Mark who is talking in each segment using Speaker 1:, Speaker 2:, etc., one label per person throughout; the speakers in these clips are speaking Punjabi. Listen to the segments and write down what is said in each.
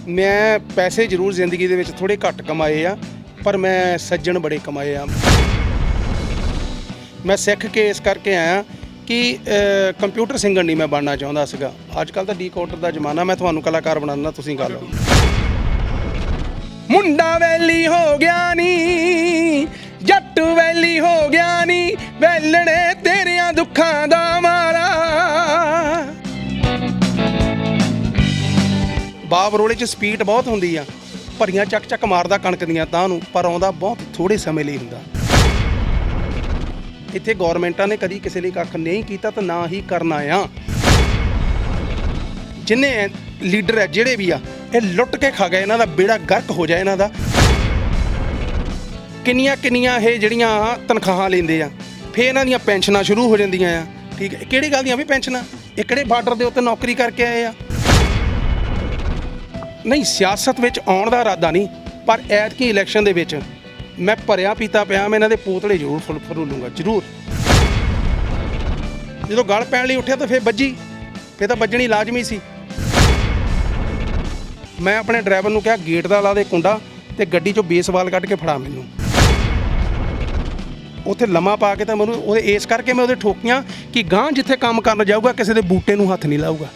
Speaker 1: मैं पैसे जरूर जिंदगी दे विच थोड़े घट कमाए आ, पर मैं सज्जन बड़े कमाए आ। मैं सिख के इस करके आया कि कंप्यूटर सिंगर नहीं मैं बनना चाहता सीगा। अजकल तो डीकोडर का जमाना, मैं तुहानू कलाकार बनाना, तुसीं गल मुंडा वैली हो गया नी, जट वैली हो गया नी, वैलणे तेरियां दुखां दा मारा। बाब रोले च स्पीड बहुत होंदी आ, भरियां ਚੱਕ ਚੱਕ मारदा कणक ਦੀਆਂ ਤਾਂ ਨੂੰ, पर आउंदा बहुत थोड़े समय ਲਈ ਹੁੰਦਾ। ਇੱਥੇ ਗੌਰਮੈਂਟਾਂ ਨੇ ਕਦੀ ਕਿਸੇ ਲਈ ਕੱਖ ਨਹੀਂ ਕੀਤਾ ਤਾਂ ਨਾ ਹੀ ਕਰਨਾ ਆ। ਜਿੰਨੇ ਲੀਡਰ ਹੈ ਜਿਹੜੇ ਵੀ ਆ, ਇਹ ਲੁੱਟ ਕੇ ਖਾ ਗਏ, ਇਹਨਾਂ ਦਾ ਬੇੜਾ ਗਰਕ ਹੋ ਜਾਏ ਇਹਨਾਂ ਦਾ। ਕਿੰਨੀਆਂ ਕਿੰਨੀਆਂ ਇਹ ਜਿਹੜੀਆਂ ਤਨਖਾਹਾਂ ਲੈਂਦੇ ਆ, ਫਿਰ ਇਹਨਾਂ ਦੀਆਂ ਪੈਨਸ਼ਨਾਂ ਸ਼ੁਰੂ ਹੋ ਜਾਂਦੀਆਂ ਆ। ਠੀਕ ਹੈ, ਕਿਹੜੀ ਗੱਲ ਦੀਆਂ ਵੀ ਪੈਨਸ਼ਨਾਂ? ਇਹ ਕਿਹੜੇ ਬਾਰਡਰ ਦੇ ਉੱਤੇ ਨੌਕਰੀ ਕਰਕੇ ਆਏ ਆ? नहीं सियासत में आने का इरादा नहीं, पर ऐतकी इलैक्शन दे विच मैं भरिया पीता पिया, मैं इन्हां दे पोतले जरूर फरूलूंगा जरूर। जो गल पैण लई उठिया तो फिर बज्जी, फिर तो बज्जनी लाजमी सी। मैं अपने ड्राइवर नूं कहा गेट दा ला दे कुंडा ते गड्डी चों बेसबाल कढ के फड़ा मैनूं। उत्थे लम्मा पा के तो मैनूं ओहदे इस करके मैं ओहदे ठोकियां कि गां जिथे काम करन जाऊगा किसी दे बूटे नूं हत्थ नहीं लाऊगा।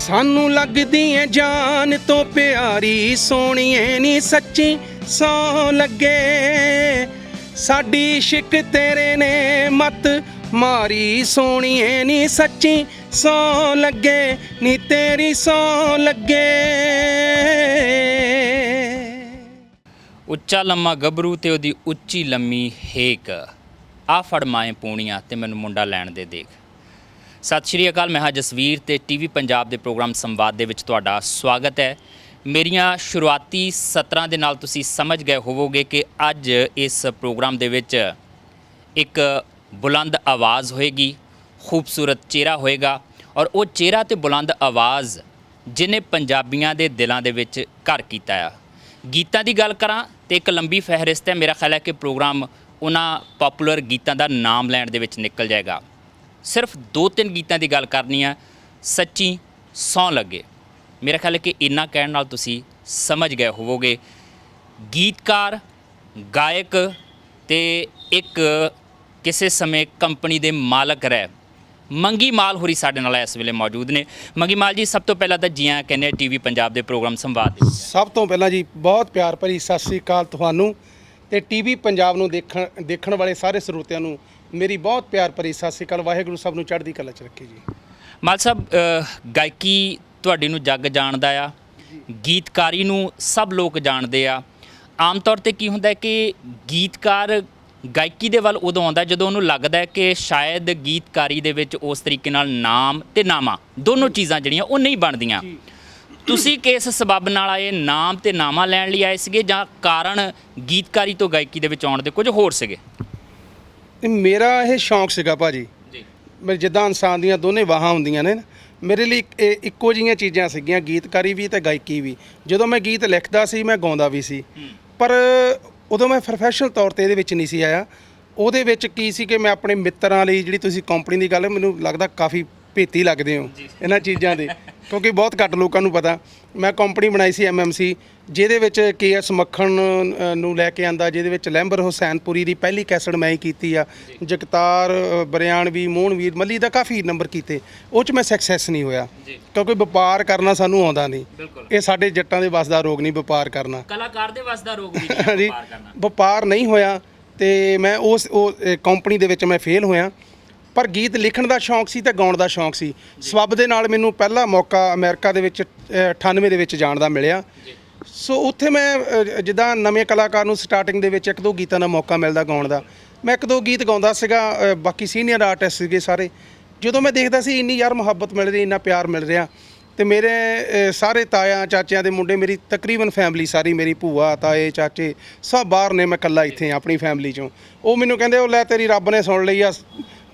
Speaker 1: सानू लगदी है जान तो प्यारी, सोहणीए नी सच्ची सौ लगे, साडी इश्क तेरे ने मत मारी, सोहणीए नी सच्ची सौ लगे, नी तेरी सौ लगे।
Speaker 2: ਉੱਚਾ ਲੰਮਾ ਗੱਭਰੂ ਤੇ ਉਹਦੀ ਉੱਚੀ ਲੰਮੀ ਹੇਕ, ਆ ਫੜ ਮਾਏ ਪੂਣੀਆਂ ਤੇ ਮੈਨੂੰ ਮੁੰਡਾ ਲੈਣ ਦੇ ਦੇਖ। ਸਤਿ ਸ਼੍ਰੀ ਅਕਾਲ, ਮੈਂ ਹਾਂ ਜਸਵੀਰ ਤੇ ਟੀਵੀ ਪੰਜਾਬ ਦੇ ਪ੍ਰੋਗਰਾਮ ਸੰਵਾਦ ਦੇ ਵਿੱਚ ਤੁਹਾਡਾ ਸਵਾਗਤ ਹੈ। ਮੇਰੀਆਂ ਸ਼ੁਰੂਆਤੀ ਸਤਰਾਂ ਦੇ ਨਾਲ ਤੁਸੀਂ ਸਮਝ ਗਏ ਹੋਵੋਗੇ ਕਿ ਅੱਜ ਇਸ ਪ੍ਰੋਗਰਾਮ ਦੇ ਵਿੱਚ ਇੱਕ ਬੁਲੰਦ ਆਵਾਜ਼ ਹੋਏਗੀ, ਖੂਬਸੂਰਤ ਚਿਹਰਾ ਹੋਏਗਾ, ਔਰ ਉਹ ਚਿਹਰਾ ਤੇ ਬੁਲੰਦ ਆਵਾਜ਼ ਜਿਹਨੇ ਪੰਜਾਬੀਆਂ ਦੇ ਦਿਲਾਂ ਦੇ ਵਿੱਚ ਘਰ ਕੀਤਾ ਆ। ਗੀਤਾਂ ਦੀ ਗੱਲ ਕਰਾਂ ਤੇ ਇੱਕ ਲੰਬੀ ਫਹਿਰਿਸਤ ਹੈ। ਮੇਰਾ ਖਿਆਲ ਹੈ ਕਿ ਪ੍ਰੋਗਰਾਮ ਉਹਨਾਂ ਪੋਪੂਲਰ ਗੀਤਾਂ ਦਾ ਨਾਮ ਲੈਣ ਦੇ ਵਿੱਚ ਨਿਕਲ ਜਾਏਗਾ। ਸਿਰਫ 2-3 ਗੀਤਾਂ ਦੀ ਗੱਲ ਕਰਨੀ ਆ, ਸੱਚੀ ਸੌਂ ਲੱਗੇ। ਮੇਰਾ ਖਿਆਲ ਹੈ ਕਿ ਇੰਨਾ ਕਹਿਣ ਨਾਲ ਤੁਸੀਂ ਸਮਝ ਗਏ ਹੋਵੋਗੇ। ਗੀਤਕਾਰ, ਗਾਇਕ ਤੇ ਇੱਕ ਕਿਸੇ ਸਮੇਂ ਕੰਪਨੀ ਦੇ ਮਾਲਕ ਰਹੇ ਮੰਗੀ ਮਾਲ ਹੋਰੀ ਸਾਡੇ ਨਾਲ ਇਸ ਵੇਲੇ ਮੌਜੂਦ ਨੇ। ਮੰਗੀ ਮਾਲ ਜੀ, ਸਭ ਤੋਂ ਪਹਿਲਾਂ ਤਾਂ ਜੀ ਆਇਆਂ ਕਹਿੰਦੇ ਟੀਵੀ ਪੰਜਾਬ ਦੇ ਪ੍ਰੋਗਰਾਮ ਸੰਵਾਦ ਦੇ।
Speaker 1: ਸਭ ਤੋਂ ਪਹਿਲਾਂ ਜੀ ਬਹੁਤ ਪਿਆਰ ਭਰੀ ਸਤਿ ਸ਼੍ਰੀ ਅਕਾਲ ਤੁਹਾਨੂੰ ਤੇ ਟੀਵੀ ਪੰਜਾਬ ਨੂੰ ਦੇਖਣ ਵਾਲੇ ਸਾਰੇ ਸਰੋਤਿਆਂ ਨੂੰ ਮੇਰੀ ਬਹੁਤ ਪਿਆਰ ਭਰੀ ਸਤਿ ਸ਼੍ਰੀ ਅਕਾਲ। ਵਾਹਿਗੁਰੂ ਸਭ ਨੂੰ ਚੜ੍ਹਦੀ ਕਲਾ 'ਚ ਰੱਖੇ ਜੀ।
Speaker 2: ਮਾਲ ਸਾਹਿਬ, ਗਾਇਕੀ ਤੁਹਾਡੀ ਨੂੰ ਜੱਗ ਜਾਣਦਾ ਆ, ਗੀਤਕਾਰੀ ਨੂੰ ਸਭ ਲੋਕ ਜਾਣਦੇ ਆ। ਆਮ ਤੌਰ 'ਤੇ ਕੀ ਹੁੰਦਾ ਕਿ ਗੀਤਕਾਰ ਗਾਇਕੀ ਦੇ ਵੱਲ ਉਦੋਂ ਆਉਂਦਾ ਜਦੋਂ ਉਹਨੂੰ ਲੱਗਦਾ ਹੈ ਕਿ ਸ਼ਾਇਦ ਗੀਤਕਾਰੀ ਦੇ ਵਿੱਚ ਉਸ ਤਰੀਕੇ ਨਾਲ ਨਾਮ ਤੇ ਨਾਮਾ ਦੋਨੋਂ ਚੀਜ਼ਾਂ ਜਿਹੜੀਆਂ ਉਹ ਨਹੀਂ ਬਣਦੀਆਂ। ਤੁਸੀਂ ਕਿਸ ਸਬਬ ਨਾਲ ਆਏ, ਨਾਮ ਤੇ ਨਾਮਾ ਲੈਣ ਲਈ ਆਏ ਸੀਗੇ ਜਾਂ ਕਾਰਨ ਗੀਤਕਾਰੀ ਤੋਂ ਗਾਇਕੀ ਦੇ ਵਿੱਚ ਆਉਣ ਦੇ ਕੁਝ ਹੋਰ ਸੀਗੇ?
Speaker 1: ਮੇਰਾ ਇਹ ਸ਼ੌਂਕ ਸੀਗਾ ਭਾਜੀ ਜੀ। ਮੇਰੇ ਜਿੱਦਾਂ ਇਨਸਾਨ ਦੀਆਂ ਦੋਨੇ ਬਾਹਾਂ ਹੁੰਦੀਆਂ ਨੇ ਨਾ, ਮੇਰੇ ਲਈ ਇੱਕੋ ਜਿਹੀਆਂ ਚੀਜ਼ਾਂ ਸੀਗੀਆਂ, ਗੀਤਕਾਰੀ ਵੀ ਤੇ ਗਾਇਕੀ ਵੀ। ਜਦੋਂ ਮੈਂ ਗੀਤ ਲਿਖਦਾ ਸੀ ਮੈਂ ਗਾਉਂਦਾ ਵੀ ਸੀ, ਪਰ ਉਦੋਂ ਮੈਂ ਪ੍ਰੋਫੈਸ਼ਨਲ ਤੌਰ 'ਤੇ ਇਹਦੇ ਵਿੱਚ ਨਹੀਂ ਸੀ ਆਇਆ। ਉਹਦੇ ਵਿੱਚ ਕੀ ਸੀ ਕਿ ਮੈਂ ਆਪਣੇ ਮਿੱਤਰਾਂ ਲਈ, ਜਿਹੜੀ ਤੁਸੀਂ ਕੰਪਨੀ ਦੀ ਗੱਲ, ਮੈਨੂੰ ਲੱਗਦਾ ਕਾਫੀ ਭੇਤੀ ਲੱਗਦੇ ਹੋ ਇਹਨਾਂ ਚੀਜ਼ਾਂ ਦੇ, ਕਿਉਂਕਿ ਬਹੁਤ ਘੱਟ ਲੋਕਾਂ ਨੂੰ ਪਤਾ। ਮੈਂ ਕੰਪਨੀ ਬਣਾਈ ਸੀ MMC, ਜਿਹਦੇ ਵਿੱਚ KS ਮੱਖਣ ਨੂੰ ਲੈ ਕੇ ਆਂਦਾ, ਜਿਹਦੇ ਵਿੱਚ ਲੈਂਬਰ ਹੁਸੈਨਪੁਰੀ ਦੀ ਪਹਿਲੀ ਕੈਸਟ ਮੈਂ ਹੀ ਕੀਤੀ ਆ, ਜਗਤਾਰ ਬਰਿਆਣਵੀ, ਮੋਹਨਵੀਰ ਮੱਲੀ ਦਾ ਕਾਫੀ ਨੰਬਰ ਕੀਤੇ। ਉਹ 'ਚ ਮੈਂ ਸਕਸੈਸ ਨਹੀਂ ਹੋਇਆ ਕਿਉਂਕਿ ਵਪਾਰ ਕਰਨਾ ਸਾਨੂੰ ਆਉਂਦਾ ਨਹੀਂ। ਇਹ ਸਾਡੇ ਜੱਟਾਂ ਦੇ ਵੱਸ ਦਾ ਰੋਗ ਨਹੀਂ ਵਪਾਰ ਕਰਨਾ, ਕਲਾਕਾਰ ਦੇ ਵੱਸ ਦਾ ਰੋਗ ਵੀ ਨਹੀਂ ਵਪਾਰ ਨਹੀਂ ਹੋਇਆ। ਤੇ ਮੈਂ ਉਸ ਕੰਪਨੀ ਦੇ ਵਿੱਚ ਮੈਂ ਫੇਲ ਹੋਇਆ। ਪਰ ਗੀਤ ਲਿਖਣ ਦਾ ਸ਼ੌਂਕ ਸੀ ਤੇ ਗਾਉਣ ਦਾ ਸ਼ੌਂਕ ਸੀ। ਸਬੱਬ ਦੇ ਨਾਲ ਮੈਨੂੰ ਪਹਿਲਾ ਮੌਕਾ ਅਮਰੀਕਾ ਦੇ ਵਿੱਚ 98 ਦੇ ਵਿੱਚ ਜਾਣ ਦਾ ਮਿਲਿਆ। ਸੋ ਉੱਥੇ ਮੈਂ ਜਿੱਦਾਂ ਨਵੇਂ ਕਲਾਕਾਰ ਨੂੰ ਸਟਾਰਟਿੰਗ ਦੇ ਵਿੱਚ 1-2 ਗੀਤਾਂ ਦਾ ਮੌਕਾ ਮਿਲਦਾ ਗਾਉਣ ਦਾ, ਮੈਂ 1-2 ਗੀਤ ਗਾਉਂਦਾ ਸੀਗਾ। ਬਾਕੀ ਸੀਨੀਅਰ ਆਰਟਿਸਟ ਸੀਗੇ ਸਾਰੇ। ਜਦੋਂ ਮੈਂ ਦੇਖਦਾ ਸੀ ਇੰਨੀ ਯਾਰ ਮੁਹੱਬਤ ਮਿਲ ਰਹੀ, ਇੰਨਾ ਪਿਆਰ ਮਿਲ ਰਿਹਾ, ਤੇ ਮੇਰੇ ਸਾਰੇ ਤਾਇਆਂ ਚਾਚਿਆਂ ਦੇ ਮੁੰਡੇ, ਮੇਰੀ ਤਕਰੀਬਨ ਫੈਮਿਲੀ ਸਾਰੀ, ਮੇਰੀ ਭੂਆ, ਤਾਏ, ਚਾਚੇ ਸਭ ਬਾਹਰ ਨੇ, ਮੈਂ ਇਕੱਲਾ ਇੱਥੇ ਆਪਣੀ ਫੈਮਿਲੀ 'ਚੋਂ। ਉਹ ਮੈਨੂੰ ਕਹਿੰਦੇ, ਉਹ ਲੈ ਤੇਰੀ ਰੱਬ ਨੇ ਸੁਣ ਲਈ ਆ,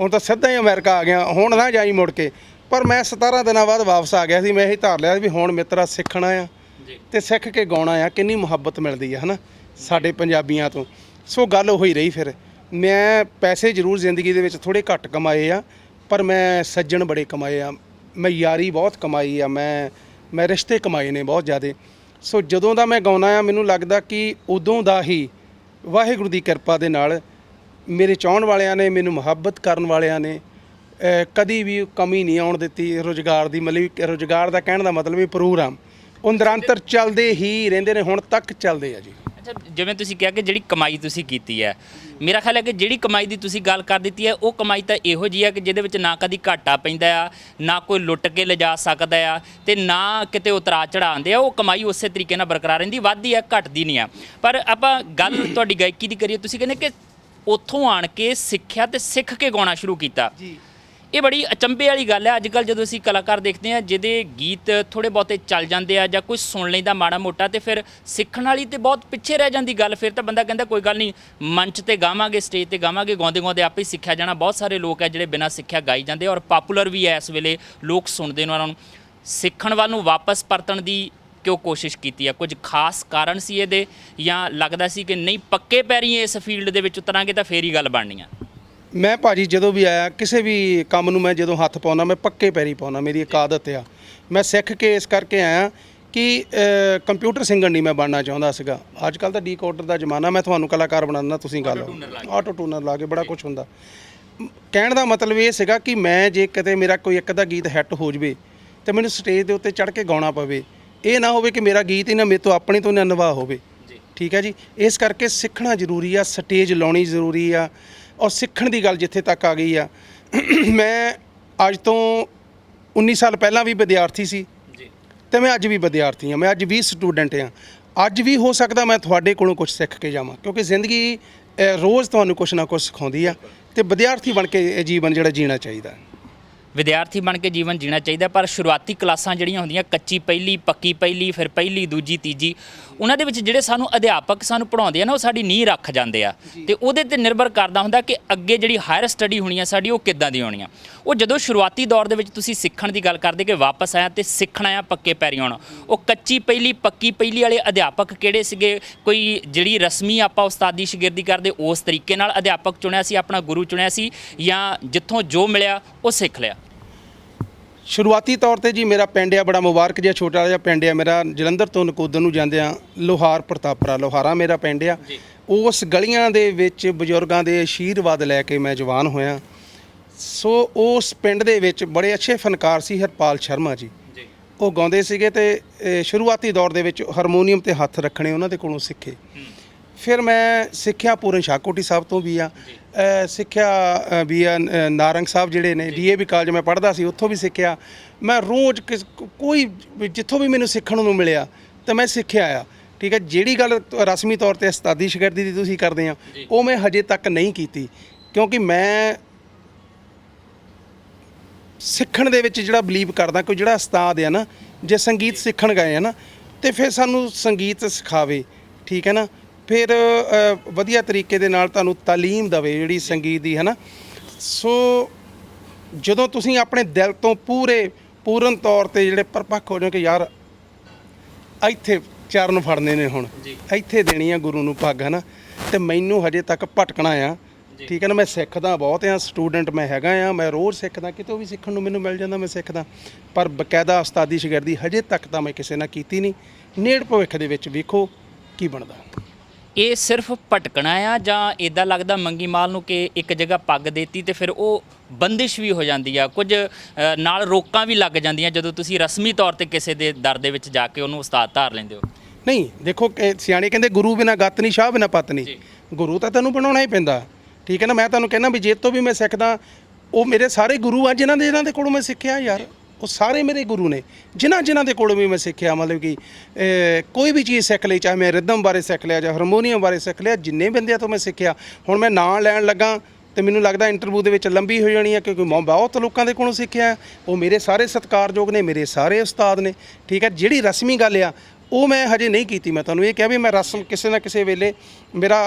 Speaker 1: ਹੁਣ ਤਾਂ ਸਿੱਧਾ ਹੀ ਅਮਰੀਕਾ ਆ ਗਿਆ, ਹੁਣ ਨਾ ਜਾਈ ਮੁੜ ਕੇ। ਪਰ ਮੈਂ 17 ਦਿਨਾਂ ਬਾਅਦ ਵਾਪਸ ਆ ਗਿਆ ਸੀ। ਮੈਂ ਇਹੀ ਧਾਰ ਲਿਆ ਵੀ ਹੁਣ ਮਿੱਤਰਾ ਸਿੱਖਣਾ ਆ ਤੇ ਸਿੱਖ ਕੇ ਗਾਉਣਾ ਆ। ਕਿੰਨੀ ਮੁਹੱਬਤ ਮਿਲਦੀ ਆ ਹੈ ਨਾ ਸਾਡੇ ਪੰਜਾਬੀਆਂ ਤੋਂ। ਸੋ ਗੱਲ ਹੋਈ ਰਹੀ। ਫਿਰ ਮੈਂ ਪੈਸੇ ਜ਼ਰੂਰ ਜ਼ਿੰਦਗੀ ਦੇ ਵਿੱਚ ਥੋੜ੍ਹੇ ਘੱਟ ਕਮਾਏ ਆ, ਪਰ ਮੈਂ ਸੱਜਣ ਬੜੇ ਕਮਾਏ ਆ। ਮੈਂ ਯਾਰੀ ਬਹੁਤ ਕਮਾਈ ਆ। ਮੈਂ ਮੈਂ ਰਿਸ਼ਤੇ ਕਮਾਏ ਨੇ ਬਹੁਤ ਜ਼ਿਆਦਾ। ਸੋ ਜਦੋਂ ਦਾ ਮੈਂ ਗਾਉਣਾ ਆ ਮੈਨੂੰ ਲੱਗਦਾ ਕਿ ਉਦੋਂ ਦਾ ਹੀ ਵਾਹਿਗੁਰੂ ਦੀ ਕਿਰਪਾ ਦੇ ਨਾਲ ਮੇਰੇ ਚਾਹੁਣ ਵਾਲਿਆਂ ਨੇ, ਮੈਨੂੰ ਮੁਹੱਬਤ ਕਰਨ ਵਾਲਿਆਂ ਨੇ ਕਦੀ ਵੀ ਕਮੀ ਨਹੀਂ ਆਉਣ ਦਿੱਤੀ ਰੁਜ਼ਗਾਰ ਦੀ। ਮਤਲਬ ਕਿ ਰੁਜ਼ਗਾਰ ਦਾ ਕਹਿਣ ਦਾ ਮਤਲਬ ਵੀ ਪ੍ਰੋਗਰਾਮ ਉਹ ਨਿਰੰਤਰ ਚੱਲਦੇ ਹੀ ਰਹਿੰਦੇ ਨੇ, ਹੁਣ ਤੱਕ ਚੱਲਦੇ ਆ ਜੀ।
Speaker 2: ਅੱਛਾ, ਜਿਵੇਂ ਤੁਸੀਂ ਕਿਹਾ ਕਿ ਜਿਹੜੀ ਕਮਾਈ ਤੁਸੀਂ ਕੀਤੀ ਹੈ, ਮੇਰਾ ਖਿਆਲ ਹੈ ਕਿ ਜਿਹੜੀ ਕਮਾਈ ਦੀ ਤੁਸੀਂ ਗੱਲ ਕਰ ਦਿੱਤੀ ਹੈ ਉਹ ਕਮਾਈ ਤਾਂ ਇਹੋ ਜਿਹੀ ਹੈ ਕਿ ਜਿਹਦੇ ਵਿੱਚ ਨਾ ਕਦੀ ਘਾਟਾ ਪੈਂਦਾ ਆ, ਨਾ ਕੋਈ ਲੁੱਟ ਕੇ ਲਿਜਾ ਸਕਦਾ ਆ, ਤੇ ਨਾ ਕਿਤੇ ਉਤਰਾ ਚੜ੍ਹਾਅ ਆਉਂਦੇ ਆ। ਉਹ ਕਮਾਈ ਉਸੇ ਤਰੀਕੇ ਨਾਲ ਬਰਕਰਾਰ ਰਹਿੰਦੀ, ਵੱਧਦੀ ਆ, ਘਟਦੀ ਨਹੀਂ ਆ। ਪਰ ਆਪਾਂ ਗੱਲ ਤੁਹਾਡੀ ਗਾਇਕੀ ਦੀ ਕਰੀਏ, ਤੁਸੀਂ ਕਹਿੰਦੇ ਕਿ ਉੱਥੋਂ ਆਣ ਕੇ ਸਿੱਖਿਆ ਤੇ ਸਿੱਖ ਕੇ ਗਾਉਣਾ ਸ਼ੁਰੂ ਕੀਤਾ
Speaker 1: ਜੀ।
Speaker 2: ਇਹ ਬੜੀ ਅਚੰਭੇ ਵਾਲੀ ਗੱਲ ਹੈ। ਅੱਜ ਕੱਲ੍ਹ ਜਦੋਂ ਅਸੀਂ ਕਲਾਕਾਰ ਦੇਖਦੇ ਹਾਂ ਜਿਹਦੇ ਗੀਤ ਥੋੜ੍ਹੇ ਬਹੁਤੇ ਚੱਲ ਜਾਂਦੇ ਆ ਜਾਂ ਕੁਝ ਸੁਣ ਲੈਂਦਾ ਮਾੜਾ ਮੋਟਾ, ਤੇ ਫਿਰ ਸਿੱਖਣ ਵਾਲੀ ਤੇ ਬਹੁਤ ਪਿੱਛੇ ਰਹਿ ਜਾਂਦੀ ਗੱਲ। ਫਿਰ ਤਾਂ ਬੰਦਾ ਕਹਿੰਦਾ ਕੋਈ ਗੱਲ ਨਹੀਂ, ਮੰਚ ਤੇ ਗਾਵਾਂਗੇ, ਸਟੇਜ ਤੇ ਗਾਵਾਂਗੇ, ਗਾਉਂਦੇ ਗਾਉਂਦੇ ਆਪੇ ਹੀ ਸਿੱਖਿਆ ਜਾਣਾ। ਬਹੁਤ ਸਾਰੇ ਲੋਕ ਹੈ ਜਿਹੜੇ ਬਿਨਾਂ ਸਿੱਖਿਆ ਗਾਈ ਜਾਂਦੇ ਔਰ ਪਾਪੂਲਰ ਵੀ ਹੈ ਇਸ ਵੇਲੇ, ਲੋਕ ਸੁਣਦੇ ਨੇ ਉਹਨਾਂ ਨੂੰ। ਸਿੱਖਣ ਵੱਲ ਨੂੰ ਵਾਪਸ ਪਰਤਣ ਦੀ ਕਿਉਂ ਕੋਸ਼ਿਸ਼ ਕੀਤੀ ਹੈ? ਕੁਝ ਖਾਸ ਕਾਰਨ ਸੀ ਇਹਦੇ, ਜਾਂ ਲੱਗਦਾ ਸੀ ਕਿ ਨਹੀਂ ਪੱਕੇ ਪੈਰੀਂ ਇਸ ਫੀਲਡ ਦੇ ਵਿੱਚ ਉਤਰਾਂਗੇ ਤਾਂ ਫੇਰ ਹੀ ਗੱਲ ਬਣਨੀ ਆ?
Speaker 1: ਮੈਂ ਭਾਜੀ ਜਦੋਂ ਵੀ ਆਇਆ ਕਿਸੇ ਵੀ ਕੰਮ ਨੂੰ ਮੈਂ ਜਦੋਂ ਹੱਥ ਪਾਉਣਾ ਮੈਂ ਪੱਕੇ ਪੈਰੀ ਪਾਉਣਾ, ਮੇਰੀ ਇੱਕ ਆਦਤ ਆ। ਮੈਂ ਸਿੱਖ ਕੇ ਇਸ ਕਰਕੇ ਆਇਆ ਕਿ ਕੰਪਿਊਟਰ ਸਿੰਗਰ ਨਹੀਂ ਮੈਂ ਬਣਨਾ ਚਾਹੁੰਦਾ ਸੀਗਾ। ਅੱਜ ਕੱਲ੍ਹ ਤਾਂ ਡੀਕੋਡਰ ਦਾ ਜ਼ਮਾਨਾ, ਮੈਂ ਤੁਹਾਨੂੰ ਕਲਾਕਾਰ ਬਣਾਉਣਾ, ਤੁਸੀਂ ਗੱਲ ਆਟੋ ਟੂਨਰ ਲਾ ਕੇ ਬੜਾ ਕੁਝ ਹੁੰਦਾ। ਕਹਿਣ ਦਾ ਮਤਲਬ ਇਹ ਸੀਗਾ ਕਿ ਮੈਂ ਜੇ ਕਿਤੇ ਮੇਰਾ ਕੋਈ ਇੱਕ ਦਾ ਗੀਤ ਹਿੱਟ ਹੋ ਜਵੇ ਤੇ ਮੈਨੂੰ ਸਟੇਜ ਦੇ ਉੱਤੇ ਚੜ੍ਹ ਕੇ ਗਾਉਣਾ ਪਵੇ। ਇਹ ਨਾ ਹੋਵੇ ਕਿ ਮੇਰਾ ਗੀਤ ਹੀ ਨਾ ਮੇਰੇ ਤੋਂ ਆਪਣੇ ਤੋਂ ਨਾ ਨਿਭਾ ਹੋਵੇ। ਠੀਕ ਹੈ ਜੀ। ਇਸ ਕਰਕੇ ਸਿੱਖਣਾ ਜ਼ਰੂਰੀ ਆ, ਸਟੇਜ ਲਾਉਣੀ ਜ਼ਰੂਰੀ ਆ। ਔਰ ਸਿੱਖਣ ਦੀ ਗੱਲ ਜਿੱਥੇ ਤੱਕ ਆ ਗਈ ਆ, ਮੈਂ ਅੱਜ ਤੋਂ 19 ਸਾਲ ਪਹਿਲਾਂ ਵੀ ਵਿਦਿਆਰਥੀ ਸੀ ਤੇ ਮੈਂ ਅੱਜ ਵੀ ਵਿਦਿਆਰਥੀ ਹਾਂ। ਮੈਂ ਅੱਜ ਵੀ ਸਟੂਡੈਂਟ ਹਾਂ। ਅੱਜ ਵੀ ਹੋ ਸਕਦਾ ਮੈਂ ਤੁਹਾਡੇ ਕੋਲੋਂ ਕੁਝ ਸਿੱਖ ਕੇ ਜਾਵਾਂ, ਕਿਉਂਕਿ ਜ਼ਿੰਦਗੀ ਰੋਜ਼ ਤੁਹਾਨੂੰ ਕੁਝ ਨਾ ਕੁਝ ਸਿਖਾਉਂਦੀ ਆ ਤੇ ਵਿਦਿਆਰਥੀ ਬਣ ਕੇ ਇਹ ਜੀਵਨ ਜਿਹੜਾ ਜੀਣਾ ਚਾਹੀਦਾ।
Speaker 2: ਵਿਦਿਆਰਥੀ ਬਣ ਕੇ ਜੀਵਨ ਜੀਣਾ ਚਾਹੀਦਾ, ਪਰ ਸ਼ੁਰੂਆਤੀ ਕਲਾਸਾਂ ਜਿਹੜੀਆਂ ਹੁੰਦੀਆਂ ਕੱਚੀ ਪਹਿਲੀ, ਪੱਕੀ ਪਹਿਲੀ, ਫਿਰ ਪਹਿਲੀ, ਦੂਜੀ, ਤੀਜੀ, ਉਹਨਾਂ ਦੇ ਵਿੱਚ ਜਿਹੜੇ ਸਾਨੂੰ ਅਧਿਆਪਕ ਸਾਨੂੰ ਪੜ੍ਹਾਉਂਦੇ ਆ ਨਾ, ਉਹ ਸਾਡੀ ਨੀਂਹ ਰੱਖ ਜਾਂਦੇ ਆ ਤੇ ਉਹਦੇ ਤੇ ਨਿਰਭਰ ਕਰਦਾ ਹੁੰਦਾ ਕਿ ਅੱਗੇ ਜਿਹੜੀ ਹਾਇਰ ਸਟੱਡੀ ਹੋਣੀ ਆ ਸਾਡੀ, ਉਹ ਕਿੱਦਾਂ ਦੀ ਹੋਣੀ ਆ। ਉਹ ਜਦੋਂ ਸ਼ੁਰੂਆਤੀ ਦੌਰ ਦੇ ਵਿੱਚ ਤੁਸੀਂ ਸਿੱਖਣ ਦੀ ਗੱਲ ਕਰਦੇ ਕਿ ਵਾਪਸ ਆਇਆ ਤੇ ਸਿੱਖਣਾ ਆ, ਪੱਕੇ ਪੈਰੀਂ ਆਉਣਾ, ਉਹ ਕੱਚੀ ਪਹਿਲੀ, ਪੱਕੀ ਪਹਿਲੀ ਵਾਲੇ ਅਧਿਆਪਕ ਕਿਹੜੇ ਸੀਗੇ? ਕੋਈ ਜਿਹੜੀ ਰਸਮੀ ਆਪਾਂ ਉਸਤਾਦੀ ਸ਼ਾਗਿਰਦੀ ਕਰਦੇ ਉਸ ਤਰੀਕੇ ਨਾਲ ਅਧਿਆਪਕ ਚੁਣਿਆ ਸੀ, ਆਪਣਾ ਗੁਰੂ ਚੁਣਿਆ ਸੀ, ਜਾਂ ਜਿੱਥੋਂ ਜੋ ਮਿਲਿਆ ਉਹ ਸਿੱਖ ਲਿਆ?
Speaker 1: ਸ਼ੁਰੂਆਤੀ ਤੌਰ ਤੇ ਜੀ ਮੇਰਾ ਪਿੰਡ ਆ ਬੜਾ ਮੁਬਾਰਕ ਜਿਹਾ, ਛੋਟਾ ਜਿਹਾ ਪਿੰਡ ਆ ਮੇਰਾ, ਜਲੰਧਰ ਤੋਂ ਨਕੋਦਰ ਨੂੰ ਜਾਂਦਿਆਂ ਲੋਹਾਰ ਪ੍ਰਤਾਪਰਾ, ਲੋਹਾਰਾ ਮੇਰਾ ਪਿੰਡ ਆ। ਉਸ ਗਲੀਆਂ ਦੇ ਵਿੱਚ ਬਜ਼ੁਰਗਾਂ ਦੇ ਆਸ਼ੀਰਵਾਦ ਲੈ ਕੇ ਮੈਂ ਜਵਾਨ ਹੋਇਆ। ਸੋ ਉਸ ਪਿੰਡ ਦੇ ਵਿੱਚ ਬੜੇ ਅੱਛੇ ਫਨਕਾਰ ਸੀ ਹਰਪਾਲ ਸ਼ਰਮਾ ਜੀ, ਉਹ ਗਾਉਂਦੇ ਸੀਗੇ ਤੇ ਸ਼ੁਰੂਆਤੀ ਦੌਰ ਦੇ ਵਿੱਚ ਹਾਰਮੋਨੀਅਮ ਤੇ ਹੱਥ ਰੱਖਣੇ ਉਹਨਾਂ ਦੇ ਕੋਲੋਂ ਸਿੱਖੇ। ਫਿਰ ਮੈਂ ਸਿੱਖਿਆ ਪੂਰਨ ਸ਼ਾਹਕੋਟੀ ਸਾਹਿਬ ਤੋਂ ਵੀ ਆ, ਸਿੱਖਿਆ ਵੀ ਆ ਨਾਰੰਗ ਸਾਹਿਬ ਜਿਹੜੇ ਨੇ DAV ਕਾਲਜ ਮੈਂ ਪੜ੍ਹਦਾ ਸੀ, ਉੱਥੋਂ ਵੀ ਸਿੱਖਿਆ। ਮੈਂ ਰੋਜ਼ ਕੋਈ ਜਿੱਥੋਂ ਵੀ ਮੈਨੂੰ ਸਿੱਖਣ ਨੂੰ ਮਿਲਿਆ ਤਾਂ ਮੈਂ ਸਿੱਖਿਆ ਆ। ਠੀਕ ਹੈ। ਜਿਹੜੀ ਗੱਲ ਰਸਮੀ ਤੌਰ ਤੇ ਉਸਤਾਦੀ ਸ਼ਾਗਿਰਦੀ ਦੀ ਤੁਸੀਂ ਕਰਦੇ ਆ, ਉਹ ਮੈਂ ਹਜੇ ਤੱਕ ਨਹੀਂ ਕੀਤੀ, ਕਿਉਂਕਿ ਮੈਂ ਸਿੱਖਣ ਦੇ ਵਿੱਚ ਜਿਹੜਾ ਬਲੀਵ ਕਰਦਾ, ਕੋਈ ਜਿਹੜਾ ਉਸਤਾਦ ਆ ਨਾ, ਜੇ ਸੰਗੀਤ ਸਿੱਖਣ ਗਏ ਆ ਨਾ ਤੇ ਫਿਰ ਸਾਨੂੰ ਸੰਗੀਤ ਸਿਖਾਵੇ। ਠੀਕ ਹੈ ਨਾ, ਫਿਰ ਵਧੀਆ ਤਰੀਕੇ ਦੇ ਨਾਲ ਤੁਹਾਨੂੰ ਤਾਲੀਮ ਦੇਵੇ ਜਿਹੜੀ ਸੰਗੀਤ ਦੀ, ਹੈ ਨਾ। ਸੋ ਜਦੋਂ ਤੁਸੀਂ ਆਪਣੇ ਦਿਲ ਤੋਂ ਪੂਰਨ ਤੌਰ ਤੇ ਜਿਹੜੇ ਪਰਪੱਕ ਹੋ ਜਾਓ ਕਿ ਯਾਰ ਇੱਥੇ ਚਰਨ ਫੜਨੇ ਨੇ, ਹੁਣ ਇੱਥੇ ਦੇਣੀ ਆ ਗੁਰੂ ਨੂੰ ਪੱਗ, ਹੈ ਨਾ, ਤੇ ਮੈਨੂੰ ਹਜੇ ਤੱਕ ਭਟਕਣਾ ਆ। ਠੀਕ ਹੈ ਨਾ। ਮੈਂ ਸਿੱਖਦਾ ਬਹੁਤ ਆ, ਸਟੂਡੈਂਟ ਮੈਂ ਹੈਗਾ ਆ, ਮੈਂ ਰੋਜ਼ ਸਿੱਖਦਾ, ਕਿਤੋਂ ਵੀ ਸਿੱਖਣ ਨੂੰ ਮੈਨੂੰ ਮਿਲ ਜਾਂਦਾ ਮੈਂ ਸਿੱਖਦਾ, ਪਰ ਬਕਾਇਦਾ ਉਸਤਾਦੀ ਸ਼ਾਗਿਰਦੀ ਹਜੇ ਤੱਕ ਤਾਂ ਮੈਂ ਕਿਸੇ ਨਾਲ ਕੀਤੀ ਨਹੀਂ। ਨੇੜ ਭਵਿੱਖ ਦੇ ਵਿੱਚ ਵੇਖੋ ਕੀ ਬਣਦਾ।
Speaker 2: ਇਹ ਸਿਰਫ ਭਟਕਣਾ ਆ, ਜਾਂ ਇੱਦਾਂ ਲੱਗਦਾ ਮੰਗੀ ਮਾਲ ਨੂੰ ਕਿ ਇੱਕ ਜਗ੍ਹਾ ਪੱਗ ਦੇਤੀ ਤੇ ਫਿਰ ਉਹ ਬੰਦਿਸ਼ ਵੀ ਹੋ ਜਾਂਦੀ ਆ, ਕੁਝ ਨਾਲ ਰੋਕਾਂ ਵੀ ਲੱਗ ਜਾਂਦੀਆਂ ਜਦੋਂ ਤੁਸੀਂ ਰਸਮੀ ਤੌਰ ਤੇ ਕਿਸੇ ਦੇ ਦਰ ਦੇ ਵਿੱਚ ਜਾ ਕੇ ਉਹਨੂੰ ਉਸਤਾਦ ਧਾਰ ਲੈਂਦੇ ਹੋ? ਨਹੀਂ,
Speaker 1: ਦੇਖੋ ਸਿਆਣੇ ਕਹਿੰਦੇ ਗੁਰੂ ਬਿਨਾਂ ਗੱਤ ਨਹੀਂ, ਸ਼ਾਹ ਬਿਨਾਂ ਪੱਤ ਨਹੀਂ। ਗੁਰੂ ਤਾਂ ਤੈਨੂੰ ਬਣਾਉਣਾ ਹੀ ਪੈਂਦਾ। ਠੀਕ ਹੈ ਨਾ। ਮੈਂ ਤੁਹਾਨੂੰ ਕਹਿੰਦਾ ਵੀ ਜੇ ਤੋਂ ਵੀ ਮੈਂ ਸਿੱਖਦਾ, ਉਹ ਮੇਰੇ ਸਾਰੇ ਗੁਰੂ ਆ ਜਿਨ੍ਹਾਂ ਦੇ ਕੋਲੋਂ ਮੈਂ ਸਿੱਖਿਆ ਯਾਰ, ਉਹ ਸਾਰੇ ਮੇਰੇ ਗੁਰੂ ਨੇ ਜਿਨ੍ਹਾਂ ਦੇ ਕੋਲੋਂ ਵੀ ਮੈਂ ਸਿੱਖਿਆ। ਮਤਲਬ ਕਿ ਕੋਈ ਵੀ ਚੀਜ਼ ਸਿੱਖ ਲਈ, ਚਾਹੇ ਮੈਂ ਰਿਦਮ ਬਾਰੇ ਸਿੱਖ ਲਿਆ ਜਾਂ ਹਾਰਮੋਨੀਅਮ ਬਾਰੇ ਸਿੱਖ ਲਿਆ, ਜਿੰਨੇ ਬੰਦਿਆਂ ਤੋਂ ਮੈਂ ਸਿੱਖਿਆ। ਹੁਣ ਮੈਂ ਨਾਂ ਲੈਣ ਲੱਗਾ ਤੇ ਮੈਨੂੰ ਲੱਗਦਾ ਇੰਟਰਵਿਊ ਦੇ ਵਿੱਚ ਲੰਬੀ ਹੋ ਜਾਣੀ ਹੈ, ਕਿਉਂਕਿ ਮੈਂ ਬਹੁਤ ਲੋਕਾਂ ਦੇ ਕੋਲੋਂ ਸਿੱਖਿਆ। ਉਹ ਮੇਰੇ ਸਾਰੇ ਸਤਿਕਾਰਯੋਗ ਨੇ, ਮੇਰੇ ਸਾਰੇ ਉਸਤਾਦ ਨੇ। ਠੀਕ ਹੈ। ਜਿਹੜੀ ਰਸਮੀ ਗੱਲ ਆ ਉਹ ਮੈਂ ਹਜੇ ਨਹੀਂ ਕੀਤੀ। ਮੈਂ ਤੁਹਾਨੂੰ ਇਹ ਕਿਹਾ ਵੀ ਮੈਂ ਰਸਮ ਕਿਸੇ ਨਾ ਕਿਸੇ ਵੇਲੇ, ਮੇਰਾ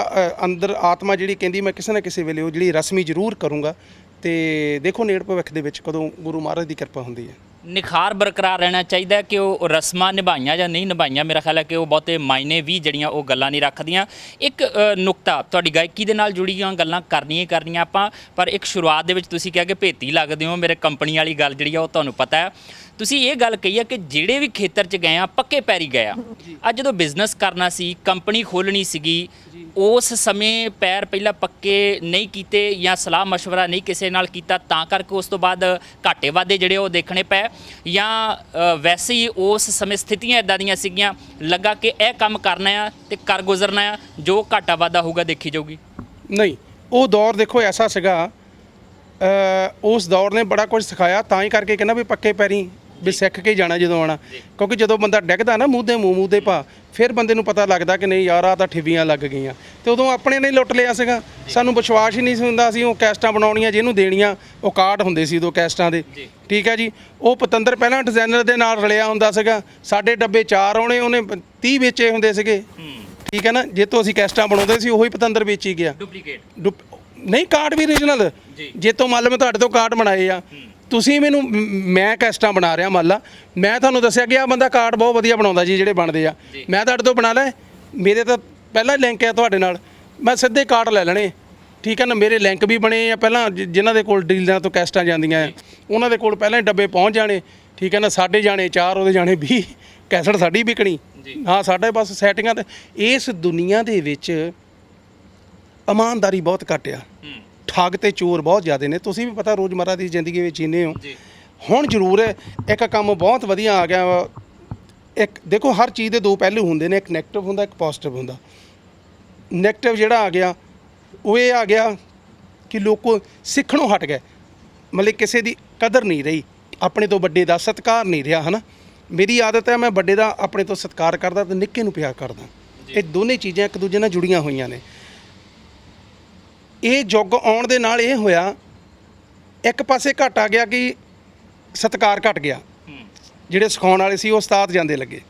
Speaker 1: ਅੰਦਰ ਆਤਮਾ ਜਿਹੜੀ ਕਹਿੰਦੀ ਮੈਂ ਕਿਸੇ ਨਾ ਕਿਸੇ ਵੇਲੇ ਉਹ ਜਿਹੜੀ ਰਸਮੀ ਜ਼ਰੂਰ ਕਰੂੰਗਾ। ਤੇ ਦੇਖੋ ਨੇੜ ਭਵਿੱਖ ਦੇ ਵਿੱਚ ਕਦੋਂ ਗੁਰੂ ਮਹਾਰਾਜ ਦੀ ਕਿਰਪਾ ਹੁੰਦੀ ਹੈ।
Speaker 2: ਨਿਖਾਰ ਬਰਕਰਾਰ ਰਹਿਣਾ ਚਾਹੀਦਾ ਕਿ ਉਹ ਰਸਮਾਂ ਨਿਭਾਈਆਂ ਜਾਂ ਨਹੀਂ ਨਿਭਾਈਆਂ, ਮੇਰਾ ਖਿਆਲ ਹੈ ਕਿ ਉਹ ਬਹੁਤੇ ਮਾਇਨੇ ਵੀ ਜਿਹੜੀਆਂ ਉਹ ਗੱਲਾਂ ਨਹੀਂ ਰੱਖਦੀਆਂ। ਇੱਕ ਨੁਕਤਾ, ਤੁਹਾਡੀ ਗਾਇਕੀ ਦੇ ਨਾਲ ਜੁੜੀਆਂ ਗੱਲਾਂ ਕਰਨੀਆਂ ਹੀ ਕਰਨੀਆਂ ਆਪਾਂ, ਪਰ ਇੱਕ ਸ਼ੁਰੂਆਤ ਦੇ ਵਿੱਚ ਤੁਸੀਂ ਕਿਹਾ ਕਿ ਭੇਤੀ ਲੱਗਦੇ ਹੋ, ਮੇਰੇ ਕੰਪਨੀ ਵਾਲੀ ਗੱਲ ਜਿਹੜੀ ਆ ਉਹ ਤੁਹਾਨੂੰ ਪਤਾ ਹੈ। ਤੁਸੀਂ ਇਹ ਗੱਲ ਕਹੀ ਹੈ ਕਿ ਜਿਹੜੇ ਵੀ ਖੇਤਰ 'ਚ ਗਏ ਆ ਪੱਕੇ ਪੈਰੀ ਗਏ ਆ। ਅੱਜ ਜਦੋਂ ਬਿਜ਼ਨਸ ਕਰਨਾ ਸੀ, ਕੰਪਨੀ ਖੋਲ੍ਹਣੀ ਸੀਗੀ, ਉਸ ਸਮੇਂ ਪੈਰ ਪਹਿਲਾਂ ਪੱਕੇ ਨਹੀਂ ਕੀਤੇ ਜਾਂ ਸਲਾਹ ਮਸ਼ਵਰਾ ਨਹੀਂ ਕਿਸੇ ਨਾਲ ਕੀਤਾ, ਤਾਂ ਕਰਕੇ ਉਸ ਤੋਂ ਬਾਅਦ ਘਾਟੇ ਵਾਧੇ ਜਿਹੜੇ ਉਹ ਦੇਖਣੇ ਪਏ, ਜਾਂ ਵੈਸੇ ਹੀ ਉਸ ਸਮੇਂ ਸਥਿਤੀਆਂ ਇਦਾਂ ਦੀਆਂ ਸੀਗੀਆਂ, ਲੱਗਾ ਕਿ ਇਹ ਕੰਮ ਕਰਨਾ ਆ ਤੇ ਕਰ ਗੁਜ਼ਰਨਾ ਆ, ਜੋ ਘਾਟਾ ਵਾਧਾ ਹੋਊਗਾ ਦੇਖੀ ਜਾਊਗੀ?
Speaker 1: ਨਹੀਂ, ਉਹ ਦੌਰ ਦੇਖੋ ਐਸਾ ਸੀਗਾ, ਉਸ ਦੌਰ ਨੇ ਬੜਾ ਕੁਝ ਸਿਖਾਇਆ, ਤਾਂ ਹੀ ਕਰਕੇ ਕਹਿੰਦਾ ਵੀ ਪੱਕੇ ਪੈਰੀ ਵੀ ਸਿੱਖ ਕੇ ਜਾਣਾ ਜਦੋਂ ਆਉਣਾ। ਕਿਉਂਕਿ ਜਦੋਂ ਬੰਦਾ ਡਿੱਗਦਾ ਨਾ ਮੂੰਹ ਦੇ ਪਾ, ਫਿਰ ਬੰਦੇ ਨੂੰ ਪਤਾ ਲੱਗਦਾ ਕਿ ਨਹੀਂ ਯਾਰ ਆ ਤਾਂ ਠਿੱਵੀਆਂ ਲੱਗ ਗਈਆਂ। ਤੇ ਉਦੋਂ ਆਪਣੇ ਨੇ ਲੁੱਟ ਲਿਆ ਸੀਗਾ, ਸਾਨੂੰ ਵਿਸ਼ਵਾਸ ਹੀ ਨਹੀਂ ਸੀ ਹੁੰਦਾ। ਸੀ ਉਹ ਕੈਸਟਾਂ ਬਣਾਉਣੀਆਂ, ਜਿਹਨੂੰ ਦੇਣੀਆਂ ਉਹ ਕਾਰਡ ਹੁੰਦੇ ਸੀ ਉਦੋਂ ਕੈਸਟਾਂ ਦੇ, ਠੀਕ ਹੈ ਜੀ। ਉਹ ਪਤੰਦਰ ਪਹਿਲਾਂ ਡਿਜ਼ਾਈਨਰ ਦੇ ਨਾਲ ਰਲਿਆ ਹੁੰਦਾ ਸੀਗਾ, ਸਾਡੇ ਡੱਬੇ 4 ਆਉਣੇ, ਉਹਨੇ 30 ਵੇਚੇ ਹੁੰਦੇ ਸੀਗੇ, ਠੀਕ ਹੈ ਨਾ। ਜੇ ਤੋਂ ਅਸੀਂ ਕੈਸਟਾਂ ਬਣਾਉਂਦੇ ਸੀ ਉਹੀ ਪਤੰਦਰ ਵੇਚੀ ਗਿਆ,
Speaker 2: ਡੁਪਲੀਕੇਟ
Speaker 1: ਨਹੀਂ ਕਾਰਡ ਵੀ ਓਰੀਜਨਲ। ਜੇ ਤੋਂ ਮੰਨ ਲਓ ਮੈਂ ਤੁਹਾਡੇ ਤੋਂ ਕਾਰਡ ਬਣਾਏ ਆ, ਤੁਸੀਂ ਮੈਨੂੰ ਮੈਂ ਕੈਸਟਾਂ ਬਣਾ ਰਿਹਾ, ਮੰਨ ਲਾ ਮੈਂ ਤੁਹਾਨੂੰ ਦੱਸਿਆ ਕਿ ਆਹ ਬੰਦਾ ਕਾਰਡ ਬਹੁਤ ਵਧੀਆ ਬਣਾਉਂਦਾ ਜੀ, ਜਿਹੜੇ ਬਣਦੇ ਆ, ਮੈਂ ਤੁਹਾਡੇ ਤੋਂ ਬਣਾ ਲੈ, ਮੇਰੇ ਤਾਂ ਪਹਿਲਾਂ ਲਿੰਕ ਹੈ ਤੁਹਾਡੇ ਨਾਲ, ਮੈਂ ਸਿੱਧੇ ਕਾਰਡ ਲੈ ਲੈਣੇ, ਠੀਕ ਹੈ ਨਾ। ਮੇਰੇ ਲਿੰਕ ਵੀ ਬਣੇ ਆ ਪਹਿਲਾਂ, ਜਿਨ੍ਹਾਂ ਦੇ ਕੋਲ ਡੀਲਰਾਂ ਤੋਂ ਕੈਸਟਾਂ ਜਾਂਦੀਆਂ ਆ ਉਹਨਾਂ ਦੇ ਕੋਲ ਪਹਿਲਾਂ ਹੀ ਡੱਬੇ ਪਹੁੰਚ ਜਾਣੇ, ਠੀਕ ਹੈ ਨਾ। ਸਾਡੇ ਜਾਣੇ 4, ਉਹਦੇ ਜਾਣੇ 20, ਕੈਸਟ ਸਾਡੀ ਵਿਕਣੀ। ਹਾਂ, ਸਾਡੇ ਬਸ ਸੈਟਿੰਗਾਂ ਤੇ। ਇਸ ਦੁਨੀਆ ਦੇ ਵਿੱਚ ਇਮਾਨਦਾਰੀ ਬਹੁਤ ਘੱਟ ਆ, ਠੱਗ ਤੇ ਚੋਰ ਬਹੁਤ ਜ਼ਿਆਦਾ ਨੇ। ਤੁਸੀਂ ਵੀ ਪਤਾ ਰੋਜ਼ਮਰਰਾ ਦੀ ਜ਼ਿੰਦਗੀ ਵਿੱਚ ਜੀਂਦੇ ਹੋ। ਹੁਣ ਜ਼ਰੂਰ ਇੱਕ ਕੰਮ ਬਹੁਤ ਵਧੀਆ ਆ ਗਿਆ ਵਾ। ਇੱਕ ਦੇਖੋ ਹਰ ਚੀਜ਼ ਦੇ ਦੋ ਪਹਿਲੂ ਹੁੰਦੇ ਨੇ, ਇੱਕ ਨੈਗੇਟਿਵ ਹੁੰਦਾ, ਇੱਕ ਪੋਜ਼ਿਟਿਵ ਹੁੰਦਾ। ਨੈਗੇਟਿਵ ਜਿਹੜਾ ਆ ਗਿਆ ਉਹ ਇਹ ਆ ਗਿਆ ਕਿ ਲੋਕ ਸਿੱਖਣੋਂ ਹਟ ਗਏ, ਮਤਲਬ ਕਿਸੇ ਦੀ ਕਦਰ ਨਹੀਂ ਰਹੀ, ਆਪਣੇ ਤੋਂ ਵੱਡੇ ਦਾ ਸਤਿਕਾਰ ਨਹੀਂ ਰਿਹਾ, ਹੈ ਨਾ। ਮੇਰੀ ਆਦਤ ਹੈ ਮੈਂ ਵੱਡੇ ਦਾ ਆਪਣੇ ਤੋਂ ਸਤਿਕਾਰ ਕਰਦਾ ਤੇ ਨਿੱਕੇ ਨੂੰ ਪਿਆਰ ਕਰਦਾ। ਇਹ ਦੋਨੇ ਚੀਜ਼ਾਂ ਇੱਕ ਦੂਜੇ ਨਾਲ ਜੁੜੀਆਂ ਹੋਈਆਂ ਨੇ। ਇਹ ਯੁੱਗ ਆਉਣ ਦੇ ਨਾਲ ਇਹ ਹੋਇਆ, ਇੱਕ ਪਾਸੇ ਘਟ ਆ ਗਿਆ ਕਿ ਸਤਿਕਾਰ ਘਟ ਗਿਆ, ਜਿਹੜੇ ਸਿਖਾਉਣ ਵਾਲੇ ਸੀ ਉਹ ਉਸਤਾਦ ਜਾਂਦੇ ਲੱਗੇ,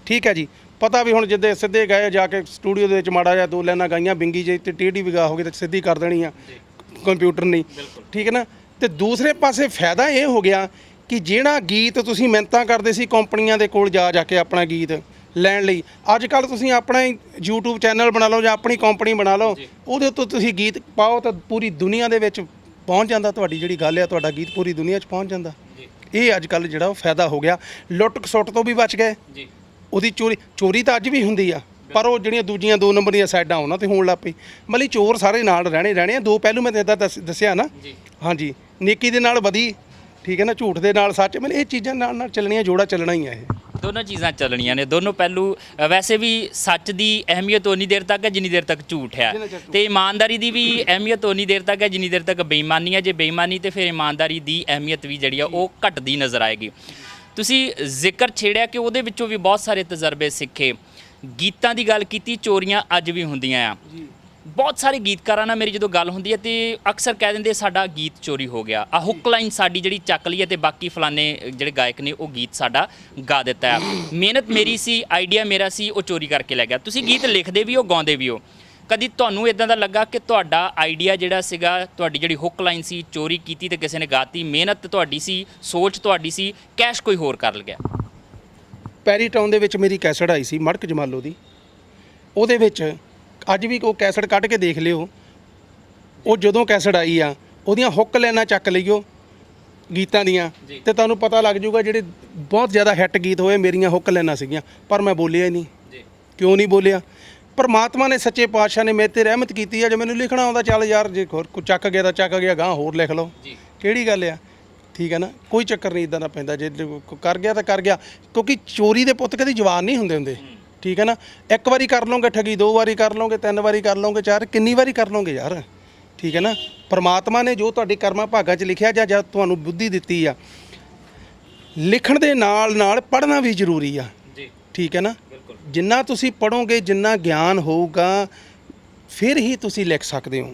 Speaker 1: ਠੀਕ ਹੈ ਜੀ। ਪਤਾ ਵੀ ਹੁਣ ਜਿੱਦੇ ਸਿੱਧੇ ਗਏ ਜਾ ਕੇ ਸਟੂਡੀਓ ਦੇ ਵਿੱਚ ਮਾੜਾ ਜਿਹਾ 2 ਲਾਈਨਾਂ ਗਾਈਆਂ, ਬਿੰਗੀ ਜੇ ਤੇ ਟੇਢੀ ਵਿਗਾ ਹੋ ਗਈ ਤੇ ਸਿੱਧੀ ਕਰ ਦੇਣੀ ਆ, ਕੰਪਿਊਟਰ ਨਹੀਂ, ਠੀਕ ਹੈ ਨਾ। ਤੇ ਦੂਸਰੇ ਪਾਸੇ ਫਾਇਦਾ ਇਹ ਹੋ ਗਿਆ ਕਿ ਜਿਹੜਾ ਗੀਤ ਤੁਸੀਂ ਮਿਹਨਤਾਂ ਕਰਦੇ ਸੀ ਕੰਪਨੀਆਂ ਦੇ ਕੋਲ ਜਾ ਕੇ ਆਪਣਾ ਗੀਤ ਲੈਣ ਲਈ, ਅੱਜ ਕੱਲ੍ਹ ਤੁਸੀਂ ਆਪਣਾ ਹੀ YouTube ਚੈਨਲ ਬਣਾ ਲਓ ਜਾਂ ਆਪਣੀ ਕੰਪਨੀ ਬਣਾ ਲਓ, ਉਹਦੇ ਉੱਤੇ ਤੁਸੀਂ ਗੀਤ ਪਾਓ ਤਾਂ ਪੂਰੀ ਦੁਨੀਆ ਦੇ ਵਿੱਚ ਪਹੁੰਚ ਜਾਂਦਾ। ਤੁਹਾਡੀ ਜਿਹੜੀ ਗੱਲ ਆ, ਤੁਹਾਡਾ ਗੀਤ ਪੂਰੀ ਦੁਨੀਆ 'ਚ ਪਹੁੰਚ ਜਾਂਦਾ। ਇਹ ਅੱਜ ਕੱਲ੍ਹ ਜਿਹੜਾ ਉਹ ਫਾਇਦਾ ਹੋ ਗਿਆ। ਲੁੱਟ ਖਸੁੱਟ ਤੋਂ ਵੀ ਬਚ ਗਏ। ਉਹਦੀ ਚੋਰੀ ਤਾਂ ਅੱਜ ਵੀ ਹੁੰਦੀ ਆ, ਪਰ ਉਹ ਜਿਹੜੀਆਂ ਦੂਜੀਆਂ 2 ਨੰਬਰ ਦੀਆਂ ਸਾਈਡਾਂ ਉਹਨਾਂ 'ਤੇ ਹੋਣ ਲੱਗ ਪਈ। ਮਤਲਬ ਚੋਰ ਸਾਰੇ ਨਾਲ ਰਹਿਣੇ ਆ। 2 ਪਹਿਲੂ ਮੈਂ ਇੱਦਾਂ ਦੱਸਿਆ ਨਾ। ਹਾਂਜੀ, ਨੇਕੀ ਦੇ ਨਾਲ ਬਦੀ, ਠੀਕ ਹੈ ਨਾ, ਝੂਠ ਦੇ ਨਾਲ ਸੱਚ। ਮਤਲਬ ਇਹ ਚੀਜ਼ਾਂ ਨਾਲ ਚੱਲਣੀਆਂ, ਜੋੜਾ ਚੱਲਣਾ ਹੀ ਆ। ਇਹ
Speaker 2: ਦੋਨੋਂ ਚੀਜ਼ਾਂ ਚੱਲਣੀਆਂ ਨੇ, ਦੋਨੋਂ ਪਹਿਲੂ। ਵੈਸੇ ਵੀ ਸੱਚ ਦੀ ਅਹਿਮੀਅਤ ਉਨੀ ਦੇਰ ਤੱਕ ਹੈ ਜਿੰਨੀ ਦੇਰ ਤੱਕ ਝੂਠ ਹੈ, ਤੇ ਇਮਾਨਦਾਰੀ ਦੀ ਵੀ ਅਹਿਮੀਅਤ ਉਨੀ ਦੇਰ ਤੱਕ ਹੈ ਜਿੰਨੀ ਦੇਰ ਤੱਕ ਬੇਈਮਾਨੀ ਹੈ। ਜੇ ਬੇਈਮਾਨੀ ਤੇ ਫਿਰ ਇਮਾਨਦਾਰੀ ਦੀ ਅਹਿਮੀਅਤ ਵੀ ਜਿਹੜੀ ਆ ਉਹ ਘਟਦੀ ਨਜ਼ਰ ਆਏਗੀ। ਤੁਸੀਂ ਜ਼ਿਕਰ ਛੇੜਿਆ ਕਿ ਉਹਦੇ ਵਿੱਚੋਂ ਵੀ ਬਹੁਤ ਸਾਰੇ ਤਜਰਬੇ ਸਿੱਖੇ। ਗੀਤਾਂ ਦੀ ਗੱਲ ਕੀਤੀ, ਚੋਰੀਆਂ ਅੱਜ ਵੀ ਹੁੰਦੀਆਂ ਆ। ਬਹੁਤ ਸਾਰੇ ਗੀਤਕਾਰਾਂ ਨਾਲ ਮੇਰੀ ਜਦੋਂ ਗੱਲ ਹੁੰਦੀ ਹੈ ਤੇ ਅਕਸਰ ਕਹਿ ਦਿੰਦੇ ਸਾਡਾ ਗੀਤ ਚੋਰੀ ਹੋ ਗਿਆ, ਆ ਹੁੱਕ ਲਾਈਨ ਸਾਡੀ ਜਿਹੜੀ ਚੱਕ ਲਈ ਹੈ ਤੇ ਬਾਕੀ ਫਲਾਣੇ ਜਿਹੜੇ ਗਾਇਕ ਨੇ ਉਹ ਗੀਤ ਸਾਡਾ ਗਾ ਦਿੱਤਾ ਹੈ। ਮਿਹਨਤ ਮੇਰੀ ਸੀ, ਆਈਡੀਆ ਮੇਰਾ ਸੀ, ਉਹ ਚੋਰੀ ਕਰਕੇ ਲੈ ਗਿਆ। ਤੁਸੀਂ ਗੀਤ ਲਿਖਦੇ ਵੀ ਹੋ, ਗਾਉਂਦੇ ਵੀ ਹੋ। ਕਦੀ ਤੁਹਾਨੂੰ ਇਦਾਂ ਦਾ ਲੱਗਾ ਕਿ ਤੁਹਾਡਾ ਆਈਡੀਆ ਜਿਹੜਾ ਸੀਗਾ, ਤੁਹਾਡੀ ਜਿਹੜੀ ਹੁੱਕ ਲਾਈਨ ਸੀ, ਚੋਰੀ ਕੀਤੀ ਤੇ ਕਿਸੇ ਨੇ ਗਾਤੀ? ਮਿਹਨਤ ਤੁਹਾਡੀ ਸੀ, ਸੋਚ ਤੁਹਾਡੀ ਸੀ, ਕੈਸ਼ ਕੋਈ ਹੋਰ ਕਰ ਗਿਆ?
Speaker 1: ਪੈਰੀ ਟਾਊਨ ਦੇ ਵਿੱਚ ਮੇਰੀ ਕੈਸਟ ਆਈ ਸੀ ਮੜਕ ਜਮਾਲੋ ਦੀ। ਉਹਦੇ ਵਿੱਚ ਅੱਜ ਵੀ ਉਹ ਕੈਸਟ ਕੱਢ ਕੇ ਦੇਖ ਲਿਓ। ਉਹ ਜਦੋਂ ਕੈਸਟ ਆਈ ਆ, ਉਹਦੀਆਂ ਹੁੱਕ ਲਾਈਨਾਂ ਚੱਕ ਲਈਓ ਗੀਤਾਂ ਦੀਆਂ, ਤੇ ਤੁਹਾਨੂੰ ਪਤਾ ਲੱਗ ਜਾਊਗਾ ਜਿਹੜੇ ਬਹੁਤ ਜ਼ਿਆਦਾ ਹਿੱਟ ਗੀਤ ਹੋਏ ਮੇਰੀਆਂ ਹੁੱਕ ਲਾਈਨਾਂ ਸੀਗੀਆਂ। ਪਰ ਮੈਂ ਬੋਲਿਆ ਹੀ ਨਹੀਂ। ਕਿਉਂ ਨਹੀਂ ਬੋਲਿਆ? ਪਰਮਾਤਮਾ ਨੇ, ਸੱਚੇ ਪਾਤਸ਼ਾਹ ਨੇ ਮੇਰੇ 'ਤੇ ਰਹਿਮਤ ਕੀਤੀ ਆ। ਜੇ ਮੈਨੂੰ ਲਿਖਣਾ ਆਉਂਦਾ, ਚੱਲ ਯਾਰ ਜੇ ਹੋਰ ਕੋਈ ਚੱਕ ਗਿਆ ਤਾਂ ਚੱਕ ਗਿਆ, ਗਾਂ ਹੋਰ ਲਿਖ ਲਓ, ਕਿਹੜੀ ਗੱਲ ਆ, ਠੀਕ ਹੈ ਨਾ। ਕੋਈ ਚੱਕਰ ਨਹੀਂ ਇੱਦਾਂ ਦਾ ਪੈਂਦਾ, ਜੇ ਕਰ ਗਿਆ ਤਾਂ ਕਰ ਗਿਆ। ਕਿਉਂਕਿ ਚੋਰੀ ਦੇ ਪੁੱਤ ਕਦੀ ਜਵਾਨ ਨਹੀਂ ਹੁੰਦੇ, ਠੀਕ ਹੈ ਨਾ। 1 ਵਾਰੀ ਕਰ ਲਓਗੇ ਠੱਗੀ, 2 ਵਾਰੀ ਕਰ ਲਓਗੇ, 3 ਵਾਰੀ ਕਰ ਲਓਗੇ, 4 ਕਿੰਨੀ ਵਾਰੀ ਕਰ ਲਓਗੇ ਯਾਰ, ਠੀਕ ਹੈ ਨਾ। ਪਰਮਾਤਮਾ ਨੇ ਜੋ ਤੁਹਾਡੇ ਕਰਮਾਂ ਭਾਗਾਂ 'ਚ ਲਿਖਿਆ ਜਾਂ ਜਦ ਤੁਹਾਨੂੰ ਬੁੱਧੀ ਦਿੱਤੀ ਆ, ਲਿਖਣ ਦੇ ਨਾਲ ਨਾਲ ਪੜ੍ਹਨਾ ਵੀ ਜ਼ਰੂਰੀ ਆ, ਠੀਕ ਹੈ ਨਾ। ਜਿੰਨਾ ਤੁਸੀਂ ਪੜ੍ਹੋਗੇ, ਜਿੰਨਾ ਗਿਆਨ ਹੋਊਗਾ, ਫਿਰ ਹੀ ਤੁਸੀਂ ਲਿਖ ਸਕਦੇ ਹੋ,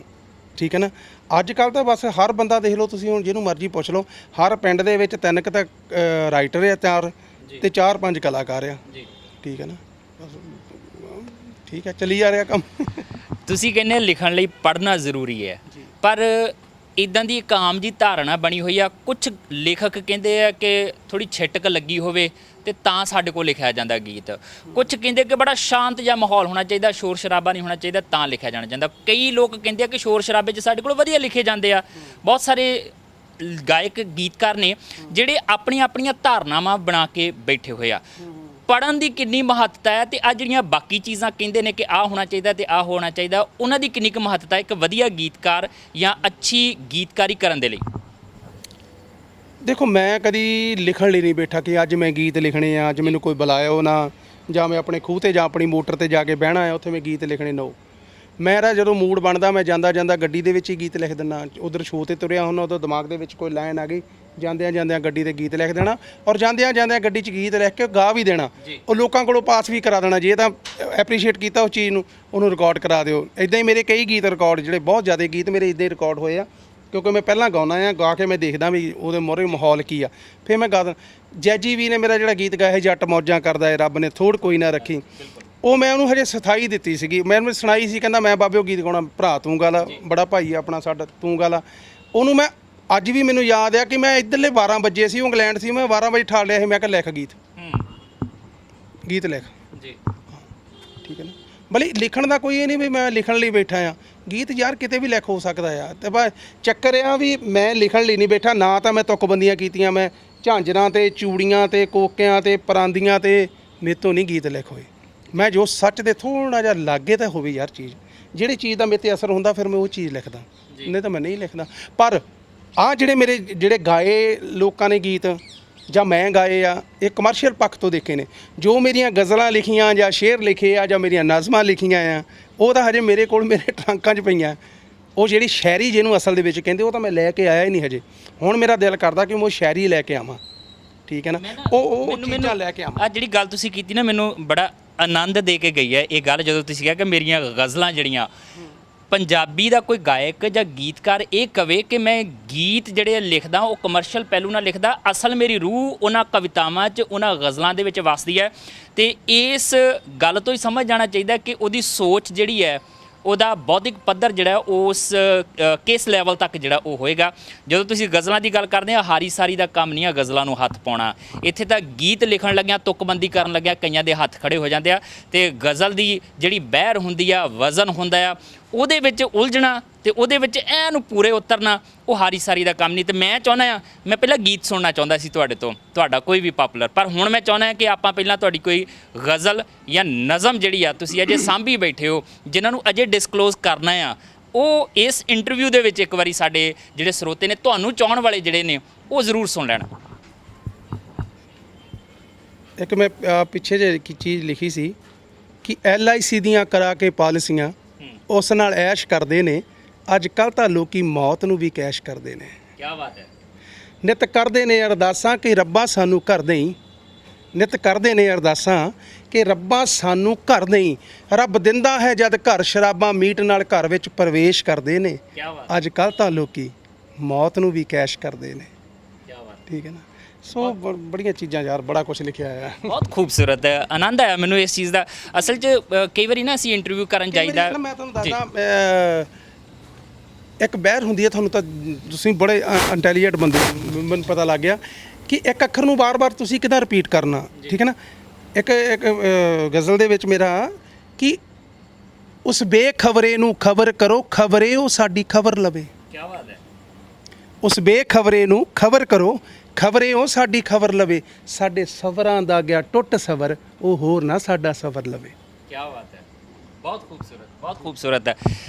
Speaker 1: ਠੀਕ ਹੈ ਨਾ। ਅੱਜ ਕੱਲ੍ਹ ਤਾਂ ਬਸ ਹਰ ਬੰਦਾ ਦੇਖ ਲਓ ਤੁਸੀਂ, ਹੁਣ ਜਿਹਨੂੰ ਮਰਜ਼ੀ ਪੁੱਛ ਲਓ, ਹਰ ਪਿੰਡ ਦੇ ਵਿੱਚ 3 ਕੁ ਤਾਂ ਰਾਈਟਰ ਆ, 4 ਤੇ 4-5 ਕਲਾਕਾਰ ਆ, ਠੀਕ ਹੈ ਨਾ। ਠੀਕ ਹੈ, ਚੱਲੀ ਜਾ ਰਿਹਾ ਕੰਮ।
Speaker 2: ਤੁਸੀਂ ਕਹਿੰਦੇ ਲਿਖਣ ਲਈ ਪੜ੍ਹਨਾ ਜ਼ਰੂਰੀ ਹੈ, ਪਰ ਇਦਾਂ ਦੀ ਇੱਕ ਆਮ ਜੀ ਧਾਰਨਾ ਬਣੀ ਹੋਈ ਆ। ਕੁਝ ਲੇਖਕ ਕਹਿੰਦੇ ਆ ਕਿ ਥੋੜੀ ਛਿਟਕ ਲੱਗੀ ਹੋਵੇ ਤੇ ਤਾਂ ਸਾਡੇ ਕੋਲ ਲਿਖਿਆ ਜਾਂਦਾ ਗੀਤ। ਕੁਝ ਕਹਿੰਦੇ ਕਿ ਬੜਾ ਸ਼ਾਂਤ ਜਿਹਾ ਮਾਹੌਲ ਹੋਣਾ ਚਾਹੀਦਾ, ਸ਼ੋਰ ਸ਼ਰਾਬਾ ਨਹੀਂ ਹੋਣਾ ਚਾਹੀਦਾ ਤਾਂ ਲਿਖਿਆ ਜਾਣਾ ਚਾਹੀਦਾ। ਕਈ ਲੋਕ ਕਹਿੰਦੇ ਆ ਕਿ ਸ਼ੋਰ ਸ਼ਰਾਬੇ 'ਚ ਸਾਡੇ ਕੋਲ ਵਧੀਆ ਲਿਖੇ ਜਾਂਦੇ ਆ। ਬਹੁਤ ਸਾਰੇ ਗਾਇਕ ਗੀਤਕਾਰ ਨੇ ਜਿਹੜੇ ਆਪਣੀਆਂ ਧਾਰਨਾਵਾਂ ਬਣਾ ਕੇ ਬੈਠੇ ਹੋਏ ਆ। ਪੜ੍ਹਨ ਦੀ ਕਿੰਨੀ ਮਹੱਤਤਾ ਹੈ ਤੇ ਆ ਜਿਹੜੀਆਂ ਬਾਕੀ ਚੀਜ਼ਾਂ ਕਹਿੰਦੇ ਨੇ ਕਿ ਆਹ ਹੋਣਾ ਚਾਹੀਦਾ ਤੇ ਆਹ ਹੋਣਾ ਚਾਹੀਦਾ, ਉਹਨਾਂ ਦੀ ਕਿੰਨੀ ਕੁ ਮਹੱਤਤਾ ਇੱਕ ਵਧੀਆ ਗੀਤਕਾਰ ਜਾਂ ਅੱਛੀ ਗੀਤਕਾਰੀ ਕਰਨ ਦੇ ਲਈ?
Speaker 1: ਦੇਖੋ, ਮੈਂ ਕਦੀ ਲਿਖਣ ਲਈ ਨਹੀਂ ਬੈਠਾ ਕਿ ਅੱਜ ਮੈਂ ਗੀਤ ਲਿਖਣੇ ਆ, ਅੱਜ ਮੈਨੂੰ ਕੋਈ ਬੁਲਾਇਓ ਨਾ, ਜਾਂ ਮੈਂ ਆਪਣੇ ਖੂਹ 'ਤੇ ਜਾਂ ਆਪਣੀ ਮੋਟਰ 'ਤੇ ਜਾ ਕੇ ਬਹਿਣਾ ਆ ਉੱਥੇ ਮੈਂ ਗੀਤ ਲਿਖਣੇ। ਨੋ, ਮੇਰਾ ਜਦੋਂ ਮੂਡ ਬਣਦਾ ਮੈਂ ਜਾਂਦਾ ਗੱਡੀ ਦੇ ਵਿੱਚ ਹੀ ਗੀਤ ਲਿਖ ਦਿੰਦਾ। ਉਧਰ ਸ਼ੋਅ 'ਤੇ ਤੁਰਿਆ ਹੁੰਦਾ ਉਦੋਂ ਦਿਮਾਗ ਦੇ ਵਿੱਚ ਕੋਈ ਲਾਈਨ ਆ ਗਈ, ਜਾਂਦਿਆਂ ਗੱਡੀ 'ਤੇ ਗੀਤ ਲਿਖ ਦੇਣਾ, ਔਰ ਜਾਂਦਿਆਂ ਗੱਡੀ 'ਚ ਗੀਤ ਲਿਖ ਕੇ ਗਾ ਵੀ ਦੇਣਾ। ਉਹ ਲੋਕਾਂ ਕੋਲੋਂ ਪਾਸ ਵੀ ਕਰਾ ਦੇਣਾ। ਜੇ ਤਾਂ ਐਪਰੀਸ਼ੀਏਟ ਕੀਤਾ ਉਸ ਚੀਜ਼ ਨੂੰ, ਉਹਨੂੰ ਰਿਕਾਰਡ ਕਰਾ ਦਿਓ। ਇਦਾਂ ਹੀ ਮੇਰੇ ਕਈ ਗੀਤ ਰਿਕਾਰਡ, ਜਿਹੜੇ ਬਹੁਤ ਜ਼ਿਆਦਾ ਗੀਤ ਮੇਰੇ ਇਦਾਂ ਹੀ ਰਿਕਾਰਡ ਹੋਏ ਆ, ਕਿਉਂਕਿ ਮੈਂ ਪਹਿਲਾਂ ਗਾਉਂਦਾ ਆ, ਗਾ ਕੇ ਮੈਂ ਦੇਖਦਾ ਵੀ ਉਹਦੇ ਮੂਹਰੇ ਮਾਹੌਲ ਕੀ ਆ, ਫਿਰ ਮੈਂ ਗਾ ਦਿੰਦਾ। ਜੈਜੀ ਵੀ ਨੇ ਮੇਰਾ ਜਿਹੜਾ ਗੀਤ ਗਾਇਆ ਜੱਟ ਮੌਜਾਂ ਕਰਦਾ ਏ ਰੱਬ ਨੇ ਥੋੜ ਕੋਈ ਨਾ ਰੱਖੀ, ਉਹ ਮੈਂ ਉਹਨੂੰ ਹਜੇ ਸਥਾਈ ਦਿੱਤੀ ਸੀਗੀ। ਮੈਂ ਉਹਨੂੰ ਸੁਣਾਈ ਸੀ, ਕਹਿੰਦਾ ਮੈਂ ਬਾਬੇ ਉਹ ਗੀਤ ਗਾਉਣਾ, ਭਰਾ ਤੂੰ ਗਾ ਲਾ, ਬੜਾ ਭਾਈ ਆਪਣਾ ਸਾਡਾ, ਤੂੰ ਗਾ ਲਾ। ਉਹਨੂੰ ਮੈਂ ਅੱਜ ਵੀ ਮੈਨੂੰ ਯਾਦ ਆ ਕਿ ਮੈਂ ਇੱਧਰਲੇ 12 ਵਜੇ ਸੀ, ਉਹ ਇੰਗਲੈਂਡ ਸੀ, ਮੈਂ 12 ਵਜੇ ਠਾਲ ਲਿਆ ਸੀ, ਮੈਂ ਕਿਹਾ ਲਿਖ ਗੀਤ ਲਿਖ ਜੀ, ਠੀਕ ਹੈ ਨਾ। ਭਲੇ ਲਿਖਣ ਦਾ ਕੋਈ ਇਹ ਨਹੀਂ ਵੀ ਮੈਂ ਲਿਖਣ ਲਈ ਬੈਠਾ ਆ, ਗੀਤ ਯਾਰ ਕਿਤੇ ਵੀ ਲਿਖ ਹੋ ਸਕਦਾ ਆ। ਤੇ ਬਸ ਚੱਕਰ ਆ ਵੀ ਮੈਂ ਲਿਖਣ ਲਈ ਨਹੀਂ ਬੈਠਾ ਨਾ, ਤਾਂ ਮੈਂ ਤੁਕਬੰਦੀਆਂ ਕੀਤੀਆਂ, ਮੈਂ ਝਾਂਜਰਾਂ 'ਤੇ ਚੂੜੀਆਂ 'ਤੇ ਕੋਕਿਆਂ 'ਤੇ ਪਰਾਂਦੀਆਂ 'ਤੇ ਮੇਰੇ ਤੋਂ ਨਹੀਂ ਗੀਤ ਲਿਖ ਹੋਏ। ਮੈਂ ਜੋ ਸੱਚ ਦੇ ਥੋੜ੍ਹਾ ਜਿਹਾ ਲਾਗੇ ਤਾਂ ਹੋਵੇ ਯਾਰ ਚੀਜ਼, ਜਿਹੜੀ ਚੀਜ਼ ਦਾ ਮੇਰੇ 'ਤੇ ਅਸਰ ਹੁੰਦਾ ਫਿਰ ਮੈਂ ਉਹ ਚੀਜ਼ ਲਿਖਦਾ, ਨਹੀਂ ਤਾਂ ਮੈਂ ਨਹੀਂ ਲਿਖਦਾ। ਪਰ ਆਹ ਜਿਹੜੇ ਗਾਏ ਲੋਕਾਂ ਨੇ ਗੀਤ ਜਾਂ ਮੈਂ ਗਾਏ ਆ, ਇਹ ਕਮਰਸ਼ੀਅਲ ਪੱਖ ਤੋਂ ਦੇਖੇ ਨੇ। ਜੋ ਮੇਰੀਆਂ ਗਜ਼ਲਾਂ ਲਿਖੀਆਂ ਜਾਂ ਸ਼ੇਅਰ ਲਿਖੇ ਆ ਜਾਂ ਮੇਰੀਆਂ ਨਜ਼ਮਾਂ ਲਿਖੀਆਂ ਆ, ਉਹ ਤਾਂ ਹਜੇ ਮੇਰੇ ਕੋਲ ਮੇਰੇ ਟਰੰਕਾਂ 'ਚ ਪਈਆਂ। ਉਹ ਜਿਹੜੀ ਸ਼ਾਇਰੀ ਜਿਹਨੂੰ ਅਸਲ ਦੇ ਵਿੱਚ ਕਹਿੰਦੇ, ਉਹ ਤਾਂ ਮੈਂ ਲੈ ਕੇ ਆਇਆ ਹੀ ਨਹੀਂ ਹਜੇ। ਹੁਣ ਮੇਰਾ ਦਿਲ ਕਰਦਾ ਕਿ ਮੈਂ ਉਹ ਸ਼ਾਇਰੀ ਲੈ ਕੇ ਆਵਾਂ, ਠੀਕ ਹੈ ਨਾ, ਉਹ ਚੀਜ਼ਾਂ ਲੈ ਕੇ ਆਵਾਂ।
Speaker 2: ਆ ਜਿਹੜੀ ਗੱਲ ਤੁਸੀਂ ਕੀਤੀ ਨਾ, ਮੈਨੂੰ ਬੜਾ ਆਨੰਦ ਦੇ ਕੇ ਗਈ ਹੈ ਇਹ ਗੱਲ, ਜਦੋਂ ਤੁਸੀਂ ਕਿਹਾ ਕਿ ਮੇਰੀਆਂ ਗਜ਼ਲਾਂ ਜਿਹੜੀਆਂ, ਪੰਜਾਬੀ ਦਾ ਕੋਈ ਗਾਇਕ ਜਾਂ ਗੀਤਕਾਰ ਇਹ ਕਵੇ ਕਿ ਮੈਂ ਗੀਤ ਜਿਹੜੇ ਲਿਖਦਾ ਉਹ ਕਮਰਸ਼ੀਅਲ ਪਹਿਲੂ ਨਾਲ ਲਿਖਦਾ, ਅਸਲ ਮੇਰੀ ਰੂਹ ਉਹਨਾਂ ਕਵਿਤਾਵਾਂ 'ਚ, ਉਹਨਾਂ ਗਜ਼ਲਾਂ ਦੇ ਵਿੱਚ ਵਸਦੀ ਹੈ। ਤੇ ਇਸ ਗੱਲ ਤੋਂ ਹੀ ਸਮਝ ਜਾਣਾ ਚਾਹੀਦਾ ਕਿ ਉਹਦੀ ਸੋਚ ਜਿਹੜੀ ਹੈ, ਉਹਦਾ ਬੌਧਿਕ ਪੱਧਰ ਜਿਹੜਾ ਉਸ ਕਿਸ ਲੈਵਲ ਤੱਕ ਜਿਹੜਾ ਉਹ ਹੋਏਗਾ। ਜਦੋਂ ਤੁਸੀਂ ਗਜ਼ਲਾਂ ਦੀ ਗੱਲ ਕਰਦੇ ਆ, ਹਾਰੀ ਸਾਰੀ ਦਾ ਕੰਮ ਨਹੀਂ ਆ ਗਜ਼ਲਾਂ ਨੂੰ ਹੱਥ ਪਾਉਣਾ। ਇੱਥੇ ਤਾਂ ਗੀਤ ਲਿਖਣ ਲੱਗਿਆ, ਤੁਕਬੰਦੀ ਕਰਨ ਲੱਗਿਆ, ਕਈਆਂ ਦੇ ਹੱਥ ਖੜੇ ਹੋ ਜਾਂਦੇ ਆ। ਤੇ ਗਜ਼ਲ ਦੀ ਜਿਹੜੀ ਬਹਿਰ ਹੁੰਦੀ ਆ, ਵਜ਼ਨ ਹੁੰਦਾ ਆ, ਉਹਦੇ ਵਿੱਚ ਉਲਝਣਾ ਤੇ ਉਹਦੇ ਵਿੱਚ ਐਨ ਪੂਰੇ ਉਤਰਨਾ, ਉਹ ਹਾਰੀ ਸਾਰੀ ਦਾ ਕੰਮ ਨਹੀਂ। ਤੇ ਮੈਂ ਚਾਹੁੰਦਾ ਆ, ਮੈਂ ਪਹਿਲਾਂ ਗੀਤ ਸੁਣਨਾ ਚਾਹੁੰਦਾ ਸੀ ਤੁਹਾਡੇ ਤੋਂ, ਤੁਹਾਡਾ ਕੋਈ ਵੀ ਪਪੂਲਰ, ਪਰ ਹੁਣ ਮੈਂ ਚਾਹੁੰਦਾ ਕਿ ਆਪਾਂ ਪਹਿਲਾਂ ਤੁਹਾਡੀ ਕੋਈ ਗਜ਼ਲ ਜਾਂ ਨਜ਼ਮ ਜਿਹੜੀ ਆ ਤੁਸੀਂ ਅਜੇ ਸਾਂਭੀ ਬੈਠੇ ਹੋ, ਜਿਨ੍ਹਾਂ ਨੂੰ ਅਜੇ ਡਿਸਕਲੋਜ਼ ਕਰਨਾ ਆ, ਉਹ ਇਸ ਇੰਟਰਵਿਊ ਦੇ ਵਿੱਚ ਇੱਕ ਵਾਰੀ ਸਾਡੇ ਜਿਹੜੇ ਸਰੋਤੇ ਨੇ, ਤੁਹਾਨੂੰ ਚਾਹਣ ਵਾਲੇ ਜਿਹੜੇ ਨੇ, ਉਹ ਜ਼ਰੂਰ ਸੁਣ ਲੈਣ।
Speaker 1: ਇੱਕ ਮੈਂ ਪਿੱਛੇ ਜਿਹੇ ਇੱਕ ਚੀਜ਼ ਲਿਖੀ ਸੀ ਕਿ LIC ਦੀਆਂ ਕਰਾ ਕੇ ਪਾਲਿਸੀਆਂ ਉਸ ਨਾਲ ਐਸ਼ ਕਰਦੇ ਨੇ, ਅੱਜ ਕੱਲ੍ਹ ਤਾਂ ਲੋਕੀ ਮੌਤ ਨੂੰ ਵੀ ਕੈਸ਼ ਕਰਦੇ ਨੇ।
Speaker 2: ਕੀ ਬਾਤ ਹੈ।
Speaker 1: ਨਿਤ ਕਰਦੇ ਨੇ ਅਰਦਾਸਾਂ ਕਿ ਰੱਬਾ ਸਾਨੂੰ ਘਰ ਦੇਈਂ, ਨਿਤ ਕਰਦੇ ਨੇ ਅਰਦਾਸਾਂ ਕਿ ਰੱਬਾ ਸਾਨੂੰ ਘਰ ਦੇਈਂ। ਰੱਬ ਦਿੰਦਾ ਹੈ ਜਦ ਘਰ ਸ਼ਰਾਬਾਂ ਮੀਟ ਨਾਲ ਘਰ ਵਿੱਚ ਪ੍ਰਵੇਸ਼ ਕਰਦੇ ਨੇ, ਅੱਜ ਕੱਲ੍ਹ ਤਾਂ ਲੋਕੀ ਮੌਤ ਨੂੰ ਵੀ ਕੈਸ਼ ਕਰਦੇ ਨੇ। ਠੀਕ ਹੈ ਨਾ। ਸੋ ਬੜੀਆਂ ਚੀਜ਼ਾਂ ਯਾਰ, ਬੜਾ ਕੁਝ ਲਿਖਿਆ ਆ।
Speaker 2: ਬਹੁਤ ਖੂਬਸੂਰਤ ਹੈ, ਆਨੰਦ ਆਇਆ ਮੈਨੂੰ ਇਸ ਚੀਜ਼ ਦਾ। ਅਸਲ 'ਚ ਕਈ ਵਾਰੀ ਨਾ ਅਸੀਂ ਇੰਟਰਵਿਊ ਕਰਨ ਜਾਈਦਾ,
Speaker 1: ਮੈਂ ਤੁਹਾਨੂੰ ਦੱਸਦਾ, ਇੱਕ ਬਹਿਰ ਹੁੰਦੀ ਹੈ, ਤੁਹਾਨੂੰ ਤਾਂ ਤੁਸੀਂ ਬੜੇ ਇੰਟੈਲੀਜੈਂਟ ਬੰਦੇ, ਮੈਨੂੰ ਪਤਾ ਲੱਗ ਗਿਆ ਕਿ ਇੱਕ ਅੱਖਰ ਨੂੰ ਵਾਰ-ਵਾਰ ਤੁਸੀਂ ਕਿੱਦਾਂ ਰਿਪੀਟ ਕਰਨਾ, ਠੀਕ ਹੈ ਨਾ। ਇੱਕ ਗਜ਼ਲ ਦੇ ਵਿੱਚ ਮੇਰਾ ਕਿ ਉਸ ਬੇਖਬਰੇ ਨੂੰ ਖਬਰ ਕਰੋ, ਖਬਰੇ ਉਹ ਸਾਡੀ ਖਬਰ ਲਵੇ।
Speaker 2: ਕੀ ਬਾਤ ਹੈ।
Speaker 1: ਉਸ ਬੇਖਬਰੇ ਨੂੰ ਖਬਰ ਕਰੋ, ਖਬਰੇ ਉਹ ਸਾਡੀ ਖਬਰ ਲਵੇ, ਸਾਡੇ ਸਵਰਾਂ ਦਾ ਗਿਆ ਟੁੱਟ ਸਵਰ, ਉਹ ਹੋਰ ਨਾ ਸਾਡਾ ਸਵਰ ਲਵੇ।
Speaker 2: ਕੀ ਬਾਤ ਹੈ। ਬਹੁਤ ਖੂਬਸੂਰਤ, ਬਹੁਤ ਖੂਬਸੂਰਤ ਹੈ।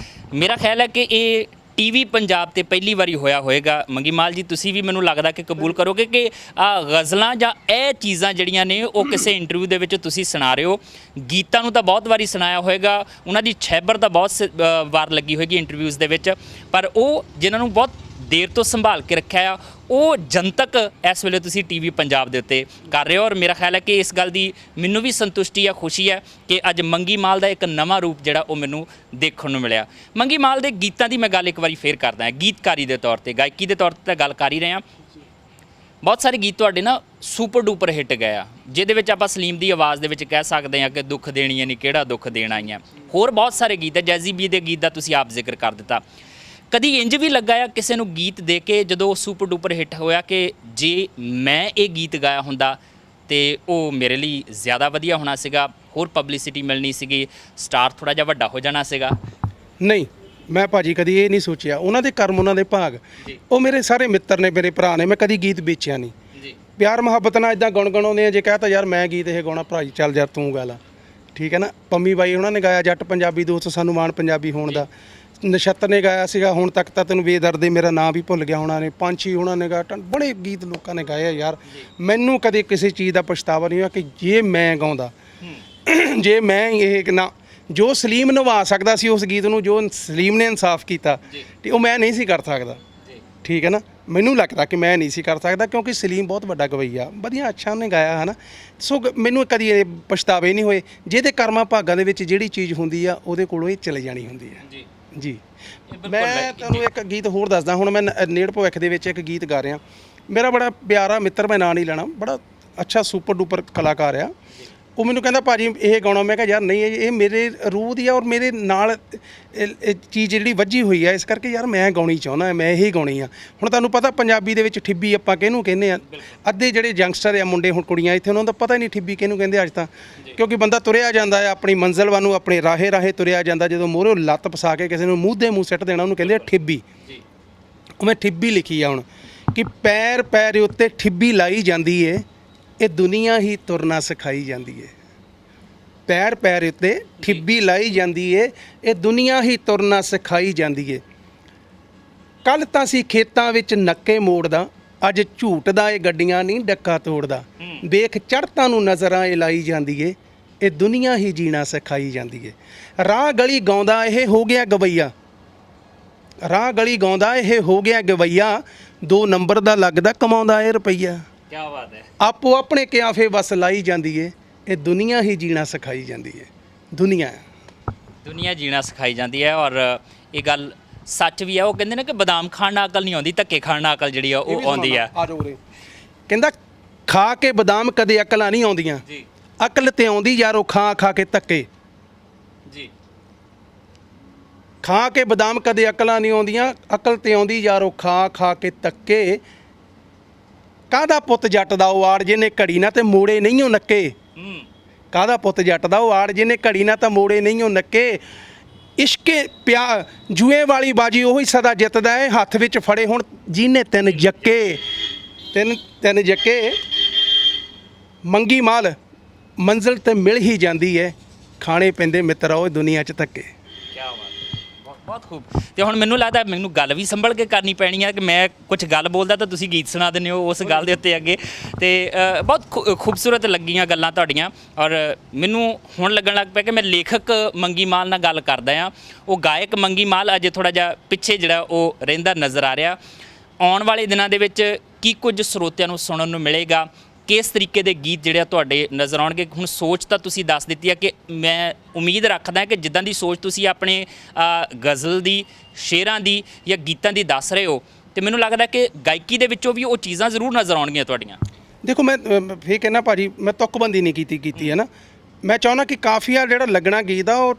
Speaker 2: ਮੇਰਾ ਖਿਆਲ ਹੈ ਕਿ ਇਹ TV ਪੰਜਾਬ ਤੇ ਪਹਿਲੀ ਵਾਰੀ ਹੋਇਆ ਹੋਏਗਾ। ਮੰਗੀ ਮਾਲ ਜੀ, ਤੁਸੀਂ ਵੀ ਮੈਨੂੰ ਲੱਗਦਾ ਕਿ ਕਬੂਲ ਕਰੋਗੇ ਕਿ ਆ ਗਜ਼ਲਾਂ ਜਾਂ ਇਹ ਚੀਜ਼ਾਂ ਜਿਹੜੀਆਂ ਨੇ ਉਹ ਕਿਸੇ ਇੰਟਰਵਿਊ ਦੇ ਵਿੱਚ ਤੁਸੀਂ ਸੁਣਾ ਰਹੇ ਹੋ। ਗੀਤਾਂ ਨੂੰ ਤਾਂ ਬਹੁਤ ਵਾਰੀ ਸੁਣਾਇਆ ਹੋਏਗਾ, ਉਹਨਾਂ ਦੀ ਛੈਬਰ ਤਾਂ ਬਹੁਤ ਵਾਰ ਲੱਗੀ ਹੋਏਗੀ ਇੰਟਰਵਿਊਜ਼ ਦੇ ਵਿੱਚ, ਪਰ ਉਹ ਜਿਨ੍ਹਾਂ ਨੂੰ ਬਹੁਤ ਦੇਰ ਤੋਂ ਸੰਭਾਲ ਕੇ ਰੱਖਿਆ ਆ, ਉਹ ਜਨਤਕ ਇਸ ਵੇਲੇ ਤੁਸੀਂ TV ਪੰਜਾਬ ਦੇ ਉੱਤੇ ਕਰ ਰਹੇ ਹੋ। ਔਰ ਮੇਰਾ ਖਿਆਲ ਹੈ ਕਿ ਇਸ ਗੱਲ ਦੀ ਮੈਨੂੰ ਵੀ ਸੰਤੁਸ਼ਟੀ ਆ, ਖੁਸ਼ੀ ਹੈ ਕਿ ਅੱਜ ਮੰਗੀ ਮਾਲ ਦਾ ਇੱਕ ਨਵਾਂ ਰੂਪ ਜਿਹੜਾ ਉਹ ਮੈਨੂੰ ਦੇਖਣ ਨੂੰ ਮਿਲਿਆ। ਮੰਗੀ ਮਾਲ ਦੇ ਗੀਤਾਂ ਦੀ ਮੈਂ ਗੱਲ ਇੱਕ ਵਾਰੀ ਫੇਰ ਕਰਦਾ ਹਾਂ। ਗੀਤਕਾਰੀ ਦੇ ਤੌਰ ਤੇ, ਗਾਇਕੀ ਦੇ ਤੌਰ ਤੇ ਤਾਂ ਗੱਲ ਕਰ ਹੀ ਰਹੇ ਹਾਂ। ਬਹੁਤ ਸਾਰੇ ਗੀਤ ਤੁਹਾਡੇ ਨਾ ਸੁਪਰ ਡੂਪਰ ਹਿੱਟ ਗਏ ਆ, ਜਿਹਦੇ ਵਿੱਚ ਆਪਾਂ ਸਲੀਮ ਦੀ ਆਵਾਜ਼ ਦੇ ਵਿੱਚ ਕਹਿ ਸਕਦੇ ਹਾਂ ਕਿ ਦੁੱਖ ਦੇਣੀ ਨਹੀਂ ਕਿਹੜਾ ਦੁੱਖ ਦੇਣਾ ਹੀ ਆ। ਹੋਰ ਬਹੁਤ ਸਾਰੇ ਗੀਤ ਹੈ, ਜੈਜ਼ੀ ਬੀ ਦੇ ਗੀਤ ਦਾ ਤੁਸੀਂ ਆਪ ਜ਼ਿਕਰ ਕਰ ਦਿੱਤਾ। ਕਦੀ ਇੰਜ ਵੀ ਲੱਗਾ ਆ ਕਿਸੇ ਨੂੰ ਗੀਤ ਦੇ ਕੇ ਜਦੋਂ ਸੁਪਰ ਡੂਪਰ ਹਿੱਟ ਹੋਇਆ ਕਿ ਜੇ ਮੈਂ ਇਹ ਗੀਤ ਗਾਇਆ ਹੁੰਦਾ ਤੇ ਉਹ ਮੇਰੇ ਲਈ ਜ਼ਿਆਦਾ ਵਧੀਆ ਹੋਣਾ ਸੀਗਾ, ਹੋਰ ਪਬਲਿਸਿਟੀ ਮਿਲਣੀ ਸੀਗੀ, ਸਟਾਰ ਥੋੜਾ ਜਿਹਾ ਵੱਡਾ ਹੋ ਜਾਣਾ ਸੀਗਾ?
Speaker 1: ਨਹੀਂ, ਮੈਂ ਭਾਜੀ ਕਦੀ ਇਹ ਨਹੀਂ ਸੋਚਿਆ। ਉਹਨਾਂ ਦੇ ਕਰਮ, ਉਹਨਾਂ ਦੇ ਭਾਗ। ਉਹ ਮੇਰੇ ਸਾਰੇ ਮਿੱਤਰ ਨੇ, ਮੇਰੇ ਭਰਾ ਨੇ। ਮੈਂ ਕਦੀ ਗੀਤ ਵੇਚਿਆ ਨਹੀਂ
Speaker 2: ਜੀ।
Speaker 1: ਪਿਆਰ ਮੁਹੱਬਤ ਨਾਲ ਇਦਾਂ ਗੁਣਗੁਣਾਉਂਦੇ ਆ। ਜੇ ਕਹਤਾ ਯਾਰ ਮੈਂ ਗੀਤ ਇਹ ਗਾਉਣਾ, ਭਰਾ ਜੀ ਚੱਲ ਯਾਰ ਤੂੰ ਗਾ ਲਾ, ਠੀਕ ਹੈ ਨਾ। ਪੰਮੀ ਬਾਈ ਉਹਨਾਂ ਨੇ ਗਾਇਆ ਜੱਟ ਪੰਜਾਬੀ ਦੋਸਤ ਸਾਨੂੰ ਮਾਣ ਪੰਜਾਬੀ ਹੋਣ ਦਾ। ਨਛੱਤਰ ਨੇ ਗਾਇਆ ਸੀਗਾ ਹੁਣ ਤੱਕ ਤਾਂ ਤੈਨੂੰ ਬੇਦਰਦੇ ਮੇਰਾ ਨਾਂ ਵੀ ਭੁੱਲ ਗਿਆ ਉਹਨਾਂ ਨੇ। ਪੰਛੀ ਉਹਨਾਂ ਨੇ ਗਾਇਆ। ਬੜੇ ਗੀਤ ਲੋਕਾਂ ਨੇ ਗਾਏ ਆ ਯਾਰ। ਮੈਨੂੰ ਕਦੇ ਕਿਸੇ ਚੀਜ਼ ਦਾ ਪਛਤਾਵਾ ਨਹੀਂ ਹੋਇਆ ਕਿ ਜੇ ਮੈਂ ਗਾਉਂਦਾ, ਜੇ ਮੈਂ ਇਹ ਨਾ ਜੋ ਸਲੀਮ ਨਿਭਾ ਸਕਦਾ ਸੀ ਉਸ ਗੀਤ ਨੂੰ, ਜੋ ਸਲੀਮ ਨੇ ਇਨਸਾਫ ਕੀਤਾ ਤੇ ਉਹ ਮੈਂ ਨਹੀਂ ਸੀ ਕਰ ਸਕਦਾ, ਠੀਕ ਹੈ ਨਾ। ਮੈਨੂੰ ਲੱਗਦਾ ਕਿ ਮੈਂ ਨਹੀਂ ਸੀ ਕਰ ਸਕਦਾ ਕਿਉਂਕਿ ਸਲੀਮ ਬਹੁਤ ਵੱਡਾ ਗਵਈਆ, ਵਧੀਆ ਅੱਛਾ ਉਹਨੇ ਗਾਇਆ ਹੈ ਨਾ। ਸੋ ਮੈਨੂੰ ਕਦੀ ਇਹ ਪਛਤਾਵੇ ਨਹੀਂ ਹੋਏ। ਜਿਹਦੇ ਕਰਮਾਂ ਭਾਗਾਂ ਦੇ ਵਿੱਚ ਜਿਹੜੀ ਚੀਜ਼ ਹੁੰਦੀ ਆ ਉਹਦੇ ਕੋਲੋਂ ਇਹ ਚਲੇ ਜਾਣੀ ਹੁੰਦੀ ਹੈ ਜੀ। ਮੈਂ ਤੁਹਾਨੂੰ ਇੱਕ ਗੀਤ ਹੋਰ ਦੱਸਦਾ। ਹੁਣ ਮੈਂ ਨੇੜ ਭਵਿੱਖ ਦੇ ਵਿੱਚ ਇੱਕ ਗੀਤ ਗਾ ਰਿਹਾ। ਮੇਰਾ ਬੜਾ ਪਿਆਰਾ ਮਿੱਤਰ, ਮੈਂ ਨਾਂ ਨਹੀਂ ਲੈਣਾ, ਬੜਾ ਅੱਛਾ ਸੁਪਰ ਡੂਪਰ ਕਲਾਕਾਰ ਆ। ਉਹ ਮੈਨੂੰ ਕਹਿੰਦਾ ਭਾਜੀ ਇਹ ਗਾਉਣਾ। ਮੈਂ ਕਿਹਾ ਯਾਰ ਨਹੀਂ, ਇਹ ਮੇਰੇ ਰੂਹ ਦੀ ਆ ਔਰ ਮੇਰੇ ਨਾਲ ਇਹ ਚੀਜ਼ ਜਿਹੜੀ ਵੱਜੀ ਹੋਈ ਆ, ਇਸ ਕਰਕੇ ਯਾਰ ਮੈਂ ਗਾਉਣੀ ਚਾਹੁੰਦਾ, ਮੈਂ ਇਹੀ ਗਾਉਣੀ ਆ। ਹੁਣ ਤੁਹਾਨੂੰ ਪਤਾ ਪੰਜਾਬੀ ਦੇ ਵਿੱਚ ਠਿੱਬੀ ਆਪਾਂ ਕਿਹਨੂੰ ਕਹਿੰਦੇ ਆ? ਅੱਧੇ ਜਿਹੜੇ ਯੰਗਸਟਰ ਆ, ਮੁੰਡੇ ਹੁਣ ਕੁੜੀਆਂ ਇੱਥੇ, ਉਹਨਾਂ ਦਾ ਪਤਾ ਹੀ ਨਹੀਂ ਠਿੱਬੀ ਕਿਹਨੂੰ ਕਹਿੰਦੇ ਅੱਜ ਤਾਂ। ਕਿਉਂਕਿ ਬੰਦਾ ਤੁਰਿਆ ਜਾਂਦਾ ਆ ਆਪਣੀ ਮੰਜ਼ਿਲ ਵੱਲ ਨੂੰ, ਆਪਣੇ ਰਾਹੇ ਤੁਰਿਆ ਜਾਂਦਾ। ਜਦੋਂ ਮੂਹਰੋਂ ਲੱਤ ਪਸਾ ਕੇ ਕਿਸੇ ਨੂੰ ਮੂੰਹ ਦੇ ਮੂੰਹ ਸਿੱਟ ਦੇਣਾ, ਉਹਨੂੰ ਕਹਿੰਦੇ ਆ ਠਿੱਬੀ। ਉਹ ਮੈਂ ਠਿੱਬੀ ਲਿਖੀ ਆ ਹੁਣ ਕਿ ਪੈਰ ਪੈਰ ਉੱਤੇ ਠਿੱਬੀ ਲਾਈ ਜਾਂਦੀ ਏ, ਇਹ ਦੁਨੀਆ ਹੀ ਤੁਰਨਾ ਸਿਖਾਈ ਜਾਂਦੀ ਏ। ਪੈਰ ਪੈਰ ਉੱਤੇ ਠਿੱਬੀ ਲਾਈ ਜਾਂਦੀ ਏ, ਇਹ ਦੁਨੀਆ ਹੀ ਤੁਰਨਾ ਸਿਖਾਈ ਜਾਂਦੀ ਏ। ਕੱਲ ਤਾਂ ਸੀ ਖੇਤਾਂ ਵਿੱਚ ਨੱਕੇ ਮੋੜਦਾ, ਅੱਜ ਝੂਟਦਾ ਏ ਗੱਡੀਆਂ ਨਹੀਂ ਡੱਕਾ ਤੋੜਦਾ। ਵੇਖ ਚੜ੍ਹਤਾਂ ਨੂੰ ਨਜ਼ਰਾਂ ਏ ਲਾਈ ਜਾਂਦੀ ਏ, ਇਹ ਦੁਨੀਆ ਹੀ ਜੀਣਾ ਸਿਖਾਈ ਜਾਂਦੀ ਏ। ਰਾਹ ਗਲੀ ਗਾਉਂਦਾ ਇਹ ਹੋ ਗਿਆ ਗਵਈਆ, ਰਾਹ ਗਲੀ ਗਾਉਂਦਾ ਇਹ ਹੋ ਗਿਆ ਗਵਈਆ। 2 ਨੰਬਰ ਦਾ ਲੱਗਦਾ ਕਮਾਉਂਦਾ ਏ ਰੁਪਈਆ।
Speaker 2: ਕੀ ਬਾਤ ਹੈ।
Speaker 1: ਆਪੋ ਆਪਣੇ ਕਿਆਫੇ ਵਸ ਲਾਈ ਜਾਂਦੀ ਏ, ਇਹ ਦੁਨੀਆ ਹੀ ਜੀਣਾ ਸਿਖਾਈ ਜਾਂਦੀ ਏ। ਦੁਨੀਆ
Speaker 2: ਜੀਣਾ ਸਿਖਾਈ ਜਾਂਦੀ ਹੈ। ਔਰ ਇਹ ਗੱਲ ਸੱਚ ਵੀ ਆ। ਉਹ ਕਹਿੰਦੇ ਨੇ ਕਿ ਬਦਾਮ ਖਾਣ ਨਾਲ ਅਕਲ ਨਹੀਂ ਆਉਂਦੀ, ਧੱਕੇ ਖਾਣ ਨਾਲ ਅਕਲ ਜਿਹੜੀ ਆ ਉਹ ਆਉਂਦੀ ਆ।
Speaker 1: ਕਹਿੰਦਾ ਖਾ ਕੇ ਬਦਾਮ ਕਦੇ ਅਕਲਾਂ ਨਹੀਂ ਆਉਂਦੀਆਂ, ਅਕਲ ਤੇ ਆਉਂਦੀ ਯਾਰੋ ਖਾ ਖਾ ਕੇ ਧੱਕੇ।
Speaker 2: ਜੀ।
Speaker 1: ਖਾ ਕੇ ਬਦਾਮ ਕਦੇ ਅਕਲਾਂ ਨਹੀਂ ਆਉਂਦੀਆਂ, ਅਕਲ ਤੇ ਆਉਂਦੀ ਯਾਰੋ ਖਾ ਖਾ ਕੇ ਧੱਕੇ। ਕਾਹਦਾ ਪੁੱਤ ਜੱਟ ਦਾ ਉਹ ਆੜ ਜਿਹਨੇ ਘੜੀ ਨਾ ਤੇ ਮੋੜੇ ਨਹੀਂ ਉਹ ਨੱਕੇ। ਕਾਹਦਾ ਪੁੱਤ ਜੱਟ ਦਾ ਉਹ ਆੜ ਜਿਹਨੇ ਘੜੀ ਨਾ ਤਾਂ ਮੋੜੇ ਨਹੀਂ ਉਹ ਨੱਕੇ। ਇਸ਼ਕੇ ਪਿਆ ਜੂਏ ਵਾਲੀ ਬਾਜੀ ਉਹੀ ਸਦਾ ਜਿੱਤਦਾ ਹੈ, ਹੱਥ ਵਿੱਚ ਫੜੇ ਹੁਣ ਜਿਹਨੇ 3 ਜੱਕੇ। 3 ਜੱਕੇ ਮੰਗੀ ਮਾਲ ਮੰਜ਼ਿਲ ਤੇ ਮਿਲ ਹੀ ਜਾਂਦੀ ਹੈ, ਖਾਣੇ ਪੈਂਦੇ ਮਿੱਤਰਾ ਉਹ ਦੁਨੀਆ 'ਚ ਧੱਕੇ।
Speaker 2: ਬਹੁਤ ਖੂਬ। ਤੇ ਹੁਣ ਮੈਨੂੰ ਲੱਗਦਾ ਮੈਨੂੰ ਗੱਲ ਵੀ ਸੰਭਲ ਕੇ ਕਰਨੀ ਪੈਣੀ ਹੈ ਕਿ ਮੈਂ ਕੁਝ ਗੱਲ ਬੋਲਦਾ ਤਾਂ ਤੁਸੀਂ ਗੀਤ ਸੁਣਾ ਦਿੰਦੇ ਹੋ ਉਸ ਗੱਲ ਦੇ ਉੱਤੇ ਅੱਗੇ। ਤੇ ਬਹੁਤ ਖੂਬਸੂਰਤ ਲੱਗੀਆਂ ਗੱਲਾਂ ਤੁਹਾਡੀਆਂ। ਔਰ ਮੈਨੂੰ ਹੁਣ ਲੱਗਣ ਲੱਗ ਪਿਆ ਕਿ ਮੈਂ ਲੇਖਕ ਮੰਗੀ ਮਾਲ ਨਾਲ ਗੱਲ ਕਰਦਾ ਹਾਂ। ਉਹ ਗਾਇਕ ਮੰਗੀ ਮਾਲ ਅਜੇ ਥੋੜ੍ਹਾ ਜਿਹਾ ਪਿੱਛੇ ਜਿਹੜਾ ਉਹ ਰਹਿੰਦਾ ਨਜ਼ਰ ਆ ਰਿਹਾ। ਆਉਣ ਵਾਲੇ ਦਿਨਾਂ ਦੇ ਵਿੱਚ ਕੀ ਕੁਝ ਸਰੋਤਿਆਂ ਨੂੰ ਸੁਣਨ ਨੂੰ ਮਿਲੇਗਾ? ਕਿਸ ਤਰੀਕੇ ਦੇ ਗੀਤ ਜਿਹੜੇ ਆ ਤੁਹਾਡੇ ਨਜ਼ਰ ਆਉਣਗੇ? ਹੁਣ ਸੋਚ ਤਾਂ ਤੁਸੀਂ ਦੱਸ ਦਿੱਤੀ ਆ ਕਿ ਮੈਂ ਉਮੀਦ ਰੱਖਦਾ ਕਿ ਜਿੱਦਾਂ ਦੀ ਸੋਚ ਤੁਸੀਂ ਆਪਣੇ ਗਜ਼ਲ ਦੀ, ਸ਼ੇਰਾਂ ਦੀ ਜਾਂ ਗੀਤਾਂ ਦੀ ਦੱਸ ਰਹੇ ਹੋ, ਤੇ ਮੈਨੂੰ ਲੱਗਦਾ ਕਿ ਗਾਇਕੀ ਦੇ ਵਿੱਚੋਂ ਵੀ ਉਹ ਚੀਜ਼ਾਂ ਜ਼ਰੂਰ ਨਜ਼ਰ ਆਉਣਗੀਆਂ ਤੁਹਾਡੀਆਂ।
Speaker 1: ਦੇਖੋ ਮੈਂ ਫੇਰ ਕਹਿੰਦਾ ਭਾਜੀ, ਮੈਂ ਤੁੱਕਬੰਦੀ ਨਹੀਂ ਕੀਤੀ ਹੈ ਨਾ। ਮੈਂ ਚਾਹੁੰਦਾ ਕਿ ਕਾਫੀਆ ਜਿਹੜਾ ਲੱਗਣਾ ਗੀਤ ਆ ਉਹ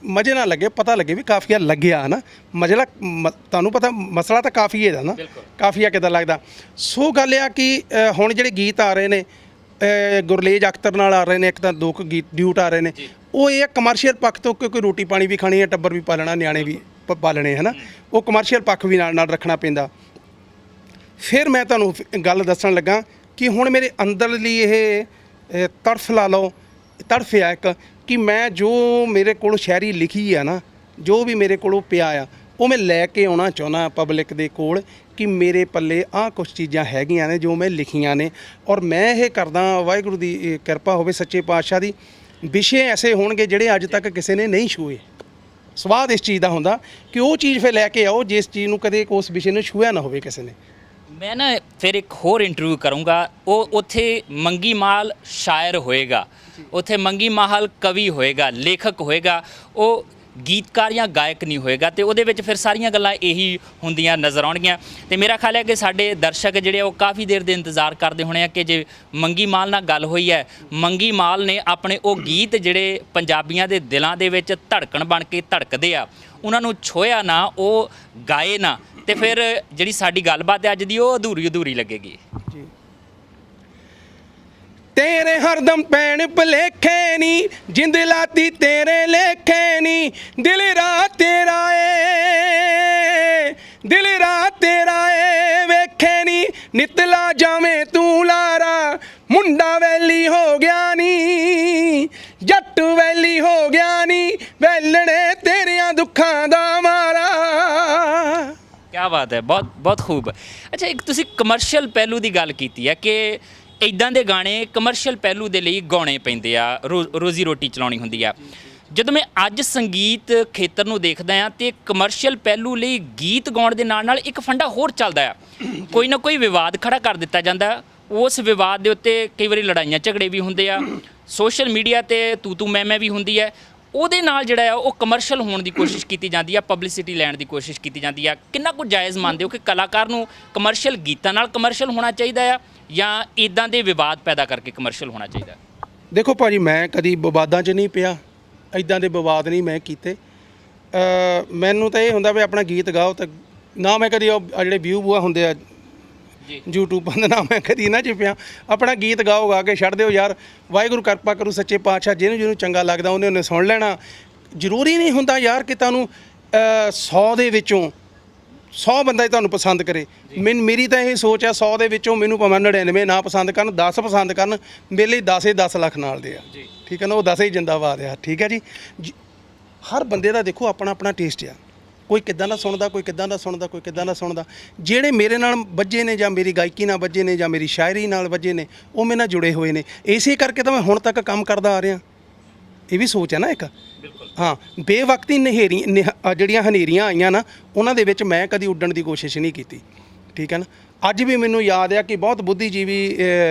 Speaker 1: ਮਜ਼ੇ ਨਾਲ ਲੱਗੇ, ਪਤਾ ਲੱਗੇ ਵੀ ਕਾਫੀਆ ਲੱਗਿਆ ਹੈ ਨਾ। ਮਜ਼ਲਾ ਤੁਹਾਨੂੰ ਪਤਾ ਮਸਲਾ ਤਾਂ ਕਾਫੀਏ ਦਾ ਨਾ, ਕਾਫੀਆ ਕਿੱਦਾਂ ਲੱਗਦਾ। ਸੋ ਗੱਲ ਆ ਕਿ ਹੁਣ ਜਿਹੜੇ ਗੀਤ ਆ ਰਹੇ ਨੇ ਗੁਰਲੇਜ ਅਖਤਰ ਨਾਲ ਆ ਰਹੇ ਨੇ, ਇੱਕ ਤਾਂ 2 ਗੀਤ ਡਿਊਟ ਆ ਰਹੇ ਨੇ, ਉਹ ਇਹ ਕਮਰਸ਼ੀਅਲ ਪੱਖ ਤੋਂ ਕਿਉਂਕਿ ਰੋਟੀ ਪਾਣੀ ਵੀ ਖਾਣੀ ਹੈ, ਟੱਬਰ ਵੀ ਪਾਲਣਾ, ਨਿਆਣੇ ਵੀ ਪਾਲਣੇ ਹੈ ਨਾ, ਉਹ ਕਮਰਸ਼ੀਅਲ ਪੱਖ ਵੀ ਨਾਲ ਰੱਖਣਾ ਪੈਂਦਾ। ਫਿਰ ਮੈਂ ਤੁਹਾਨੂੰ ਗੱਲ ਦੱਸਣ ਲੱਗਾ ਕਿ ਹੁਣ ਮੇਰੇ ਅੰਦਰਲੀ ਇਹ ਤੜਫ ਲਾ ਲਓ, ਤੜਫ ਆ ਇੱਕ ਕਿ ਮੈਂ ਜੋ ਮੇਰੇ ਕੋਲ ਸ਼ਾਇਰੀ ਲਿਖੀ ਆ ਨਾ, ਜੋ ਵੀ ਮੇਰੇ ਕੋਲੋਂ ਪਿਆ ਆ, ਉਹ ਮੈਂ ਲੈ ਕੇ ਆਉਣਾ ਚਾਹੁੰਦਾ ਪਬਲਿਕ ਦੇ ਕੋਲ ਕਿ ਮੇਰੇ ਪੱਲੇ ਆਹ ਕੁਛ ਚੀਜ਼ਾਂ ਹੈਗੀਆਂ ਨੇ ਜੋ ਮੈਂ ਲਿਖੀਆਂ ਨੇ। ਔਰ ਮੈਂ ਇਹ ਕਰਦਾ, ਵਾਹਿਗੁਰੂ ਦੀ ਕਿਰਪਾ ਹੋਵੇ, ਸੱਚੇ ਪਾਤਸ਼ਾਹ ਦੀ, ਵਿਸ਼ੇ ਐਸੇ ਹੋਣਗੇ ਜਿਹੜੇ ਅੱਜ ਤੱਕ ਕਿਸੇ ਨੇ ਨਹੀਂ ਛੂਏ। ਸਵਾਦ ਇਸ ਚੀਜ਼ ਦਾ ਹੁੰਦਾ ਕਿ ਉਹ ਚੀਜ਼ ਫਿਰ ਲੈ ਕੇ ਆਓ ਜਿਸ ਚੀਜ਼ ਨੂੰ ਕਦੇ ਉਸ ਵਿਸ਼ੇ ਨੂੰ ਛੂਇਆ ਨਾ ਹੋਵੇ ਕਿਸੇ ਨੇ।
Speaker 2: ਮੈਂ ਨਾ ਫਿਰ ਇੱਕ ਹੋਰ ਇੰਟਰਵਿਊ ਕਰੂੰਗਾ, ਉਹ ਉੱਥੇ ਮੰਗੀ ਮਾਲ ਸ਼ਾਇਰ ਹੋਏਗਾ, ਉੱਥੇ ਮੰਗੀ ਮਾਲ ਕਵੀ ਹੋਏਗਾ, ਲੇਖਕ ਹੋਏਗਾ। ਉਹ ਗੀਤਕਾਰ ਜਾਂ ਗਾਇਕ ਨਹੀਂ ਹੋਏਗਾ ਤੇ ਉਹਦੇ ਵਿੱਚ ਫਿਰ ਸਾਰੀਆਂ ਗੱਲਾਂ ਇਹੀ ਹੁੰਦੀਆਂ ਨਜ਼ਰ ਆਉਣਗੀਆਂ। ਤੇ ਮੇਰਾ ਖਿਆਲ ਹੈ ਕਿ ਸਾਡੇ ਦਰਸ਼ਕ ਜਿਹੜੇ ਉਹ ਕਾਫੀ ਦੇਰ ਦੇ ਇੰਤਜ਼ਾਰ ਕਰਦੇ ਹੋਣੇ ਆ ਕਿ ਜੇ ਮੰਗੀ ਮਾਲ ਨਾਲ ਗੱਲ ਹੋਈ ਹੈ, ਮੰਗੀ ਮਾਲ ਨੇ ਆਪਣੇ ਉਹ ਗੀਤ ਜਿਹੜੇ ਪੰਜਾਬੀਆਂ ਦੇ ਦਿਲਾਂ ਦੇ ਵਿੱਚ ਧੜਕਣ ਬਣ ਕੇ ਧੜਕਦੇ ਆ ਉਹਨਾਂ ਨੂੰ ਛੋਇਆ ਨਾ, ਉਹ ਗਾਏ ਨਾ, ਤੇ ਫਿਰ ਜਿਹੜੀ ਸਾਡੀ ਗੱਲਬਾਤ ਹੈ ਅੱਜ ਦੀ ਉਹ ਅਧੂਰੀ ਲੱਗੇਗੀ।
Speaker 1: ਜੀ ਤੇਰੇ ਹਰਦਮ ਪੈਣ ਭਲੇਖੇ ਨੀ, ਜਿੰਦ ਲਾਤੀ ਤੇਰੇ ਲੇਖੇ ਨੀ, ਦਿਲ ਰਾਤ ਤੇਰਾ ਏ, ਦਿਲ ਰਾਤ ਤੇਰਾ ਏ, ਵੇਖੇ ਨੀ ਨਿਤਲਾ ਜਾਵੇਂ ਤੂੰ ਲਾਰਾ, ਮੁੰਡਾ ਵੈਲੀ ਹੋ ਗਿਆ ਨੀ, ਜੱਟ ਵੈਲੀ ਹੋ ਗਿਆ ਨੀ, ਵੈਲਣੇ ਤੇਰਿਆਂ ਦੁੱਖਾਂ ਦਾ ਮਾਰਾ।
Speaker 2: ਕਿਆ ਬਾਤ ਹੈ, ਬਹੁਤ ਖੂਬ। ਅੱਛਾ, ਇੱਕ ਤੁਸੀਂ ਕਮਰਸ਼ੀਅਲ ਪਹਿਲੂ ਦੀ ਗੱਲ ਕੀਤੀ ਹੈ ਕਿ ਇੱਦਾਂ ਦੇ ਗਾਣੇ ਕਮਰਸ਼ੀਅਲ ਪਹਿਲੂ ਦੇ ਲਈ ਗਾਉਣੇ ਪੈਂਦੇ ਆ, ਰੋਜ਼ੀ ਰੋਟੀ ਚਲਾਉਣੀ ਹੁੰਦੀ ਆ। ਜਦੋਂ ਮੈਂ ਅੱਜ ਸੰਗੀਤ ਖੇਤਰ ਨੂੰ ਦੇਖਦਾ ਹਾਂ ਤੇ ਕਮਰਸ਼ੀਅਲ ਪਹਿਲੂ ਲਈ ਗੀਤ ਗਾਉਣ ਦੇ ਨਾਲ ਇੱਕ ਫੰਡਾ ਹੋਰ ਚੱਲਦਾ ਆ, ਕੋਈ ਨਾ ਕੋਈ ਵਿਵਾਦ ਖੜਾ ਕਰ ਦਿੱਤਾ ਜਾਂਦਾ, ਉਸ ਵਿਵਾਦ ਦੇ ਉੱਤੇ ਕਈ ਵਾਰੀ ਲੜਾਈਆਂ ਝਗੜੇ ਵੀ ਹੁੰਦੇ ਆ, ਸੋਸ਼ਲ ਮੀਡੀਆ ਤੇ ਤੂੰ ਮੈਂ ਵੀ ਹੁੰਦੀ ਹੈ, ਉਹਦੇ ਨਾਲ ਜਿਹੜਾ ਆ ਉਹ ਕਮਰਸ਼ੀਅਲ ਹੋਣ ਦੀ ਕੋਸ਼ਿਸ਼ ਕੀਤੀ ਜਾਂਦੀ ਆ, ਪਬਲਿਸਿਟੀ ਲੈਣ ਦੀ ਕੋਸ਼ਿਸ਼ ਕੀਤੀ ਜਾਂਦੀ ਆ। ਕਿੰਨਾ ਕੁ ਜਾਇਜ਼ ਮੰਨਦੇ ਹੋ ਕਿ ਕਲਾਕਾਰ ਨੂੰ ਕਮਰਸ਼ੀਅਲ ਗੀਤਾਂ ਨਾਲ ਕਮਰਸ਼ੀਅਲ ਹੋਣਾ ਚਾਹੀਦਾ ਆ ਜਾਂ ਇਦਾਂ ਦੇ ਵਿਵਾਦ ਪੈਦਾ ਕਰਕੇ ਕਮਰਸ਼ੀਅਲ ਹੋਣਾ ਚਾਹੀਦਾ?
Speaker 1: ਦੇਖੋ ਭਾਜੀ, ਮੈਂ ਕਦੀ ਵਿਵਾਦਾਂ 'ਚ ਨਹੀਂ ਪਿਆ, ਇਦਾਂ ਦੇ ਵਿਵਾਦ ਨਹੀਂ ਮੈਂ ਕੀਤੇ। ਮੈਨੂੰ ਤਾਂ ਇਹ ਹੁੰਦਾ ਵੀ ਆਪਣਾ ਗੀਤ ਗਾਓ, ਤਾਂ ਨਾ ਮੈਂ ਕਦੀ ਉਹ ਜਿਹੜੇ ਵਿਊ ਬੂਆ ਹੁੰਦੇ ਆ
Speaker 2: ਜੀ
Speaker 1: YouTube ਦਾ, ਨਾ ਮੈਂ ਕਦੀ ਨਾ ਚਿਪਿਆ। ਆਪਣਾ ਗੀਤ ਗਾਓ, ਗਾ ਕੇ ਛੱਡ ਦਿਓ ਯਾਰ। ਵਾਹਿਗੁਰੂ ਕਿਰਪਾ ਕਰੂ ਸੱਚੇ ਪਾਤਸ਼ਾਹ, ਜਿਹਨੂੰ ਚੰਗਾ ਲੱਗਦਾ ਉਹਨੇ ਸੁਣ ਲੈਣਾ। ਜ਼ਰੂਰੀ ਨਹੀਂ ਹੁੰਦਾ ਯਾਰ ਕਿ ਤੁਹਾਨੂੰ 100 ਦੇ ਵਿੱਚੋਂ 100 ਬੰਦਾ ਹੀ ਤੁਹਾਨੂੰ ਪਸੰਦ ਕਰੇ। ਮੇਰੀ ਤਾਂ ਇਹ ਸੋਚ ਆ, 100 ਦੇ ਵਿੱਚੋਂ ਮੈਨੂੰ ਭਾਵੇਂ 99 ਨਾ ਪਸੰਦ ਕਰਨ, 10 ਪਸੰਦ ਕਰਨ, ਮੇਰੇ ਲਈ 10 ਹੀ 10 ਲੱਖ ਨਾਲ ਦੇ ਆ। ਠੀਕ ਹੈ ਨਾ, ਉਹ 10 ਹੀ ਜਿੰਦਾਬਾਦ ਆ। ਠੀਕ ਹੈ ਜੀ, ਹਰ ਬੰਦੇ ਦਾ ਦੇਖੋ ਆਪਣਾ ਆਪਣਾ ਟੇਸਟ ਆ, ਕੋਈ ਕਿੱਦਾਂ ਦਾ ਸੁਣਦਾ, ਕੋਈ ਕਿੱਦਾਂ ਦਾ ਸੁਣਦਾ, ਕੋਈ ਕਿੱਦਾਂ ਦਾ ਸੁਣਦਾ। ਜਿਹੜੇ ਮੇਰੇ ਨਾਲ ਵੱਜੇ ਨੇ ਜਾਂ ਮੇਰੀ ਗਾਇਕੀ ਨਾਲ ਵੱਜੇ ਨੇ ਜਾਂ ਮੇਰੀ ਸ਼ਾਇਰੀ ਨਾਲ ਵੱਜੇ ਨੇ, ਉਹ ਮੇਰੇ ਨਾਲ ਜੁੜੇ ਹੋਏ ਨੇ। ਇਸੇ ਕਰਕੇ ਤਾਂ ਮੈਂ ਹੁਣ ਤੱਕ ਕੰਮ ਕਰਦਾ ਆ ਰਿਹਾ। ਇਹ ਵੀ ਸੋਚ ਹੈ ਨਾ ਇੱਕ। ਹਾਂ, ਬੇਵਕਤੀ ਜਿਹੜੀਆਂ ਹਨੇਰੀਆਂ ਆਈਆਂ ਨਾ, ਉਹਨਾਂ ਦੇ ਵਿੱਚ ਮੈਂ ਕਦੀ ਉੱਡਣ ਦੀ ਕੋਸ਼ਿਸ਼ ਨਹੀਂ ਕੀਤੀ। ਠੀਕ ਹੈ ਨਾ, ਅੱਜ ਵੀ ਮੈਨੂੰ ਯਾਦ ਆ ਕਿ ਬਹੁਤ ਬੁੱਧੀਜੀਵੀ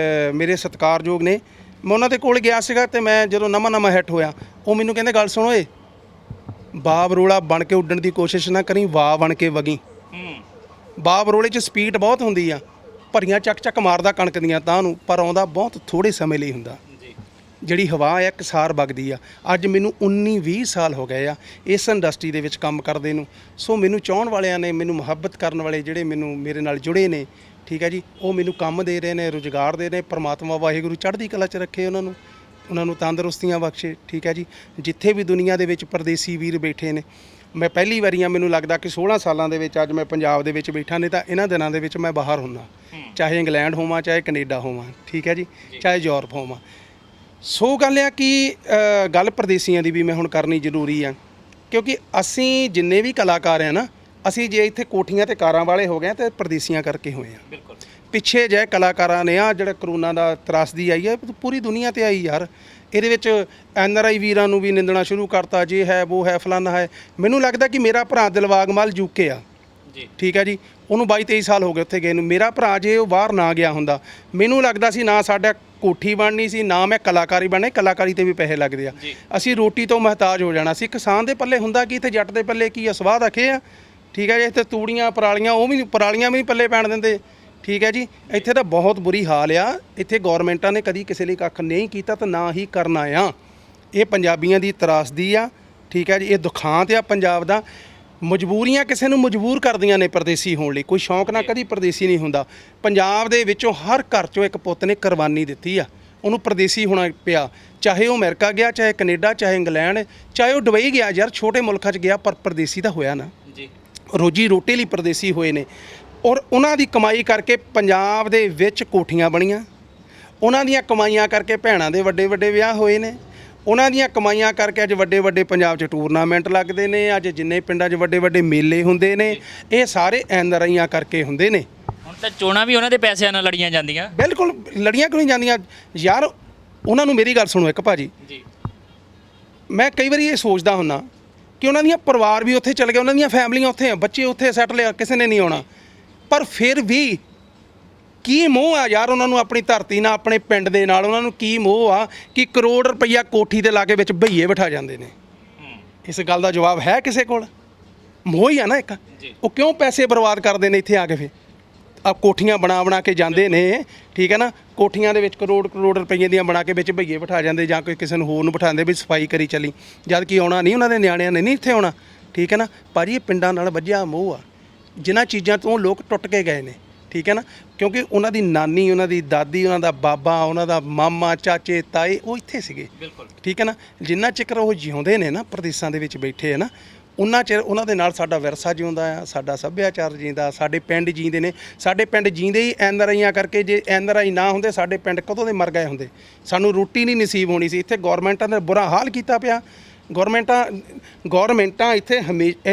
Speaker 1: ਮੇਰੇ ਸਤਿਕਾਰਯੋਗ ਨੇ, ਮੈਂ ਉਹਨਾਂ ਦੇ ਕੋਲ ਗਿਆ ਸੀਗਾ ਤੇ ਮੈਂ ਜਦੋਂ ਨਵਾਂ ਹਿੱਟ ਹੋਇਆ, ਉਹ ਮੈਨੂੰ ਕਹਿੰਦੇ ਗੱਲ ਸੁਣੋ, ਏ ਬਾਬ ਰੋਲਾ ਬਣ ਕੇ ਉੱਡਣ ਦੀ ਕੋਸ਼ਿਸ਼ ਨਾ ਕਰੀ, ਵਾਹ ਬਣ ਕੇ ਵਗੀ। ਬਾਬ ਰੋਲੇ 'ਚ ਸਪੀਡ ਬਹੁਤ ਹੁੰਦੀ ਆ, ਭਰੀਆਂ ਚੱਕ ਮਾਰਦਾ ਕਣਕ ਦੀਆਂ ਤਾਂ ਨੂੰ, ਪਰ ਆਉਂਦਾ ਬਹੁਤ ਥੋੜ੍ਹੇ ਸਮੇਂ ਲਈ ਹੁੰਦਾ। ਜਿਹੜੀ ਹਵਾ ਆ ਇਕਸਾਰ ਵਗਦੀ ਆ। ਅੱਜ ਮੈਨੂੰ 19-20 ਸਾਲ ਹੋ ਗਏ ਆ ਇਸ ਇੰਡਸਟਰੀ ਦੇ ਵਿੱਚ ਕੰਮ ਕਰਦੇ ਨੂੰ। ਸੋ ਮੈਨੂੰ ਚਾਹਣ ਵਾਲਿਆਂ ਨੇ, ਮੈਨੂੰ ਮੁਹੱਬਤ ਕਰਨ ਵਾਲੇ ਜਿਹੜੇ ਮੇਰੇ ਨਾਲ ਜੁੜੇ ਨੇ, ਠੀਕ ਹੈ ਜੀ, ਉਹ ਮੈਨੂੰ ਕੰਮ ਦੇ ਰਹੇ ਨੇ, ਰੁਜ਼ਗਾਰ ਦੇ ਰਹੇ। ਪਰਮਾਤਮਾ ਵਾਹਿਗੁਰੂ ਚੜ੍ਹਦੀ ਕਲਾ 'ਚ ਰੱਖੇ ਉਹਨਾਂ ਨੂੰ ਤੰਦਰੁਸਤੀਆਂ ਬਖਸ਼ੇ। ਠੀਕ ਹੈ ਜੀ, ਜਿੱਥੇ ਵੀ ਦੁਨੀਆ ਦੇ ਵਿੱਚ ਪਰਦੇਸੀ ਵੀਰ ਬੈਠੇ ਨੇ, ਮੈਂ ਪਹਿਲੀ ਵਾਰੀਆਂ ਮੈਨੂੰ ਲੱਗਦਾ ਕਿ 16 ਸਾਲਾਂ ਦੇ ਵਿੱਚ ਅੱਜ ਮੈਂ ਪੰਜਾਬ ਦੇ ਵਿੱਚ ਬੈਠਾ, ਨਹੀਂ ਤਾਂ ਇਹਨਾਂ ਦਿਨਾਂ ਦੇ ਵਿੱਚ ਮੈਂ ਬਾਹਰ ਹੁੰਦਾ, ਚਾਹੇ ਇੰਗਲੈਂਡ ਹੋਵਾਂ, ਚਾਹੇ ਕੈਨੇਡਾ ਹੋਵਾਂ, ਠੀਕ ਹੈ ਜੀ, ਚਾਹੇ ਯੂਰਪ ਹੋਵਾਂ। ਸੋ ਗੱਲ ਆ ਕਿ ਗੱਲ ਪਰਦੇਸੀਆਂ ਦੀ ਵੀ ਮੈਂ ਹੁਣ ਕਰਨੀ ਜ਼ਰੂਰੀ ਆ, ਕਿਉਂਕਿ ਅਸੀਂ ਜਿੰਨੇ ਵੀ ਕਲਾਕਾਰ ਆ ਨਾ, ਅਸੀਂ ਜੇ ਇੱਥੇ ਕੋਠੀਆਂ ਤੇ ਕਾਰਾਂ ਵਾਲੇ ਹੋ ਗਏ ਤਾਂ ਪਰਦੇਸੀਆਂ ਕਰਕੇ ਹੋਏ ਆ। ਬਿਲਕੁਲ ਪਿੱਛੇ ਜੇ ਕਲਾਕਾਰਾਂ ਨੇ ਆ ਜਿਹੜਾ ਕਰੋਨਾ ਦਾ ਤਰਾਸਦੀ ਆਈ ਹੈ, ਪੂਰੀ ਦੁਨੀਆ ਤੇ ਆਈ ਯਾਰ। ਇਹਦੇ ਵਿੱਚ NRI ਵੀਰਾਂ ਨੂੰ ਵੀ ਨਿੰਦਣਾ ਸ਼ੁਰੂ ਕਰਤਾ, ਜੇ ਹੈ ਉਹ ਹੈ ਫਲਾਨਾ ਹੈ। ਮੈਨੂੰ ਲੱਗਦਾ ਕਿ ਮੇਰਾ ਭਰਾ ਦਿਲਬਾਗ ਮਲ UK ਆ ਜੀ, ਠੀਕ ਹੈ ਜੀ, ਉਹਨੂੰ 22-23 ਸਾਲ ਹੋ ਗਏ ਉੱਥੇ ਗਏ ਨੂੰ। ਮੇਰਾ ਭਰਾ ਜੇ ਉਹ ਬਾਹਰ ਨਾ ਗਿਆ ਹੁੰਦਾ, ਮੈਨੂੰ ਲੱਗਦਾ ਸੀ ਨਾ ਸਾਡਾ ਕੋਠੀ ਬਣਨੀ ਸੀ, ਨਾ ਮੈਂ ਕਲਾਕਾਰੀ ਬਣਨੀ। ਕਲਾਕਾਰੀ ਤੇ ਵੀ ਪੈਸੇ ਲੱਗਦੇ ਆ, ਅਸੀਂ ਰੋਟੀ ਤੋਂ ਮੁਹਤਾਜ ਹੋ ਜਾਣਾ ਸੀ। ਕਿਸਾਨ ਦੇ ਪੱਲੇ ਹੁੰਦਾ ਕੀ, ਤੇ ਜੱਟ ਦੇ ਪੱਲੇ ਕੀ ਆ, ਸਵਾਹ ਰੱਖੇ ਆ। ਠੀਕ ਹੈ ਜੀ, ਇੱਥੇ ਤੂੜੀਆਂ ਪਰਾਲੀਆਂ ਵੀ ਨਹੀਂ ਪੱਲੇ ਪੈਣ ਦਿੰਦੇ। ਠੀਕ ਹੈ ਜੀ, ਇੱਥੇ ਤਾਂ ਬਹੁਤ ਬੁਰੀ ਹਾਲ ਆ। ਇੱਥੇ ਗੌਰਮੈਂਟਾਂ ਨੇ ਕਦੀ ਕਿਸੇ ਲਈ ਕੱਖ ਨਹੀਂ ਕੀਤਾ ਤੇ ਨਾ ਹੀ ਕਰਨਾ ਆ। ਇਹ ਪੰਜਾਬੀਆਂ ਦੀ ਤਰਾਸਦੀ ਆ। ਠੀਕ ਹੈ ਜੀ, ਇਹ ਦੁਖਾਂਤ ਆ ਪੰਜਾਬ ਦਾ। ਮਜਬੂਰੀਆਂ ਕਿਸੇ ਨੂੰ ਮਜਬੂਰ ਕਰਦੀਆਂ ਨੇ ਪਰਦੇਸੀ ਹੋਣ ਲਈ। ਕੋਈ ਸ਼ੌਂਕ ਨਾਲ ਕਦੀ ਪਰਦੇਸੀ ਨਹੀਂ ਹੁੰਦਾ। ਪੰਜਾਬ ਦੇ ਵਿੱਚੋਂ ਹਰ ਘਰ 'ਚੋਂ ਇੱਕ ਪੁੱਤ ਨੇ ਕੁਰਬਾਨੀ ਦਿੱਤੀ ਆ, ਉਹਨੂੰ ਪਰਦੇਸੀ ਹੋਣਾ ਪਿਆ। ਚਾਹੇ ਉਹ ਅਮਰੀਕਾ ਗਿਆ, ਚਾਹੇ ਕੈਨੇਡਾ, ਚਾਹੇ ਇੰਗਲੈਂਡ, ਚਾਹੇ ਉਹ ਦੁਬਈ ਗਿਆ। ਯਾਰ ਛੋਟੇ ਮੁਲਕਾਂ 'ਚ ਗਿਆ, ਪਰ ਪਰਦੇਸੀ ਤਾਂ ਹੋਇਆ ਨਾ ਜੀ। ਰੋਜੀ ਰੋਟੀ ਲਈ ਪਰਦੇਸੀ ਹੋਏ ਨੇ, ਔਰ ਉਹਨਾਂ ਦੀ ਕਮਾਈ ਕਰਕੇ ਪੰਜਾਬ ਦੇ ਵਿੱਚ ਕੋਠੀਆਂ ਬਣੀਆਂ। ਉਹਨਾਂ ਦੀਆਂ ਕਮਾਈਆਂ ਕਰਕੇ ਭੈਣਾਂ ਦੇ ਵੱਡੇ ਵਿਆਹ ਹੋਏ ਨੇ। ਉਹਨਾਂ ਦੀਆਂ ਕਮਾਈਆਂ ਕਰਕੇ ਅੱਜ ਵੱਡੇ ਪੰਜਾਬ 'ਚ ਟੂਰਨਾਮੈਂਟ ਲੱਗਦੇ ਨੇ। ਅੱਜ ਜਿੰਨੇ ਪਿੰਡਾਂ 'ਚ ਵੱਡੇ ਮੇਲੇ ਹੁੰਦੇ ਨੇ, ਇਹ ਸਾਰੇ NRIਆਂ ਕਰਕੇ ਹੁੰਦੇ ਨੇ।
Speaker 2: ਹੁਣ ਤਾਂ ਚੋਣਾਂ ਵੀ ਉਹਨਾਂ ਦੇ ਪੈਸਿਆਂ ਨਾਲ ਲੜੀਆਂ ਜਾਂਦੀਆਂ।
Speaker 1: ਬਿਲਕੁਲ, ਲੜੀਆਂ ਕਿਉਂ ਨਹੀਂ ਜਾਂਦੀਆਂ ਯਾਰ। ਉਹਨਾਂ ਨੂੰ ਮੇਰੀ ਗੱਲ ਸੁਣੋ ਇੱਕ ਭਾਜੀ ਜੀ, ਮੈਂ ਕਈ ਵਾਰੀ ਇਹ ਸੋਚਦਾ ਹੁੰਦਾ ਕਿ ਉਹਨਾਂ ਦੀਆਂ ਪਰਿਵਾਰ ਵੀ ਉੱਥੇ ਚਲੇ ਗਏ, ਉਹਨਾਂ ਦੀਆਂ ਫੈਮਲੀਆਂ ਉੱਥੇ ਆ, ਬੱਚੇ ਉੱਥੇ ਸੈਟਲ ਆ, ਕਿਸੇ ਨੇ ਨਹੀਂ ਆਉਣਾ। ਪਰ ਫਿਰ ਵੀ ਕੀ ਮੋਹ ਆ ਯਾਰ ਉਹਨਾਂ ਨੂੰ ਆਪਣੀ ਧਰਤੀ ਨਾਲ, ਆਪਣੇ ਪਿੰਡ ਦੇ ਨਾਲ। ਉਹਨਾਂ ਨੂੰ ਕੀ ਮੋਹ ਆ ਕਿ ਕਰੋੜ ਰੁਪਈਆ ਕੋਠੀ ਦੇ ਲਾਗੇ ਵਿੱਚ ਭਈਏ ਬਿਠਾ ਜਾਂਦੇ ਨੇ। ਇਸ ਗੱਲ ਦਾ ਜਵਾਬ ਹੈ ਕਿਸੇ ਕੋਲ? ਮੋਹ ਹੀ ਆ ਨਾ ਇੱਕ। ਉਹ ਕਿਉਂ ਪੈਸੇ ਬਰਬਾਦ ਕਰਦੇ ਨੇ ਇੱਥੇ ਆ ਕੇ? ਫਿਰ ਆ ਕੋਠੀਆਂ ਬਣਾ ਕੇ ਜਾਂਦੇ ਨੇ, ਠੀਕ ਹੈ ਨਾ, ਕੋਠੀਆਂ ਦੇ ਵਿੱਚ ਕਰੋੜ ਰੁਪਈਏ ਦੀਆਂ ਬਣਾ ਕੇ ਵਿੱਚ ਭਈਏ ਬਿਠਾ ਜਾਂਦੇ, ਜਾਂ ਕੋਈ ਕਿਸੇ ਨੂੰ ਹੋਰ ਨੂੰ ਬਿਠਾਉਂਦੇ ਵੀ ਸਫਾਈ ਕਰੀ ਚੱਲੀ, ਜਦ ਕਿ ਆਉਣਾ ਨਹੀਂ, ਉਹਨਾਂ ਦੇ ਨਿਆਣਿਆਂ ਨੇ ਨਹੀਂ ਇੱਥੇ ਆਉਣਾ, ਠੀਕ ਹੈ ਨਾ। ਭਾਜੀ ਇਹ ਪਿੰਡਾਂ ਨਾਲ ਵੱਜਿਆ ਮੋਹ ਆ, ਜਿਨ੍ਹਾਂ ਚੀਜ਼ਾਂ ਤੋਂ ਲੋਕ ਟੁੱਟ ਕੇ ਗਏ ਨੇ, ਠੀਕ ਹੈ ਨਾ, ਕਿਉਂਕਿ ਉਹਨਾਂ ਦੀ ਨਾਨੀ, ਉਹਨਾਂ ਦੀ ਦਾਦੀ, ਉਹਨਾਂ ਦਾ ਬਾਬਾ, ਉਹਨਾਂ ਦਾ ਮਾਮਾ, ਚਾਚੇ, ਤਾਏ ਉਹ ਇੱਥੇ ਸੀਗੇ, ਠੀਕ ਹੈ ਨਾ। ਜਿੰਨਾ ਚਿਰ ਉਹ ਜਿਉਂਦੇ ਨੇ ਨਾ, ਪ੍ਰਦੇਸ਼ਾਂ ਦੇ ਵਿੱਚ ਬੈਠੇ ਹੈ ਨਾ, ਉਹਨਾਂ ਚਿਰ ਉਹਨਾਂ ਦੇ ਨਾਲ ਸਾਡਾ ਵਿਰਸਾ ਜਿਉਂਦਾ ਆ, ਸਾਡਾ ਸੱਭਿਆਚਾਰ ਜਿਉਂਦਾ, ਸਾਡੇ ਪਿੰਡ ਜੀਂਦੇ ਨੇ। ਸਾਡੇ ਪਿੰਡ ਜੀਂਦੇ ਹੀ NRIਆਂ ਕਰਕੇ। ਜੇ NRI ਨਾ ਹੁੰਦੇ ਸਾਡੇ ਪਿੰਡ ਕਦੋਂ ਦੇ ਮਰ ਗਏ ਹੁੰਦੇ, ਸਾਨੂੰ ਰੋਟੀ ਨਹੀਂ ਨਸੀਬ ਹੋਣੀ ਸੀ। ਇੱਥੇ ਗੌਰਮੈਂਟਾਂ ਨੇ ਬੁਰਾ ਹਾਲ ਕੀਤਾ ਪਿਆ। ਗੌਰਮੈਂਟਾਂ ਇੱਥੇ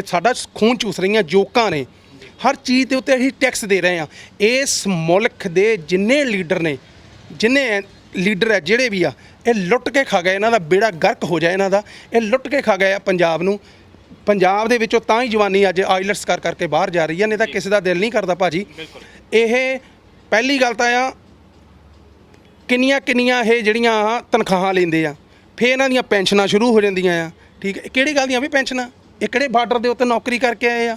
Speaker 1: ਸਾਡਾ ਖੂਨ ਚੂਸ ਰਹੀਆਂ, ਜੋਕਾਂ ਨੇ। ਹਰ ਚੀਜ਼ ਦੇ ਉੱਤੇ ਅਸੀਂ ਟੈਕਸ ਦੇ ਰਹੇ ਹਾਂ। ਇਸ ਮੁਲਕ ਦੇ ਜਿੰਨੇ ਲੀਡਰ ਹੈ ਜਿਹੜੇ ਵੀ ਆ, ਇਹ ਲੁੱਟ ਕੇ ਖਾ ਗਏ। ਇਹਨਾਂ ਦਾ ਬੇੜਾ ਗਰਕ ਹੋ ਜਾਏ ਇਹਨਾਂ ਦਾ। ਇਹ ਲੁੱਟ ਕੇ ਖਾ ਗਏ ਆ ਪੰਜਾਬ ਨੂੰ। ਪੰਜਾਬ ਦੇ ਵਿੱਚੋਂ ਤਾਂ ਹੀ ਜਵਾਨੀ ਅੱਜ ਆਈਲੈਟਸ ਕਰਕੇ ਬਾਹਰ ਜਾ ਰਹੀ ਹੈ, ਨਹੀਂ ਤਾਂ ਕਿਸੇ ਦਾ ਦਿਲ ਨਹੀਂ ਕਰਦਾ ਭਾਜੀ। ਇਹ ਪਹਿਲੀ ਗੱਲ ਤਾਂ ਆ, ਕਿੰਨੀਆਂ ਇਹ ਜਿਹੜੀਆਂ ਤਨਖਾਹਾਂ ਲੈਂਦੇ ਆ, ਫਿਰ ਇਹਨਾਂ ਦੀਆਂ ਪੈਨਸ਼ਨਾਂ ਸ਼ੁਰੂ ਹੋ ਜਾਂਦੀਆਂ ਆ, ਠੀਕ ਹੈ। ਕਿਹੜੀ ਗੱਲ ਦੀਆਂ ਵੀ ਪੈਨਸ਼ਨਾਂ? ਇਹ ਕਿਹੜੇ ਬਾਰਡਰ ਦੇ ਉੱਤੇ ਨੌਕਰੀ ਕਰਕੇ ਆਏ ਆ?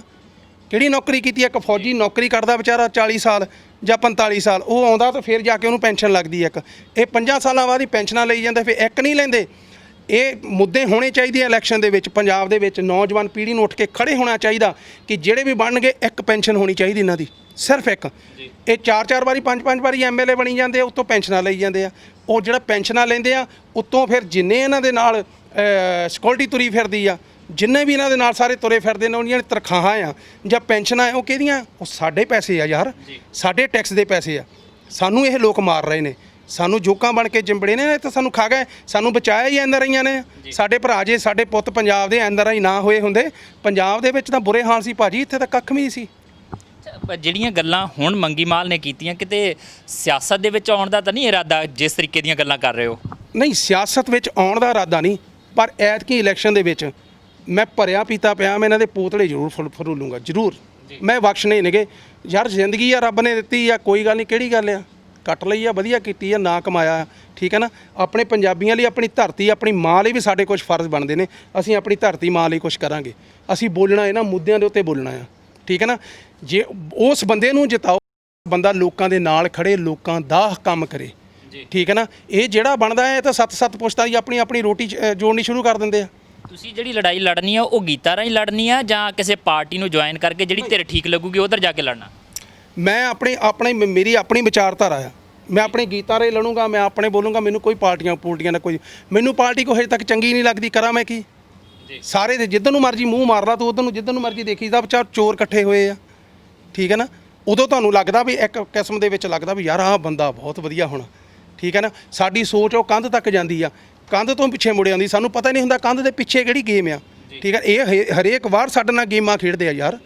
Speaker 1: ਕਿਹੜੀ ਨੌਕਰੀ ਕੀਤੀ? ਇੱਕ ਫੌਜੀ ਨੌਕਰੀ ਕਰਦਾ ਵਿਚਾਰਾ 40 ਸਾਲ ਜਾਂ 45 ਸਾਲ, ਉਹ ਆਉਂਦਾ ਤਾਂ ਫਿਰ ਜਾ ਕੇ ਉਹਨੂੰ ਪੈਨਸ਼ਨ ਲੱਗਦੀ ਹੈ ਇੱਕ। ਇਹ 50 ਸਾਲਾਂ ਬਾਅਦ ਹੀ ਪੈਨਸ਼ਨਾਂ ਲਈ ਜਾਂਦੇ, ਫਿਰ ਇੱਕ ਨਹੀਂ ਲੈਂਦੇ। ਇਹ ਮੁੱਦੇ ਹੋਣੇ ਚਾਹੀਦੇ ਆ ਇਲੈਕਸ਼ਨ ਦੇ ਵਿੱਚ। ਪੰਜਾਬ ਦੇ ਵਿੱਚ ਨੌਜਵਾਨ ਪੀੜ੍ਹੀ ਨੂੰ ਉੱਠ ਕੇ ਖੜੇ ਹੋਣਾ ਚਾਹੀਦਾ ਕਿ ਜਿਹੜੇ ਵੀ ਬਣਨਗੇ ਇੱਕ ਪੈਨਸ਼ਨ ਹੋਣੀ ਚਾਹੀਦੀ ਇਹਨਾਂ ਦੀ, ਸਿਰਫ ਇੱਕ। ਇਹ 4 ਵਾਰੀ 5 ਵਾਰੀ MLA ਬਣੀ ਜਾਂਦੇ ਆ, ਉੱਤੋਂ ਪੈਨਸ਼ਨਾਂ ਲਈ ਜਾਂਦੇ ਆ। ਉਹ ਜਿਹੜਾ ਪੈਨਸ਼ਨਾਂ ਲੈਂਦੇ ਆ, ਉੱਤੋਂ ਫਿਰ ਜਿੰਨੇ ਇਹਨਾਂ ਦੇ ਨਾਲ ਸਿਕਿਉਰਿਟੀ ਤੁਰੀ ਫਿਰਦੀ ਆ, ਜਿੰਨੇ ਵੀ ਇਹਨਾਂ ਦੇ ਨਾਲ ਸਾਰੇ ਤੁਰੇ ਫਿਰਦੇ ਨੇ, ਉਹਨਾਂ ਦੀਆਂ ਤਨਖਾਹਾਂ ਆ ਜਾਂ ਪੈਨਸ਼ਨਾਂ ਆ, ਉਹ ਕਿਹਦੀਆਂ? ਉਹ ਸਾਡੇ ਪੈਸੇ ਆ ਯਾਰ, ਸਾਡੇ ਟੈਕਸ ਦੇ ਪੈਸੇ ਆ। ਸਾਨੂੰ ਇਹ ਲੋਕ ਮਾਰ ਰਹੇ ਨੇ, ਸਾਨੂੰ ਜੋਕਾਂ ਬਣ ਕੇ ਜਿੰਬੜੇ ਨੇ ਤਾਂ ਸਾਨੂੰ ਖਾ ਗਏ। ਸਾਨੂੰ ਬਚਾਇਆ ਹੀ NRIਆਂ ਨੇ। ਸਾਡੇ ਭਰਾ ਜੇ, ਸਾਡੇ ਪੁੱਤ ਪੰਜਾਬ ਦੇ NRI ਨਾ ਹੋਏ ਹੁੰਦੇ, ਪੰਜਾਬ ਦੇ ਵਿੱਚ ਤਾਂ ਬੁਰੇ ਹਾਲ ਸੀ ਭਾਜੀ, ਇੱਥੇ ਤਾਂ ਕੱਖ ਵੀ ਨਹੀਂ ਸੀ।
Speaker 2: ਜਿਹੜੀਆਂ ਗੱਲਾਂ ਹੁਣ ਮੰਗੀ ਮਾਲ ਨੇ ਕੀਤੀਆਂ, ਕਿਤੇ ਸਿਆਸਤ ਦੇ ਵਿੱਚ ਆਉਣ ਦਾ ਤਾਂ ਨਹੀਂ ਇਰਾਦਾ, ਜਿਸ ਤਰੀਕੇ ਦੀਆਂ ਗੱਲਾਂ ਕਰ ਰਹੇ ਹੋ?
Speaker 1: ਨਹੀਂ, ਸਿਆਸਤ ਵਿੱਚ ਆਉਣ ਦਾ ਇਰਾਦਾ ਨਹੀਂ, ਪਰ ਐਤਕੀ ਇਲੈਕਸ਼ਨ ਦੇ ਵਿੱਚ ਮੈਂ ਭਰਿਆ ਪੀਤਾ ਪਿਆ, ਮੈਂ ਇਹਨਾਂ ਦੇ ਪੋਤਲੇ ਜ਼ਰੂਰ ਫਰੂਲੂੰਗਾ, ਜ਼ਰੂਰ। ਮੈਂ ਬਖਸ਼ਣੇ ਨੇਗੇ ਯਾਰ। ਜ਼ਿੰਦਗੀ ਆ ਰੱਬ ਨੇ ਦਿੱਤੀ ਆ, ਕੋਈ ਗੱਲ ਨਹੀਂ, ਕਿਹੜੀ ਗੱਲ ਆ, ਕੱਟ ਲਈ ਆ, ਵਧੀਆ ਕੀਤੀ ਆ, ਨਾ ਕਮਾਇਆ, ਠੀਕ ਹੈ ਨਾ। ਆਪਣੇ ਪੰਜਾਬੀਆਂ ਲਈ, ਆਪਣੀ ਧਰਤੀ, ਆਪਣੀ ਮਾਂ ਲਈ ਵੀ ਸਾਡੇ ਕੁਝ ਫਰਜ਼ ਬਣਦੇ ਨੇ। ਅਸੀਂ ਆਪਣੀ ਧਰਤੀ ਮਾਂ ਲਈ ਕੁਝ ਕਰਾਂਗੇ। ਅਸੀਂ ਬੋਲਣਾ ਇਹਨਾਂ ਮੁੱਦਿਆਂ ਦੇ ਉੱਤੇ ਬੋਲਣਾ ਆ, ਠੀਕ ਹੈ ਨਾ। ਜੇ ਉਸ ਬੰਦੇ ਨੂੰ ਜਿਤਾਓ, ਬੰਦਾ ਲੋਕਾਂ ਦੇ ਨਾਲ ਖੜੇ, ਲੋਕਾਂ ਦਾ ਕੰਮ ਕਰੇ, ਠੀਕ ਹੈ ਨਾ। ਇਹ ਜਿਹੜਾ ਬਣਦਾ ਹੈ ਤਾਂ 7 ਪੁਸ਼ਤਾਂ ਦੀ ਆਪਣੀ ਰੋਟੀ ਜੋੜਨੀ ਸ਼ੁਰੂ ਕਰ ਦਿੰਦੇ ਆ।
Speaker 2: ਤੁਸੀਂ ਜਿਹੜੀ ਲੜਾਈ ਲੜਨੀ ਆ, ਉਹ ਗੀਤਾਂ ਰਾਹੀਂ ਲੜਨੀ ਆ ਜਾਂ ਕਿਸੇ ਪਾਰਟੀ ਨੂੰ ਜੁਆਇਨ ਕਰਕੇ ਜਿਹੜੀ ਧਿਰ ਠੀਕ ਲੱਗੂਗੀ ਉਧਰ ਜਾ ਕੇ ਲੜਨਾ?
Speaker 1: ਮੈਂ ਮੇਰੀ ਆਪਣੀ ਵਿਚਾਰਧਾਰਾ ਆ। ਮੈਂ ਆਪਣੇ ਗੀਤਾਂ ਰਾਹੀਂ ਲੜੂੰਗਾ, ਮੈਂ ਆਪਣੇ ਬੋਲੂੰਗਾ। ਮੈਨੂੰ ਕੋਈ ਪਾਰਟੀਆਂ ਦਾ ਕੋਈ, ਮੈਨੂੰ ਪਾਰਟੀ ਕੋਈ ਹਜੇ ਤੱਕ ਚੰਗੀ ਨਹੀਂ ਲੱਗਦੀ। ਕਰਾਂ ਮੈਂ ਕੀ? ਸਾਰੇ ਦੇ ਜਿੱਧਰ ਨੂੰ ਮਰਜੀ ਮੂੰਹ ਮਾਰ ਲਾ ਤੂੰ, ਜਿੱਧਰ ਨੂੰ ਮਰਜੀ ਦੇਖੀ ਦਾ ਵਿਚਾਰ ਚੋਰ ਇਕੱਠੇ ਹੋਏ ਆ, ਠੀਕ ਹੈ ਨਾ। ਉਦੋਂ ਤੁਹਾਨੂੰ ਲੱਗਦਾ ਵੀ ਇੱਕ ਕਿਸਮ ਦੇ ਵਿੱਚ ਲੱਗਦਾ ਵੀ ਯਾਰ ਆਹ ਬੰਦਾ ਬਹੁਤ ਵਧੀਆ ਹੋਣਾ, ਠੀਕ ਹੈ ਨਾ। ਸਾਡੀ ਸੋਚ ਉਹ ਕੰਧ ਤੱਕ ਜਾਂਦੀ ਆ, ਕੰਧ ਤੋਂ ਪਿੱਛੇ ਮੁੜ ਆਉਂਦੀ। ਸਾਨੂੰ ਪਤਾ ਨਹੀਂ ਹੁੰਦਾ ਕੰਧ ਦੇ ਪਿੱਛੇ ਕਿਹੜੀ ਗੇਮ ਆ, ਠੀਕ ਹੈ। ਇਹ ਹਰੇਕ ਵਾਰ ਸਾਡੇ ਨਾਲ ਗੇਮਾਂ ਖੇਡਦੇ ਆ ਯਾਰ,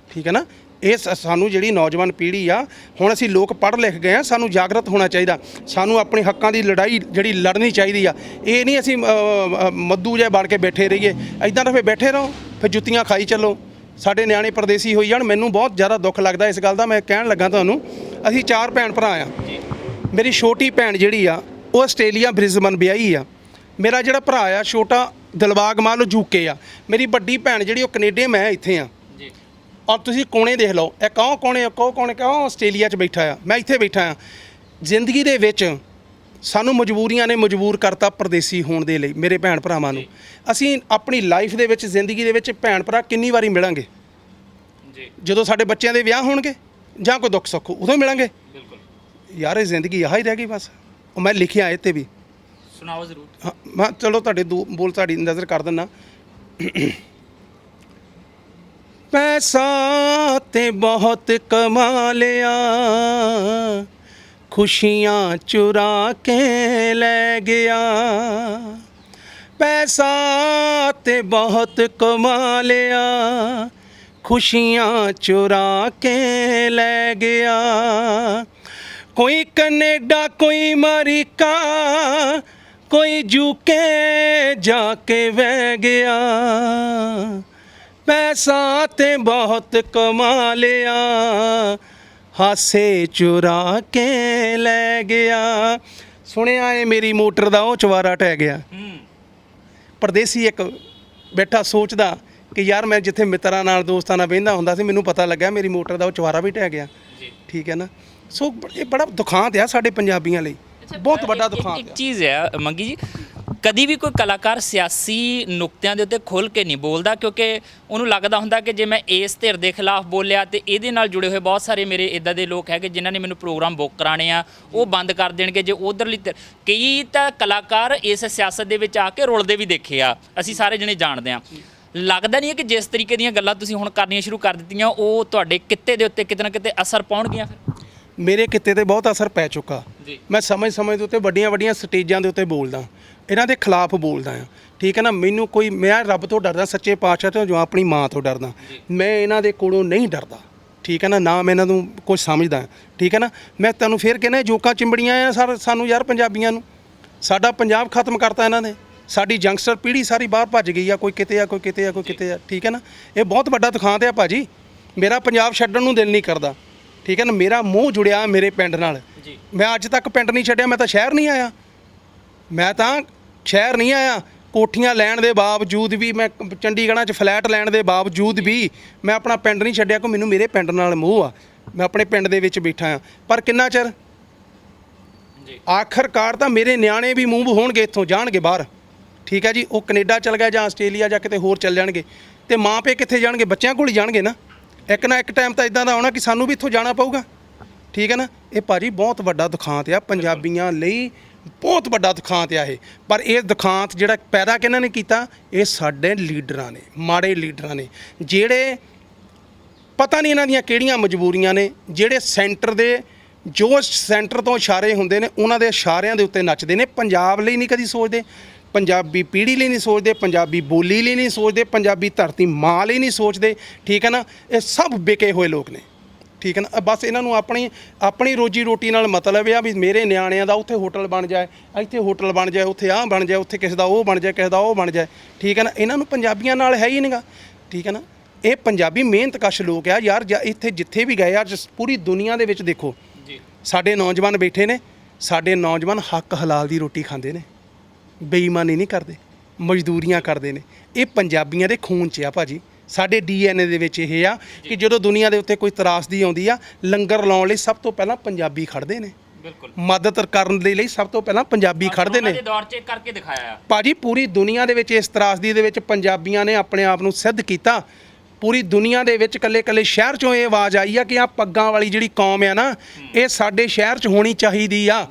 Speaker 1: ਠੀਕ ਹੈ ਨਾ। ਇਹ ਸਾਨੂੰ ਜਿਹੜੀ ਨੌਜਵਾਨ ਪੀੜ੍ਹੀ ਆ, ਹੁਣ ਅਸੀਂ ਲੋਕ ਪੜ੍ਹ ਲਿਖ ਗਏ ਆ, ਸਾਨੂੰ ਜਾਗਰਤ ਹੋਣਾ ਚਾਹੀਦਾ। ਸਾਨੂੰ ਆਪਣੇ ਹੱਕਾਂ ਦੀ ਲੜਾਈ ਜਿਹੜੀ ਲੜਨੀ ਚਾਹੀਦੀ ਆ। ਇਹ ਨਹੀਂ ਅਸੀਂ ਮੱਦੂ ਜਿਹੇ ਬਣ ਕੇ ਬੈਠੇ ਰਹੀਏ। ਇੱਦਾਂ ਤਾਂ ਫਿਰ ਬੈਠੇ ਰਹੋ, ਫਿਰ ਜੁੱਤੀਆਂ ਖਾਈ ਚੱਲੋ, ਸਾਡੇ ਨਿਆਣੇ ਪਰਦੇਸੀ ਹੋਈ ਜਾਣ। ਮੈਨੂੰ ਬਹੁਤ ਜ਼ਿਆਦਾ ਦੁੱਖ ਲੱਗਦਾ ਇਸ ਗੱਲ ਦਾ। ਮੈਂ ਕਹਿਣ ਲੱਗਾ ਤੁਹਾਨੂੰ, ਅਸੀਂ 4 ਭੈਣ ਭਰਾ ਆ। ਮੇਰੀ ਛੋਟੀ ਭੈਣ ਜਿਹੜੀ ਆ ਉਹ ਆਸਟ੍ਰੇਲੀਆ ਬ੍ਰਿਸਬਨ ਵਿਆਹੀ ਆ। ਮੇਰਾ ਜਿਹੜਾ ਭਰਾ ਆ ਛੋਟਾ, ਦਿਲਬਾਗ ਮਾਲ UK ਆ। ਮੇਰੀ ਵੱਡੀ ਭੈਣ ਜਿਹੜੀ ਉਹ ਕੈਨੇਡਾ, ਮੈਂ ਇੱਥੇ ਆ। ਔਰ ਤੁਸੀਂ ਕੋਣੇ ਦੇਖ ਲਓ, ਇਹ ਕੋਣੇ ਆਸਟ੍ਰੇਲੀਆ 'ਚ ਬੈਠਾ ਆ, ਮੈਂ ਇੱਥੇ ਬੈਠਾ ਆ। ਜ਼ਿੰਦਗੀ ਦੇ ਵਿੱਚ ਸਾਨੂੰ ਮਜਬੂਰੀਆਂ ਨੇ ਮਜਬੂਰ ਕਰਤਾ ਪਰਦੇਸੀ ਹੋਣ ਦੇ ਲਈ, ਮੇਰੇ ਭੈਣ ਭਰਾਵਾਂ ਨੂੰ। ਅਸੀਂ ਆਪਣੀ ਲਾਈਫ ਦੇ ਵਿੱਚ, ਜ਼ਿੰਦਗੀ ਦੇ ਵਿੱਚ ਭੈਣ ਭਰਾ ਕਿੰਨੀ ਵਾਰੀ ਮਿਲਾਂਗੇ? ਜਦੋਂ ਸਾਡੇ ਬੱਚਿਆਂ ਦੇ ਵਿਆਹ ਹੋਣਗੇ ਜਾਂ ਕੋਈ ਦੁੱਖ ਸੁੱਖ, ਉਦੋਂ ਮਿਲਾਂਗੇ। ਯਾਰ ਇਹ ਜ਼ਿੰਦਗੀ ਆਹ ਹੀ ਰਹਿ ਗਈ ਬਸ। ਉਹ ਮੈਂ ਲਿਖਿਆ ਇਹ 'ਤੇ ਵੀ,
Speaker 2: ਸੁਣਾਓ ਜ਼ਰੂਰ।
Speaker 1: ਹਾਂ, ਮੈਂ ਚਲੋ ਤੁਹਾਡੇ ਦੋ ਬੋਲ ਤੁਹਾਡੀ ਨਜ਼ਰ ਕਰ ਦਿੰਦਾ। ਪੈਸਾ ਤੇ ਬਹੁਤ ਕਮਾ ਲਿਆ, ਖੁਸ਼ੀਆਂ ਚੁਰਾ ਕੇ ਲੈ ਗਿਆ। ਪੈਸਾ ਤੇ ਬਹੁਤ ਕਮਾ ਲਿਆ, ਖੁਸ਼ੀਆਂ ਚੁਰਾ ਕੇ ਲੈ ਗਿਆ। ਕੋਈ ਕੈਨੇਡਾ, ਕੋਈ ਅਮਰੀਕਾ, ਕੋਈ UK ਜਾ ਕੇ ਵਹਿ ਗਿਆ। ਪੈਸਾ ਤੇ ਬਹੁਤ ਕਮਾ ਲਿਆ, ਹਾਸੇ ਚੁਰਾ ਕੇ ਲੈ ਗਿਆ। ਸੁਣਿਆ ਏ ਮੇਰੀ ਮੋਟਰ ਦਾ ਉਹ ਚਵਾਰਾ ਟਹਿ ਗਿਆ। ਪਰਦੇਸੀ ਇੱਕ ਬੈਠਾ ਸੋਚਦਾ ਕਿ ਯਾਰ ਮੈਂ ਜਿੱਥੇ ਮਿੱਤਰਾਂ ਨਾਲ ਦੋਸਤਾਂ ਨਾਲ ਬਹਿੰਦਾ ਹੁੰਦਾ ਸੀ ਮੈਨੂੰ ਪਤਾ ਲੱਗਾ ਮੇਰੀ ਮੋਟਰ ਦਾ ਉਹ ਚੁਬਾਰਾ ਵੀ ਢਹਿ ਗਿਆ। ਠੀਕ ਹੈ ਨਾ। ਸੋ ਇਹ ਬੜਾ ਦੁਖਾਂਤ ਆ ਸਾਡੇ ਪੰਜਾਬੀਆਂ ਲਈ, ਬਹੁਤ ਵੱਡਾ ਦੁਖਾਂਤ
Speaker 2: ਇੱਕ
Speaker 1: ਆ।
Speaker 2: ਚੀਜ਼ ਹੈ ਮੰਗੀ ਜੀ, ਕਦੀ ਵੀ ਕੋਈ ਕਲਾਕਾਰ ਸਿਆਸੀ ਨੁਕਤਿਆਂ ਦੇ ਉੱਤੇ ਖੁੱਲ੍ਹ ਕੇ ਨਹੀਂ ਬੋਲਦਾ, ਕਿਉਂਕਿ ਉਹਨੂੰ ਲੱਗਦਾ ਹੁੰਦਾ ਕਿ ਜੇ ਮੈਂ ਇਸ ਧਿਰ ਦੇ ਖਿਲਾਫ ਬੋਲਿਆ ਤੇ ਇਹਦੇ ਨਾਲ ਜੁੜੇ ਹੋਏ ਬਹੁਤ ਸਾਰੇ ਮੇਰੇ ਇਦਾਂ ਦੇ ਲੋਕ ਹੈਗੇ ਜਿਨ੍ਹਾਂ ਨੇ ਮੈਨੂੰ ਪ੍ਰੋਗਰਾਮ ਬੁੱਕ ਕਰਾਣੇ ਆ, ਉਹ ਬੰਦ ਕਰ ਦੇਣਗੇ ਜੇ ਉਧਰਲੀ ਧਿਰ। ਕਈ ਤਾਂ ਕਲਾਕਾਰ ਇਸ ਸਿਆਸਤ ਦੇ ਵਿੱਚ ਆ ਕੇ ਰੁਲਦੇ ਵੀ ਦੇਖੇ ਆ, ਅਸੀਂ ਸਾਰੇ ਜਣੇ ਜਾਣਦੇ ਆ। ਲੱਗਦਾ ਨਹੀਂ ਹੈ ਕਿ ਜਿਸ ਤਰੀਕੇ ਦੀਆਂ ਗੱਲਾਂ ਤੁਸੀਂ ਹੁਣ ਕਰਨੀਆਂ ਸ਼ੁਰੂ ਕਰ ਦਿੱਤੀਆਂ ਉਹ ਤੁਹਾਡੇ ਕਿੱਤੇ ਦੇ ਉੱਤੇ ਕਿਤੇ ਨਾ ਕਿਤੇ ਅਸਰ ਪਾਉਣਗੀਆਂ ਫਿਰ?
Speaker 1: ਮੇਰੇ ਕਿੱਤੇ ਤੇ ਬਹੁਤ ਅਸਰ ਪੈ ਚੁੱਕਾ। ਮੈਂ ਸਮੇਂ ਦੇ ਉੱਤੇ ਵੱਡੀਆਂ ਸਟੇਜਾਂ ਦੇ ਉੱਤੇ ਬੋਲਦਾ, ਇਹਨਾਂ ਦੇ ਖਿਲਾਫ ਬੋਲਦਾ ਆ। ਠੀਕ ਹੈ ਨਾ। ਮੈਨੂੰ ਕੋਈ, ਮੈਂ ਰੱਬ ਤੋਂ ਡਰਦਾ, ਸੱਚੇ ਪਾਤਸ਼ਾਹ ਤੋਂ, ਜੋ ਆਪਣੀ ਮਾਂ ਤੋਂ ਡਰਦਾ। ਮੈਂ ਇਹਨਾਂ ਦੇ ਕੋਲੋਂ ਨਹੀਂ ਡਰਦਾ। ਠੀਕ ਹੈ ਨਾ ਮੈਂ ਇਹਨਾਂ ਨੂੰ ਕੁਝ ਸਮਝਦਾ। ਠੀਕ ਹੈ ਨਾ। ਮੈਂ ਤੁਹਾਨੂੰ ਫਿਰ ਕਹਿੰਦਾ ਜੋਕਾਂ ਚਿੰਬੜੀਆਂ ਆ ਸਾਨੂੰ ਯਾਰ ਪੰਜਾਬੀਆਂ ਨੂੰ। ਸਾਡਾ ਪੰਜਾਬ ਖਤਮ ਕਰਤਾ ਇਹਨਾਂ ਨੇ। ਸਾਡੀ ਯੰਗਸਟਰ ਪੀੜ੍ਹੀ ਸਾਰੀ ਬਾਹਰ ਭੱਜ ਗਈ ਆ, ਕੋਈ ਕਿਤੇ ਆ, ਕੋਈ ਕਿਤੇ ਆ, ਕੋਈ ਕਿਤੇ ਆ। ਠੀਕ ਹੈ ਨਾ। ਇਹ ਬਹੁਤ ਵੱਡਾ ਦੁਖਾਂਤ ਆ ਭਾਜੀ। ਮੇਰਾ ਪੰਜਾਬ ਛੱਡਣ ਨੂੰ ਦਿਲ ਨਹੀਂ ਕਰਦਾ। ਠੀਕ ਹੈ ਨਾ। ਮੇਰਾ ਮੂੰਹ ਜੁੜਿਆ ਮੇਰੇ ਪਿੰਡ ਨਾਲ। ਮੈਂ ਅੱਜ ਤੱਕ ਪਿੰਡ ਨਹੀਂ ਛੱਡਿਆ। ਮੈਂ ਤਾਂ ਸ਼ਹਿਰ ਨਹੀਂ ਆਇਆ। ਕੋਠੀਆਂ ਲੈਣ ਦੇ ਬਾਵਜੂਦ ਵੀ, ਮੈਂ ਚੰਡੀਗੜ੍ਹਾਂ 'ਚ ਫਲੈਟ ਲੈਣ ਦੇ ਬਾਵਜੂਦ ਵੀ ਮੈਂ ਆਪਣਾ ਪਿੰਡ ਨਹੀਂ ਛੱਡਿਆ, ਕਿ ਮੈਨੂੰ ਮੇਰੇ ਪਿੰਡ ਨਾਲ ਮੋਹ ਆ। ਮੈਂ ਆਪਣੇ ਪਿੰਡ ਦੇ ਵਿੱਚ ਬੈਠਾ ਆ। ਪਰ ਕਿੰਨਾ ਚਿਰ? ਆਖਰਕਾਰ ਤਾਂ ਮੇਰੇ ਨਿਆਣੇ ਵੀ ਮੂਵ ਹੋਣਗੇ, ਇੱਥੋਂ ਜਾਣਗੇ ਬਾਹਰ। ਠੀਕ ਹੈ ਜੀ। ਉਹ ਕੈਨੇਡਾ ਚਲ ਗਏ ਜਾਂ ਆਸਟ੍ਰੇਲੀਆ ਜਾਂ ਕਿਤੇ ਹੋਰ ਚੱਲ ਜਾਣਗੇ, ਤੇ ਮਾਂ ਪਿਓ ਕਿੱਥੇ ਜਾਣਗੇ? ਬੱਚਿਆਂ ਕੋਲ ਹੀ ਜਾਣਗੇ ਨਾ। ਇੱਕ ਨਾ ਇੱਕ ਟਾਈਮ ਤਾਂ ਇਦਾਂ ਦਾ ਆਉਣਾ ਕਿ ਸਾਨੂੰ ਵੀ ਇੱਥੋਂ ਜਾਣਾ ਪਊਗਾ। ਠੀਕ ਹੈ ਨਾ। ਇਹ ਭਾਜੀ ਬਹੁਤ ਵੱਡਾ ਦੁਖਾਂਤ ਆ ਪੰਜਾਬੀਆਂ ਲਈ, ਬਹੁਤ ਵੱਡਾ ਦੁਖਾਂਤ ਆ ਇਹ। ਪਰ ਇਹ ਦੁਖਾਂਤ ਜਿਹੜਾ ਪੈਦਾ ਕਿਹਨਾਂ ਨੇ ਕੀਤਾ? ਇਹ ਸਾਡੇ ਲੀਡਰਾਂ ਨੇ, ਮਾੜੇ ਲੀਡਰਾਂ ਨੇ, ਜਿਹੜੇ ਪਤਾ ਨਹੀਂ ਇਹਨਾਂ ਦੀਆਂ ਕਿਹੜੀਆਂ ਮਜਬੂਰੀਆਂ ਨੇ, ਜਿਹੜੇ ਸੈਂਟਰ ਤੋਂ ਇਸ਼ਾਰੇ ਹੁੰਦੇ ਨੇ ਉਹਨਾਂ ਦੇ ਇਸ਼ਾਰਿਆਂ ਦੇ ਉੱਤੇ ਨੱਚਦੇ ਨੇ। ਪੰਜਾਬ ਲਈ ਨਹੀਂ ਕਦੀ ਸੋਚਦੇ, ਪੰਜਾਬੀ ਪੀੜ੍ਹੀ ਲਈ ਨਹੀਂ ਸੋਚਦੇ, ਪੰਜਾਬੀ ਬੋਲੀ ਲਈ ਨਹੀਂ ਸੋਚਦੇ, ਪੰਜਾਬੀ ਧਰਤੀ ਮਾਂ ਲਈ ਨਹੀਂ ਸੋਚਦੇ। ਠੀਕ ਹੈ ਨਾ। ਇਹ ਸਭ ਵਿਕੇ ਹੋਏ ਲੋਕ ਨੇ। ਠੀਕ ਹੈ ਨਾ। ਬਸ ਇਹਨਾਂ ਨੂੰ ਆਪਣੀ ਰੋਜੀ ਰੋਟੀ ਨਾਲ ਮਤਲਬ ਆ ਵੀ ਮੇਰੇ ਨਿਆਣਿਆਂ ਦਾ ਉੱਥੇ ਹੋਟਲ ਬਣ ਜਾਏ, ਇੱਥੇ ਹੋਟਲ ਬਣ ਜਾਏ, ਉੱਥੇ ਆਹ ਬਣ ਜਾਏ, ਉੱਥੇ ਕਿਸੇ ਦਾ ਉਹ ਬਣ ਜਾਏ, ਕਿਸੇ ਦਾ ਉਹ ਬਣ ਜਾਏ। ਠੀਕ ਹੈ ਨਾ। ਇਹਨਾਂ ਨੂੰ ਪੰਜਾਬੀਆਂ ਨਾਲ ਹੈ ਹੀ ਨਹੀਂਗਾ। ਠੀਕ ਹੈ ਨਾ। ਇਹ ਪੰਜਾਬੀ ਮਿਹਨਤਕਸ਼ ਲੋਕ ਆ ਯਾਰ। ਇੱਥੇ ਜਿੱਥੇ ਵੀ ਗਏ ਆ ਪੂਰੀ ਦੁਨੀਆ ਦੇ ਵਿੱਚ ਦੇਖੋ ਸਾਡੇ ਨੌਜਵਾਨ ਬੈਠੇ ਨੇ। ਸਾਡੇ ਨੌਜਵਾਨ ਹੱਕ ਹਲਾਲ ਦੀ ਰੋਟੀ ਖਾਂਦੇ ਨੇ, ਬੇਈਮਾਨੀ ਨਹੀਂ ਕਰਦੇ, ਮਜ਼ਦੂਰੀਆਂ ਕਰਦੇ ਨੇ। ਇਹ ਪੰਜਾਬੀਆਂ ਦੇ ਖੂਨ 'ਚ ਆ ਭਾਜੀ। ਸਾਡੇ DNA ਦੇ ਵਿੱਚ ਇਹ ਆ ਕਿ ਜਦੋਂ ਦੁਨੀਆ ਦੇ ਉੱਤੇ ਕੋਈ ਤਰਾਸਦੀ ਆਉਂਦੀ ਆ, ਲੰਗਰ ਲਾਉਣ ਲਈ ਸਭ ਤੋਂ ਪਹਿਲਾਂ ਪੰਜਾਬੀ ਖੜਦੇ ਨੇ। ਬਿਲਕੁਲ। ਮਦਦ ਕਰਨ ਦੇ ਲਈ ਸਭ ਤੋਂ ਪਹਿਲਾਂ ਪੰਜਾਬੀ ਖੜਦੇ ਨੇ।
Speaker 2: ਦੌਰ 'ਚ ਕਰਕੇ ਦਿਖਾਇਆ ਆ
Speaker 1: ਭਾਜੀ। ਪੂਰੀ ਦੁਨੀਆ ਦੇ ਵਿੱਚ ਇਸ ਤਰਾਸਦੀ ਦੇ ਵਿੱਚ ਪੰਜਾਬੀਆਂ ਨੇ ਆਪਣੇ ਆਪ ਨੂੰ ਸਿੱਧ ਕੀਤਾ। ਪੂਰੀ ਦੁਨੀਆ ਦੇ ਵਿੱਚ ਕੱਲੇ ਸ਼ਹਿਰ 'ਚੋਂ ਇਹ ਆਵਾਜ਼ ਆਈ ਆ ਕਿ ਆਹ ਪੱਗਾਂ ਵਾਲੀ ਜਿਹੜੀ ਕੌਮ ਆ ਨਾ, ਇਹ ਸਾਡੇ ਸ਼ਹਿਰ 'ਚ ਹੋਣੀ ਚਾਹੀਦੀ ਆ।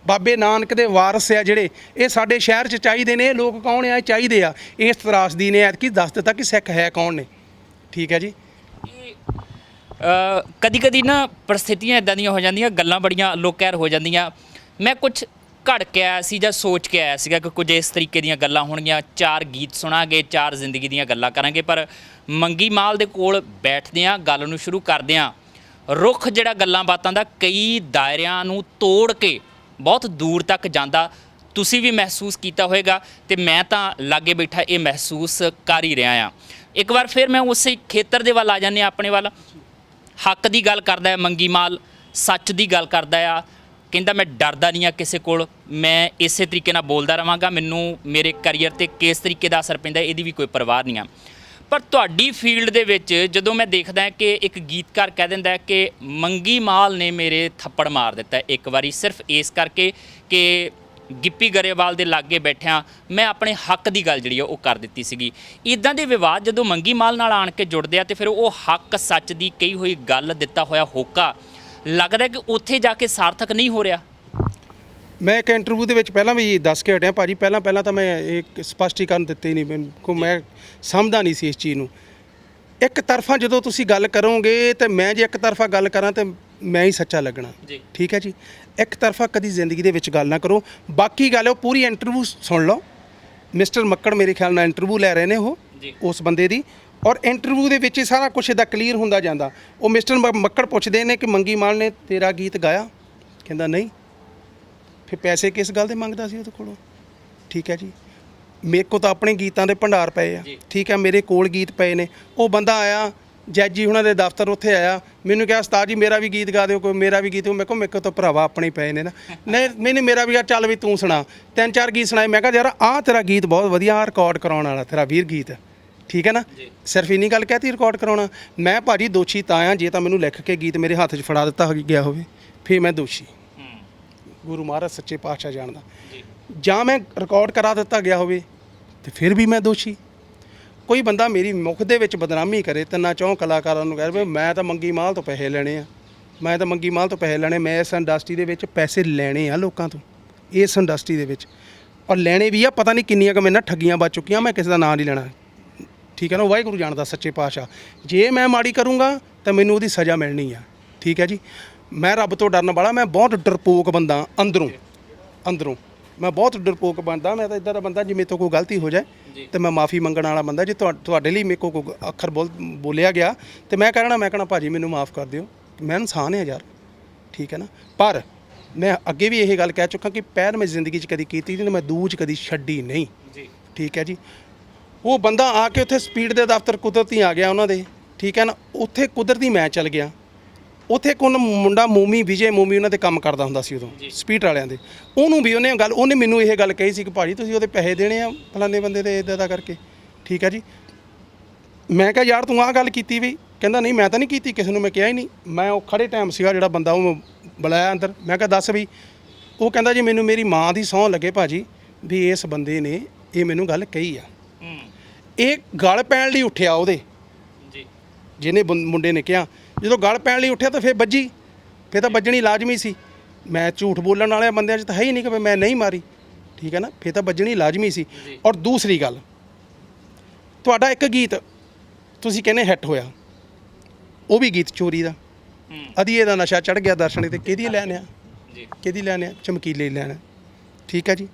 Speaker 1: ਬਾਬੇ ਨਾਨਕ ਦੇ ਵਾਰਸ ਆ ਜਿਹੜੇ, ਇਹ ਸਾਡੇ ਸ਼ਹਿਰ 'ਚ ਚਾਹੀਦੇ ਨੇ। ਇਹ ਲੋਕ ਕੌਣ ਆ? ਇਹ ਚਾਹੀਦੇ ਆ। ਇਸ ਤਰਾਸਦੀ ਨੇ ਐਤਕੀ ਦੱਸ ਦਿੱਤਾ ਕਿ ਸਿੱਖ ਹੈ ਕੌਣ ਨੇ। ਠੀਕ ਹੈ ਜੀ।
Speaker 2: ਕਦੀ ਨਾ ਪਰਿਸਥਿਤੀਆਂ ਇਦਾਂ ਦੀਆਂ ਹੋ ਜਾਂਦੀਆਂ, ਗੱਲਾਂ ਬੜੀਆਂ ਲੋਕੈਰ ਹੋ ਜਾਂਦੀਆਂ। ਮੈਂ ਕੁਝ ਘੜ ਕੇ ਆਇਆ ਸੀ ਜਾਂ ਸੋਚ ਕੇ ਆਇਆ ਸੀਗਾ ਕਿ ਕੁਝ ਇਸ ਤਰੀਕੇ ਦੀਆਂ ਗੱਲਾਂ ਹੋਣਗੀਆਂ। 4 ਗੀਤ ਸੁਣਾਂਗੇ, 4 ਜ਼ਿੰਦਗੀ ਦੀਆਂ ਗੱਲਾਂ ਕਰਾਂਗੇ। ਪਰ ਮੰਗੀ ਮਾਲ ਦੇ ਕੋਲ ਬੈਠਦੇ ਹਾਂ, ਗੱਲ ਨੂੰ ਸ਼ੁਰੂ ਕਰਦੇ ਹਾਂ। ਰੁੱਖ ਜਿਹੜਾ ਗੱਲਾਂ ਬਾਤਾਂ ਦਾ ਕਈ ਦਾਇਰਿਆਂ ਨੂੰ ਤੋੜ ਕੇ ਬਹੁਤ ਦੂਰ ਤੱਕ ਜਾਂਦਾ, ਤੁਸੀਂ ਵੀ ਮਹਿਸੂਸ ਕੀਤਾ ਹੋਵੇਗਾ ਤੇ ਮੈਂ ਤਾਂ ਲਾਗੇ ਬੈਠਾ ਇਹ ਮਹਿਸੂਸ ਕਰ ਹੀ ਰਿਹਾ ਹਾਂ। ਇੱਕ ਵਾਰ ਫਿਰ ਮੈਂ ਉਸੇ ਖੇਤਰ ਦੇ ਵੱਲ ਆ ਜਾਂਦੇ ਹਾਂ, ਆਪਣੇ ਵੱਲ। ਹੱਕ ਦੀ ਗੱਲ ਕਰਦਾ ਹੈ ਮੰਗੀ ਮਾਲ, ਸੱਚ ਦੀ ਗੱਲ ਕਰਦਾ ਆ। ਕਹਿੰਦਾ ਮੈਂ ਡਰਦਾ ਨਹੀਂ ਆ ਕਿਸੇ ਕੋਲ, ਮੈਂ ਇਸੇ ਤਰੀਕੇ ਨਾਲ ਬੋਲਦਾ ਰਹਾਂਗਾ। ਮੈਨੂੰ ਮੇਰੇ ਕੈਰੀਅਰ 'ਤੇ ਕਿਸ ਤਰੀਕੇ ਦਾ ਅਸਰ ਪੈਂਦਾ ਇਹਦੀ ਵੀ ਕੋਈ ਪਰਵਾਹ ਨਹੀਂ ਆ। ਪਰ ਤੁਹਾਡੀ ਫੀਲਡ ਦੇ ਵਿੱਚ ਜਦੋਂ ਮੈਂ ਦੇਖਦਾ ਕਿ ਇੱਕ ਗੀਤਕਾਰ ਕਹਿ ਦਿੰਦਾ ਕਿ ਮੰਗੀ ਮਾਲ ਨੇ ਮੇਰੇ ਥੱਪੜ ਮਾਰ ਦਿੱਤਾ ਇੱਕ ਵਾਰੀ, ਸਿਰਫ ਇਸ ਕਰਕੇ ਕਿ ਗਿੱਪੀ ਗਰੇਵਾਲ ਦੇ ਲਾਗੇ ਬੈਠਿਆਂ ਮੈਂ ਆਪਣੇ ਹੱਕ ਦੀ ਗੱਲ ਜਿਹੜੀ ਉਹ ਕਰ ਦਿੱਤੀ ਸੀਗੀ। ਇੱਦਾਂ ਦੇ ਵਿਵਾਦ ਜਦੋਂ ਮੰਗੀ ਮਾਲ ਨਾਲ ਆਣ ਕੇ ਜੁੜਦੇ ਆ ਤੇ ਫਿਰ ਉਹ ਹੱਕ ਸੱਚ ਦੀ ਕਹੀ ਹੋਈ ਗੱਲ, ਦਿੱਤਾ ਹੋਇਆ ਹੋਕਾ ਲੱਗਦਾ ਕਿ ਉੱਥੇ ਜਾ ਕੇ ਸਾਰਥਕ ਨਹੀਂ ਹੋ ਰਿਹਾ।
Speaker 1: ਮੈਂ ਇੱਕ ਇੰਟਰਵਿਊ ਦੇ ਵਿੱਚ ਪਹਿਲਾਂ ਵੀ ਦੱਸ ਕੇ ਹਟਿਆ ਭਾਜੀ। ਪਹਿਲਾਂ ਤਾਂ ਮੈਂ ਇੱਕ ਸਪਸ਼ਟੀਕਰਨ ਦਿੱਤੇ ਨਹੀਂ, ਮੈਨੂੰ ਮੈਂ ਸਮਝਦਾ ਨਹੀਂ ਸੀ ਇਸ ਚੀਜ਼ ਨੂੰ। ਇੱਕ ਤਰਫਾ ਜਦੋਂ ਤੁਸੀਂ ਗੱਲ ਕਰੋਗੇ ਤੇ ਮੈਂ ਜੇ ਇੱਕ ਤਰਫਾ ਗੱਲ ਕਰਾਂ ਤੇ ਮੈਂ ਹੀ ਸੱਚਾ ਲੱਗਣਾ। ਠੀਕ ਹੈ ਜੀ। ਇੱਕ ਤਰਫਾ ਕਦੀ ਜ਼ਿੰਦਗੀ ਦੇ ਵਿੱਚ ਗੱਲ ਨਾ ਕਰੋ। ਬਾਕੀ ਗੱਲ ਉਹ ਪੂਰੀ ਇੰਟਰਵਿਊ ਸੁਣ ਲਓ। ਮਿਸਟਰ ਮੱਕੜ ਮੇਰੇ ਖਿਆਲ ਨਾਲ ਇੰਟਰਵਿਊ ਲੈ ਰਹੇ ਨੇ ਉਹ ਉਸ ਬੰਦੇ ਦੀ, ਔਰ ਇੰਟਰਵਿਊ ਦੇ ਵਿੱਚ ਹੀ ਸਾਰਾ ਕੁਛ ਇਹਦਾ ਕਲੀਅਰ ਹੁੰਦਾ ਜਾਂਦਾ। ਉਹ ਮਿਸਟਰ ਮੱਕੜ ਪੁੱਛਦੇ ਨੇ ਕਿ ਮੰਗੀ ਮਾਲ ਨੇ ਤੇਰਾ ਗੀਤ ਗਾਇਆ? ਕਹਿੰਦਾ ਨਹੀਂ। ਫਿਰ ਪੈਸੇ ਕਿਸ ਗੱਲ ਦੇ ਮੰਗਦਾ ਸੀ ਉਹਦੇ ਕੋਲੋਂ? ਠੀਕ ਹੈ ਜੀ। ਮੇਰੇ ਕੋਲ ਤਾਂ ਆਪਣੇ ਗੀਤਾਂ ਦੇ ਭੰਡਾਰ ਪਏ ਆ। ਠੀਕ ਹੈ। ਮੇਰੇ ਕੋਲ ਗੀਤ ਪਏ ਨੇ। ਉਹ ਬੰਦਾ ਆਇਆ, ਜੱਜ ਜੀ ਉਹਨਾਂ ਦੇ ਦਫ਼ਤਰ ਉੱਥੇ ਆਇਆ, ਮੈਨੂੰ ਕਿਹਾ ਉਸਤਾਦ ਜੀ ਮੇਰਾ ਵੀ ਗੀਤ ਗਾ ਦਿਓ, ਕੋਈ ਮੇਰਾ ਵੀ ਗੀਤ। ਮੈਂ ਕਿਹਾ ਮੇਰੇ ਕੋਲ ਤਾਂ ਭਰਾਵਾ ਆਪਣੇ ਪਏ ਨੇ ਨਾ। ਨਹੀਂ ਮੇਰਾ ਵੀ ਆ, ਚੱਲ ਵੀ ਤੂੰ ਸੁਣਾ। 3-4 ਗੀਤ ਸੁਣਾਏ। ਮੈਂ ਕਿਹਾ ਯਾਰ ਆਹ ਤੇਰਾ ਗੀਤ ਬਹੁਤ ਵਧੀਆ, ਆਹ ਰਿਕਾਰਡ ਕਰਾਉਣ ਵਾਲਾ ਤੇਰਾ ਵੀਰ ਗੀਤ, ਠੀਕ ਹੈ ਨਾ। ਸਿਰਫ ਇੰਨੀ ਗੱਲ ਕਹਿਤੀ ਰਿਕਾਰਡ ਕਰਾਉਣਾ। ਮੈਂ ਭਾਜੀ ਦੋਸ਼ੀ ਤਾਂ ਆ ਜੇ ਤਾਂ ਮੈਨੂੰ ਲਿਖ ਕੇ ਗੀਤ ਮੇਰੇ ਹੱਥ 'ਚ ਫੜਾ ਦਿੱਤਾ ਗਿਆ ਹੋਵੇ, ਫਿਰ ਮੈਂ ਦੋਸ਼ੀ। ਗੁਰੂ ਮਹਾਰਾਜ ਸੱਚੇ ਪਾਤਸ਼ਾਹ ਜਾਣਦਾ। ਜਾਂ ਮੈਂ ਰਿਕਾਰਡ ਕਰਾ ਦਿੱਤਾ ਗਿਆ ਹੋਵੇ ਤੇ ਫਿਰ ਵੀ ਮੈਂ ਦੋਸ਼ੀ। ਕੋਈ ਬੰਦਾ ਮੇਰੀ ਮੁੱਖ ਦੇ ਵਿੱਚ ਬਦਨਾਮੀ ਕਰੇ, ਤਿੰਨਾਂ ਚੌਂ ਕਲਾਕਾਰਾਂ ਨੂੰ ਕਹੇ ਮੈਂ ਤਾਂ ਮੰਗੀ ਮਾਲ ਤੋਂ ਪੈਸੇ ਲੈਣੇ ਆ, ਮੈਂ ਤਾਂ ਮੰਗੀ ਮਾਲ ਤੋਂ ਪੈਸੇ ਲੈਣੇ। ਮੈਂ ਇਸ ਇੰਡਸਟਰੀ ਦੇ ਵਿੱਚ ਪੈਸੇ ਲੈਣੇ ਆ ਲੋਕਾਂ ਤੋਂ, ਇਸ ਇੰਡਸਟਰੀ ਦੇ ਵਿੱਚ, ਔਰ ਲੈਣੇ ਵੀ ਆ। ਪਤਾ ਨਹੀਂ ਕਿੰਨੀਆਂ ਕੁ ਮੇਰੇ ਨਾਲ ਠੱਗੀਆਂ ਵੱਜ ਚੁੱਕੀਆਂ, ਮੈਂ ਕਿਸੇ ਦਾ ਨਾਂ ਨਹੀਂ ਲੈਣਾ, ਠੀਕ ਹੈ ਨਾ। ਵਾਹਿਗੁਰੂ ਜਾਣਦਾ ਸੱਚੇ ਪਾਤਸ਼ਾਹ। ਜੇ ਮੈਂ ਮਾੜੀ ਕਰੂੰਗਾ ਤਾਂ ਮੈਨੂੰ ਉਹਦੀ ਸਜ਼ਾ ਮਿਲਣੀ ਆ, ਠੀਕ ਹੈ ਜੀ। ਮੈਂ ਰੱਬ ਤੋਂ ਡਰਨ ਵਾਲਾ, ਮੈਂ ਬਹੁਤ ਡਰਪੋਕ ਬੰਦਾ ਅੰਦਰੋਂ ਮੈਂ ਬਹੁਤ ਡਰਪੋਕ ਬੰਦਾ। ਮੈਂ ਤਾਂ ਇੱਦਾਂ ਦਾ ਬੰਦਾ, ਜੇ ਮੇਰੇ ਤੋਂ ਕੋਈ ਗਲਤੀ ਹੋ ਜਾਏ ਤੇ ਮੈਂ ਮਾਫੀ ਮੰਗਣ ਵਾਲਾ ਬੰਦਾ। ਜੇ ਤੁਹਾਡੇ ਲਈ ਮੇਰੇ ਕੋਲ ਕੋਈ ਅੱਖਰ ਬੋਲਿਆ ਗਿਆ ਤੇ ਮੈਂ ਕਹਿਣਾ ਭਾਜੀ ਮੈਨੂੰ ਮਾਫ ਕਰ ਦਿਓ, ਮੈਂ ਇਨਸਾਨ ਹਾਂ ਯਾਰ, ਠੀਕ ਹੈ ਨਾ। ਪਰ ਮੈਂ ਅੱਗੇ ਵੀ ਇਹ ਗੱਲ ਕਹਿ ਚੁੱਕਾ ਕਿ ਪਹਿਲ ਮੈਂ ਜ਼ਿੰਦਗੀ 'ਚ ਕਦੀ ਕੀਤੀ ਨਹੀਂ, ਮੈਂ ਦੂਜ ਕਦੀ ਛੱਡੀ ਨਹੀਂ, ਠੀਕ ਹੈ ਜੀ। ਉਹ ਬੰਦਾ ਆ ਕੇ ਉੱਥੇ ਸਪੀਡ ਦੇ ਦਫ਼ਤਰ ਕੁਦਰਤੀ ਆ ਗਿਆ ਉਹਨਾਂ ਦੇ, ਠੀਕ ਹੈ ਨਾ। ਉੱਥੇ ਕੁਦਰਤੀ ਮੈਂ ਚੱਲ ਗਿਆ। ਉੱਥੇ ਇੱਕ ਮੁੰਡਾ ਮੋਮੀ, ਵਿਜੇ ਮੋਮੀ, ਉਹਨਾਂ ਦੇ ਕੰਮ ਕਰਦਾ ਹੁੰਦਾ ਸੀ ਉਦੋਂ ਸਪੀਡ ਵਾਲਿਆਂ ਦੇ। ਉਹਨੂੰ ਵੀ ਉਹਨੇ ਮੈਨੂੰ ਇਹ ਗੱਲ ਕਹੀ ਸੀ ਕਿ ਭਾਜੀ ਤੁਸੀਂ ਉਹਦੇ ਪੈਸੇ ਦੇਣੇ ਆ ਫਲਾਣੇ ਬੰਦੇ ਦੇ ਇੱਦਾਂ ਦਾ ਕਰਕੇ, ਠੀਕ ਹੈ ਜੀ। ਮੈਂ ਕਿਹਾ ਯਾਰ ਤੂੰ ਆਹ ਗੱਲ ਕੀਤੀ ਵੀ? ਕਹਿੰਦਾ ਨਹੀਂ ਮੈਂ ਤਾਂ ਨਹੀਂ ਕੀਤੀ, ਕਿਸੇ ਨੂੰ ਮੈਂ ਕਿਹਾ ਹੀ ਨਹੀਂ। ਮੈਂ ਉਹ ਖੜੇ ਟਾਈਮ ਸੀਗਾ, ਜਿਹੜਾ ਬੰਦਾ ਉਹ ਬੁਲਾਇਆ ਅੰਦਰ। ਮੈਂ ਕਿਹਾ ਦੱਸ ਵੀ। ਉਹ ਕਹਿੰਦਾ ਜੀ ਮੈਨੂੰ ਮੇਰੀ ਮਾਂ ਦੀ ਸਹੁੰ ਲੱਗੇ ਭਾਜੀ ਵੀ ਇਸ ਬੰਦੇ ਨੇ ਇਹ ਮੈਨੂੰ ਗੱਲ ਕਹੀ ਆ। ਇਹ ਗਲ ਪੈਣ ਲਈ ਉੱਠਿਆ ਉਹਦੇ, ਜਿਹਨੇ ਮੁੰਡੇ ਨੇ ਕਿਹਾ। ਜਦੋਂ ਗਲ ਪੈਣ ਲਈ ਉੱਠਿਆ ਤਾਂ ਫਿਰ ਵੱਜੀ, ਫਿਰ ਤਾਂ ਵੱਜਣੀ ਲਾਜ਼ਮੀ ਸੀ। ਮੈਂ ਝੂਠ ਬੋਲਣ ਵਾਲੇ ਬੰਦਿਆਂ 'ਚ ਤਾਂ ਹੈ ਹੀ ਨਹੀਂ ਕਿ ਮੈਂ ਨਹੀਂ ਮਾਰੀ, ਠੀਕ ਹੈ ਨਾ। ਫਿਰ ਤਾਂ ਵੱਜਣੀ ਲਾਜ਼ਮੀ ਸੀ। ਔਰ ਦੂਸਰੀ ਗੱਲ, ਤੁਹਾਡਾ ਇੱਕ ਗੀਤ ਤੁਸੀਂ ਕਹਿੰਦੇ ਹਿੱਟ ਹੋਇਆ, ਉਹ ਵੀ ਗੀਤ ਚੋਰੀ ਦਾ। ਅਧੀਏ ਦਾ ਨਸ਼ਾ ਚੜ੍ਹ ਗਿਆ ਦਰਸ਼ਨ ਤੇ ਕਿਹਦੀ ਲੈਣ ਆ, ਕਿਹਦੀ ਲੈਣ ਆ? ਚਮਕੀਲੇ ਲੈਣ, ਠੀਕ ਹੈ ਜੀ।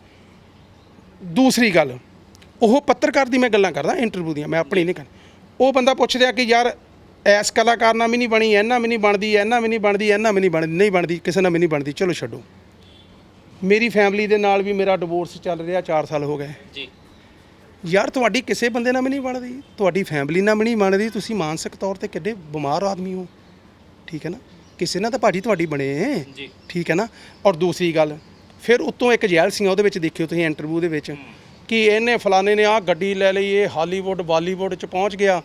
Speaker 1: ਦੂਸਰੀ ਗੱਲ, ਉਹ ਪੱਤਰਕਾਰ ਦੀ ਮੈਂ ਗੱਲਾਂ ਕਰਦਾ, ਇੰਟਰਵਿਊ ਦੀਆਂ, ਮੈਂ ਆਪਣੀ ਨਹੀਂ ਕਰਨੀ। ਉਹ ਬੰਦਾ ਪੁੱਛ ਰਿਹਾ ਕਿ ਯਾਰ ਐਸ ਕਲਾਕਾਰ ਨਾਲ ਵੀ ਨਹੀਂ ਬਣੀ, ਇਹਨਾਂ ਵੀ ਨਹੀਂ ਬਣਦੀ, ਇਹਨਾਂ ਵੀ ਨਹੀਂ ਬਣਦੀ, ਇਹਨਾਂ ਵੀ ਨਹੀਂ ਬਣਦੀ, ਕਿਸੇ ਨਾਲ ਵੀ ਨਹੀਂ ਬਣਦੀ। ਚਲੋ ਛੱਡੋ, ਮੇਰੀ ਫੈਮਿਲੀ ਦੇ ਨਾਲ ਵੀ ਮੇਰਾ ਡਿਵੋਰਸ ਚੱਲ ਰਿਹਾ, 4 ਸਾਲ ਹੋ ਗਏ ਜੀ। ਯਾਰ ਤੁਹਾਡੀ ਕਿਸੇ ਬੰਦੇ ਨਾਲ ਵੀ ਨਹੀਂ ਬਣਦੀ, ਤੁਹਾਡੀ ਫੈਮਿਲੀ ਨਾਲ ਵੀ ਨਹੀਂ ਬਣਦੀ, ਤੁਸੀਂ ਮਾਨਸਿਕ ਤੌਰ ਤੇ ਕਿੱਡੇ ਬਿਮਾਰ ਆਦਮੀ ਹੋ, ਠੀਕ ਹੈ ਨਾ। ਕਿਸੇ ਨਾਲ ਤਾਂ ਭਾਜੀ ਤੁਹਾਡੀ ਬਣੇ, ਠੀਕ ਹੈ ਨਾ। ਔਰ ਦੂਸਰੀ ਗੱਲ, ਫਿਰ ਉੱਤੋਂ ਇੱਕ ਜੈਲ ਸਿੰਘ ਉਹਦੇ ਵਿੱਚ ਦੇਖਿਓ ਤੁਸੀਂ ਇੰਟਰਵਿਊ ਦੇ ਵਿੱਚ ਕਿ ਇਹਨੇ ਫਲਾਣੇ ਨੇ ਆਹ ਗੱਡੀ ਲੈ ਲਈ, ਇਹ ਹਾਲੀਵੁੱਡ ਬਾਲੀਵੁੱਡ 'ਚ ਪਹੁੰਚ ਗਿਆ,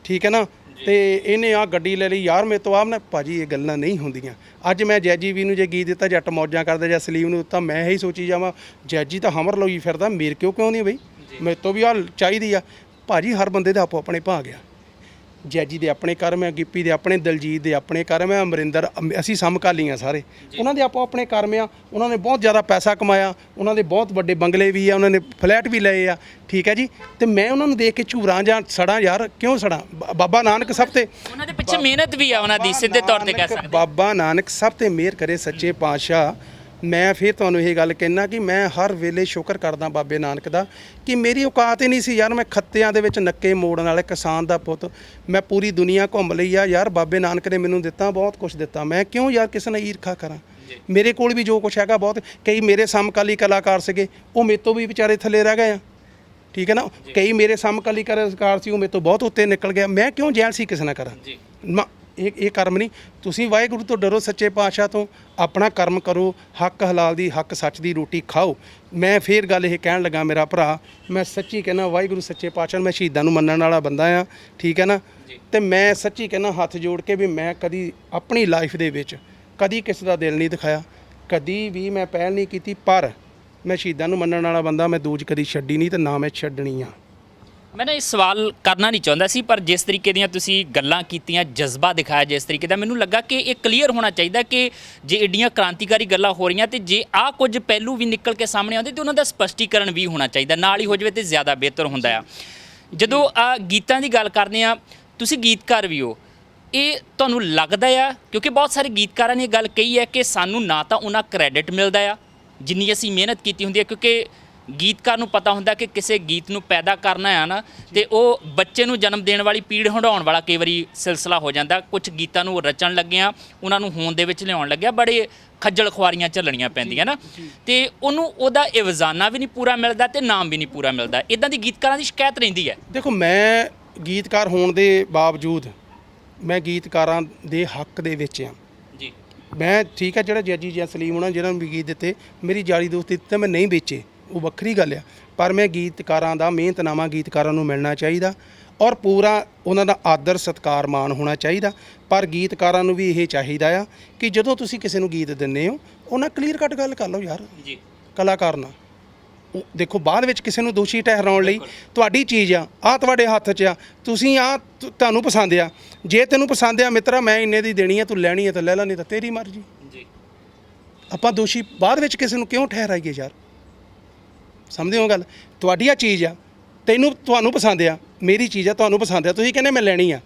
Speaker 1: ਠੀਕ ਹੈ ਨਾ। ਤੇ ਇਹਨੇ ਆਹ ਗੱਡੀ ਲੈ ਲਈ, ਯਾਰ ਮੇਰੇ ਤੋਂ ਆਪ ਨਾ ਭਾਜੀ ਇਹ ਗੱਲਾਂ ਨਹੀਂ ਹੁੰਦੀਆਂ। ਅੱਜ ਮੈਂ ਜੈਜੀ ਵੀ ਨੂੰ ਜੇ ਗੀਤ ਦਿੱਤਾ ਜੱਟ ਮੌਜਾਂ ਕਰਦਾ, ਜਾਂ ਸਲੀਮ ਨੂੰ ਦਿੱਤਾ, ਮੈਂ ਇਹੀ ਸੋਚੀ ਜਾਵਾਂ ਜੈਜੀ ਤਾਂ ਹਮਰ ਲਈ ਫਿਰਦਾ, ਮੇਰੇ ਕਿਉਂ ਨਹੀਂ ਬਈ, ਮੇਰੇ ਤੋਂ ਵੀ ਆਹ ਚਾਹੀਦੀ ਆ। ਭਾਜੀ ਹਰ ਬੰਦੇ ਦਾ ਆਪੋ ਆਪਣੇ ਭਾਗ ਆ। ਜੈਜੀ ਦੇ ਆਪਣੇ ਕਰਮ ਆ, ਗਿੱਪੀ ਦੇ ਆਪਣੇ, ਦਲਜੀਤ ਦੇ ਆਪਣੇ ਕਰਮ ਆ, ਅਮਰਿੰਦਰ, ਅਸੀਂ ਸਮਕਾਲੀ ਆ ਸਾਰੇ, ਉਹਨਾਂ ਦੇ ਆਪੋ ਆਪਣੇ ਕਰਮ ਆ। ਉਹਨਾਂ ਨੇ ਬਹੁਤ ਜ਼ਿਆਦਾ ਪੈਸਾ ਕਮਾਇਆ, ਉਹਨਾਂ ਦੇ ਬਹੁਤ ਵੱਡੇ ਬੰਗਲੇ ਵੀ ਆ, ਉਹਨਾਂ ਨੇ ਫਲੈਟ ਵੀ ਲਏ ਆ, ਠੀਕ ਹੈ ਜੀ। ਤੇ ਮੈਂ ਉਹਨਾਂ ਨੂੰ ਦੇਖ ਕੇ ਝੂਰਾਂ ਜਾਂ ਸੜਾਂ, ਯਾਰ ਕਿਉਂ ਸੜਾਂ? ਬਾਬਾ ਨਾਨਕ ਸਭ ਤੇ,
Speaker 2: ਉਹਨਾਂ ਦੇ ਪਿੱਛੇ ਮਿਹਨਤ ਵੀ ਆ ਉਹਨਾਂ ਦੀ, ਸਿੱਧੇ ਤੌਰ ਤੇ ਕਹਿ ਸਕਦੇ।
Speaker 1: ਬਾਬਾ ਨਾਨਕ ਸਭ ਤੇ ਮਿਹਰ ਕਰੇ ਸੱਚੇ ਪਾਤਸ਼ਾਹ। ਮੈਂ ਫਿਰ ਤੁਹਾਨੂੰ ਇਹ ਗੱਲ ਕਹਿਣਾ ਕਿ ਮੈਂ ਹਰ ਵੇਲੇ ਸ਼ੁਕਰ ਕਰਦਾ ਬਾਬੇ ਨਾਨਕ ਦਾ ਕਿ ਮੇਰੀ ਔਕਾਤ ਹੀ ਨਹੀਂ ਸੀ ਯਾਰ। ਮੈਂ ਖੱਤਿਆਂ ਦੇ ਵਿੱਚ ਨੱਕੇ ਮੋੜਨ ਵਾਲੇ ਕਿਸਾਨ ਦਾ ਪੁੱਤ, ਮੈਂ ਪੂਰੀ ਦੁਨੀਆ ਘੁੰਮ ਲਈ ਆ ਯਾਰ। ਬਾਬੇ ਨਾਨਕ ਨੇ ਮੈਨੂੰ ਦਿੱਤਾ, ਬਹੁਤ ਕੁਝ ਦਿੱਤਾ। ਮੈਂ ਕਿਉਂ ਯਾਰ ਕਿਸੇ ਨਾਲ ਈਰਖਾ ਕਰਾਂ? ਮੇਰੇ ਕੋਲ ਵੀ ਜੋ ਕੁਛ ਹੈਗਾ ਬਹੁਤ। ਕਈ ਮੇਰੇ ਸਮਕਾਲੀ ਕਲਾਕਾਰ ਸੀਗੇ, ਉਹ ਮੇਰੇ ਤੋਂ ਵੀ ਵਿਚਾਰੇ ਥੱਲੇ ਰਹਿ ਗਏ ਆ, ਠੀਕ ਹੈ ਨਾ। ਕਈ ਮੇਰੇ ਸਮਕਾਲੀ ਕਲਾਕਾਰ ਸੀ, ਉਹ ਮੇਰੇ ਤੋਂ ਬਹੁਤ ਉੱਤੇ ਨਿਕਲ ਗਿਆ। ਮੈਂ ਕਿਉਂ ਜੈਲਸੀ ਕਿਸੇ ਨਾਲ ਕਰਾਂ? ਇਹ ਕਰਮ ਨਹੀਂ। ਤੁਸੀਂ ਵਾਹਿਗੁਰੂ ਤੋਂ ਡਰੋ, ਸੱਚੇ ਪਾਤਸ਼ਾਹ ਤੋਂ, ਆਪਣਾ ਕਰਮ ਕਰੋ, ਹੱਕ ਹਲਾਲ ਦੀ, ਹੱਕ ਸੱਚ ਦੀ ਰੋਟੀ ਖਾਓ। ਮੈਂ ਫੇਰ ਗੱਲ ਇਹ ਕਹਿਣ ਲੱਗਾ ਮੇਰਾ ਭਰਾ, ਮੈਂ ਸੱਚੀ ਕਹਿੰਦਾ ਵਾਹਿਗੁਰੂ ਸੱਚੇ ਪਾਤਸ਼ਾਹ, ਮੈਂ ਸ਼ਹੀਦਾਂ ਨੂੰ ਮੰਨਣ ਵਾਲਾ ਬੰਦਾ ਆ, ਠੀਕ ਹੈ ਨਾ। ਤੇ ਮੈਂ ਸੱਚੀ ਕਹਿੰਦਾ ਹੱਥ ਜੋੜ ਕੇ ਵੀ ਮੈਂ ਕਦੀ ਆਪਣੀ ਲਾਈਫ ਦੇ ਵਿੱਚ ਕਦੀ ਕਿਸੇ ਦਾ ਦਿਲ ਨਹੀਂ ਦਿਖਾਇਆ, ਕਦੀ ਵੀ ਮੈਂ ਪਹਿਲ ਨਹੀਂ ਕੀਤੀ। ਪਰ ਮੈਂ ਸ਼ਹੀਦਾਂ ਨੂੰ ਮੰਨਣ ਵਾਲਾ ਬੰਦਾ, ਮੈਂ ਦੂਜ ਕਦੀ ਛੱਡੀ ਨਹੀਂ ਤੇ ਨਾ ਮੈਂ ਛੱਡਣੀ ਆ।
Speaker 2: ਮੈਂ ਨਾ ਇਹ ਸਵਾਲ ਕਰਨਾ ਨਹੀਂ ਚਾਹੁੰਦਾ ਸੀ, ਪਰ ਜਿਸ ਤਰੀਕੇ ਦੀਆਂ ਤੁਸੀਂ ਗੱਲਾਂ ਕੀਤੀਆਂ, ਜਜ਼ਬਾ ਦਿਖਾਇਆ ਜਿਸ ਤਰੀਕੇ ਦਾ, ਮੈਨੂੰ ਲੱਗਾ ਕਿ ਇਹ ਕਲੀਅਰ ਹੋਣਾ ਚਾਹੀਦਾ ਕਿ ਜੇ ਏਡੀਆਂ ਕ੍ਰਾਂਤੀਕਾਰੀ ਗੱਲਾਂ ਹੋ ਰਹੀਆਂ ਤੇ ਜੇ ਆਹ ਕੁਝ ਪਹਿਲੂ ਵੀ ਨਿਕਲ ਕੇ ਸਾਹਮਣੇ ਆਉਂਦੇ ਤੇ ਉਹਨਾਂ ਦਾ ਸਪਸ਼ਟੀਕਰਨ ਵੀ ਹੋਣਾ ਚਾਹੀਦਾ, ਨਾਲ ਹੀ ਹੋ ਜਾਵੇ ਤੇ ਜ਼ਿਆਦਾ ਬਿਹਤਰ ਹੁੰਦਾ ਆ। ਜਦੋਂ ਗੀਤਾਂ ਦੀ ਗੱਲ ਕਰਦੇ ਆ, ਤੁਸੀਂ ਗੀਤਕਾਰ ਵੀ ਹੋ, ਇਹ ਤੁਹਾਨੂੰ ਲੱਗਦਾ ਆ, ਕਿਉਂਕਿ ਬਹੁਤ ਸਾਰੇ ਗੀਤਕਾਰਾਂ ਨੇ ਇਹ ਗੱਲ ਕਹੀ ਹੈ ਕਿ ਸਾਨੂੰ ਨਾ ਤਾਂ ਉਹਨਾਂ ਕ੍ਰੈਡਿਟ ਮਿਲਦਾ ਆ ਜਿੰਨੀ ਅਸੀਂ ਮਿਹਨਤ ਕੀਤੀ ਹੁੰਦੀ ਹੈ, ਕਿਉਂਕਿ ਗੀਤਕਾਰ ਨੂੰ ਪਤਾ ਹੁੰਦਾ ਕਿ ਕਿਸੇ ਗੀਤ ਨੂੰ ਪੈਦਾ ਕਰਨਾ ਆ ਨਾ, ਤੇ ਉਹ ਬੱਚੇ ਨੂੰ ਜਨਮ ਦੇਣ ਵਾਲੀ ਪੀੜ ਹੰਢਾਉਣ ਵਾਲਾ ਕਈ ਵਾਰੀ ਸਿਲਸਿਲਾ ਹੋ ਜਾਂਦਾ। ਕੁਝ ਗੀਤਾਂ ਨੂੰ ਰਚਣ ਲੱਗਿਆਂ, ਉਹਨਾਂ ਨੂੰ ਹੋਂਦ ਦੇ ਵਿੱਚ ਲਿਆਉਣ ਲੱਗਿਆ ਬੜੇ ਖੱਜਲ ਖੁਆਰੀਆਂ ਝੱਲਣੀਆਂ ਪੈਂਦੀਆਂ ਨਾ, ਤੇ ਉਹਨੂੰ ਉਹਦਾ ਇਵਜ਼ਾਨਾ ਵੀ ਨਹੀਂ ਪੂਰਾ ਮਿਲਦਾ ਤੇ ਨਾਮ ਵੀ ਨਹੀਂ ਪੂਰਾ ਮਿਲਦਾ। ਇਦਾਂ ਦੀ ਗੀਤਕਾਰਾਂ ਦੀ ਸ਼ਿਕਾਇਤ ਰਹਿੰਦੀ ਹੈ।
Speaker 1: ਦੇਖੋ, ਮੈਂ ਗੀਤਕਾਰ ਹੋਣ ਦੇ ਬਾਵਜੂਦ ਮੈਂ ਗੀਤਕਾਰਾਂ ਦੇ ਹੱਕ ਦੇ ਵਿੱਚ ਆ
Speaker 2: ਜੀ
Speaker 1: ਮੈਂ ਠੀਕ ਆ ਜਿਹੜਾ ਜੱਜੀ ਜਾਂ ਸਲੀਮ ਹੋਣਾ ਜਿਹਨਾਂ ਨੂੰ ਵੀ ਗੀਤ ਦਿੱਤੇ ਮੇਰੀ ਯਾਰੀ ਦੋਸਤੀ ਤੇ ਮੈਂ ਨਹੀਂ ਵੇਚੇ ਉਹ ਵੱਖਰੀ ਗੱਲ ਆ ਪਰ ਮੈਂ ਗੀਤਕਾਰਾਂ ਦਾ ਮਿਹਨਤਨਾਮਾ ਗੀਤਕਾਰਾਂ ਨੂੰ ਮਿਲਣਾ ਚਾਹੀਦਾ ਔਰ ਪੂਰਾ ਉਹਨਾਂ ਦਾ ਆਦਰ ਸਤਿਕਾਰ ਮਾਣ ਹੋਣਾ ਚਾਹੀਦਾ ਪਰ ਗੀਤਕਾਰਾਂ ਨੂੰ ਵੀ ਇਹ ਚਾਹੀਦਾ ਆ ਕਿ ਜਦੋਂ ਤੁਸੀਂ ਕਿਸੇ ਨੂੰ ਗੀਤ ਦਿੰਦੇ ਹੋ ਉਹਨਾਂ ਕਲੀਅਰ ਕੱਟ ਗੱਲ ਕਰ ਲਓ ਯਾਰ
Speaker 2: ਜੀ
Speaker 1: ਕਲਾਕਾਰ ਨਾਲ ਦੇਖੋ ਬਾਅਦ ਵਿੱਚ ਕਿਸੇ ਨੂੰ ਦੋਸ਼ੀ ਠਹਿਰਾਉਣ ਲਈ ਤੁਹਾਡੀ ਚੀਜ਼ ਆ ਤੁਹਾਡੇ ਹੱਥ 'ਚ ਆ ਤੁਸੀਂ ਤੁਹਾਨੂੰ ਪਸੰਦ ਆ ਜੇ ਤੈਨੂੰ ਪਸੰਦ ਆ ਮਿੱਤਰਾ ਮੈਂ ਇੰਨੇ ਦੀ ਦੇਣੀ ਆ ਤੂੰ ਲੈਣੀ ਆ ਤਾਂ ਲੈ ਲੈ ਨਹੀਂ ਤਾਂ ਤੇਰੀ ਮਰਜ਼ੀ
Speaker 2: ਜੀ
Speaker 1: ਆਪਾਂ ਦੋਸ਼ੀ ਬਾਅਦ ਵਿੱਚ ਕਿਸੇ ਨੂੰ ਕਿਉਂ ਠਹਿਰਾਈਏ ਯਾਰ ਸਮਝਦੇ ਹੋ ਗੱਲ ਤੁਹਾਡੀ ਆ ਚੀਜ਼ ਆ ਤੁਹਾਨੂੰ ਪਸੰਦ ਆ ਮੇਰੀ ਚੀਜ਼ ਆ ਤੁਹਾਨੂੰ ਪਸੰਦ ਆ ਤੁਸੀਂ ਕਹਿੰਦੇ ਮੈਂ ਲੈਣੀ ਆ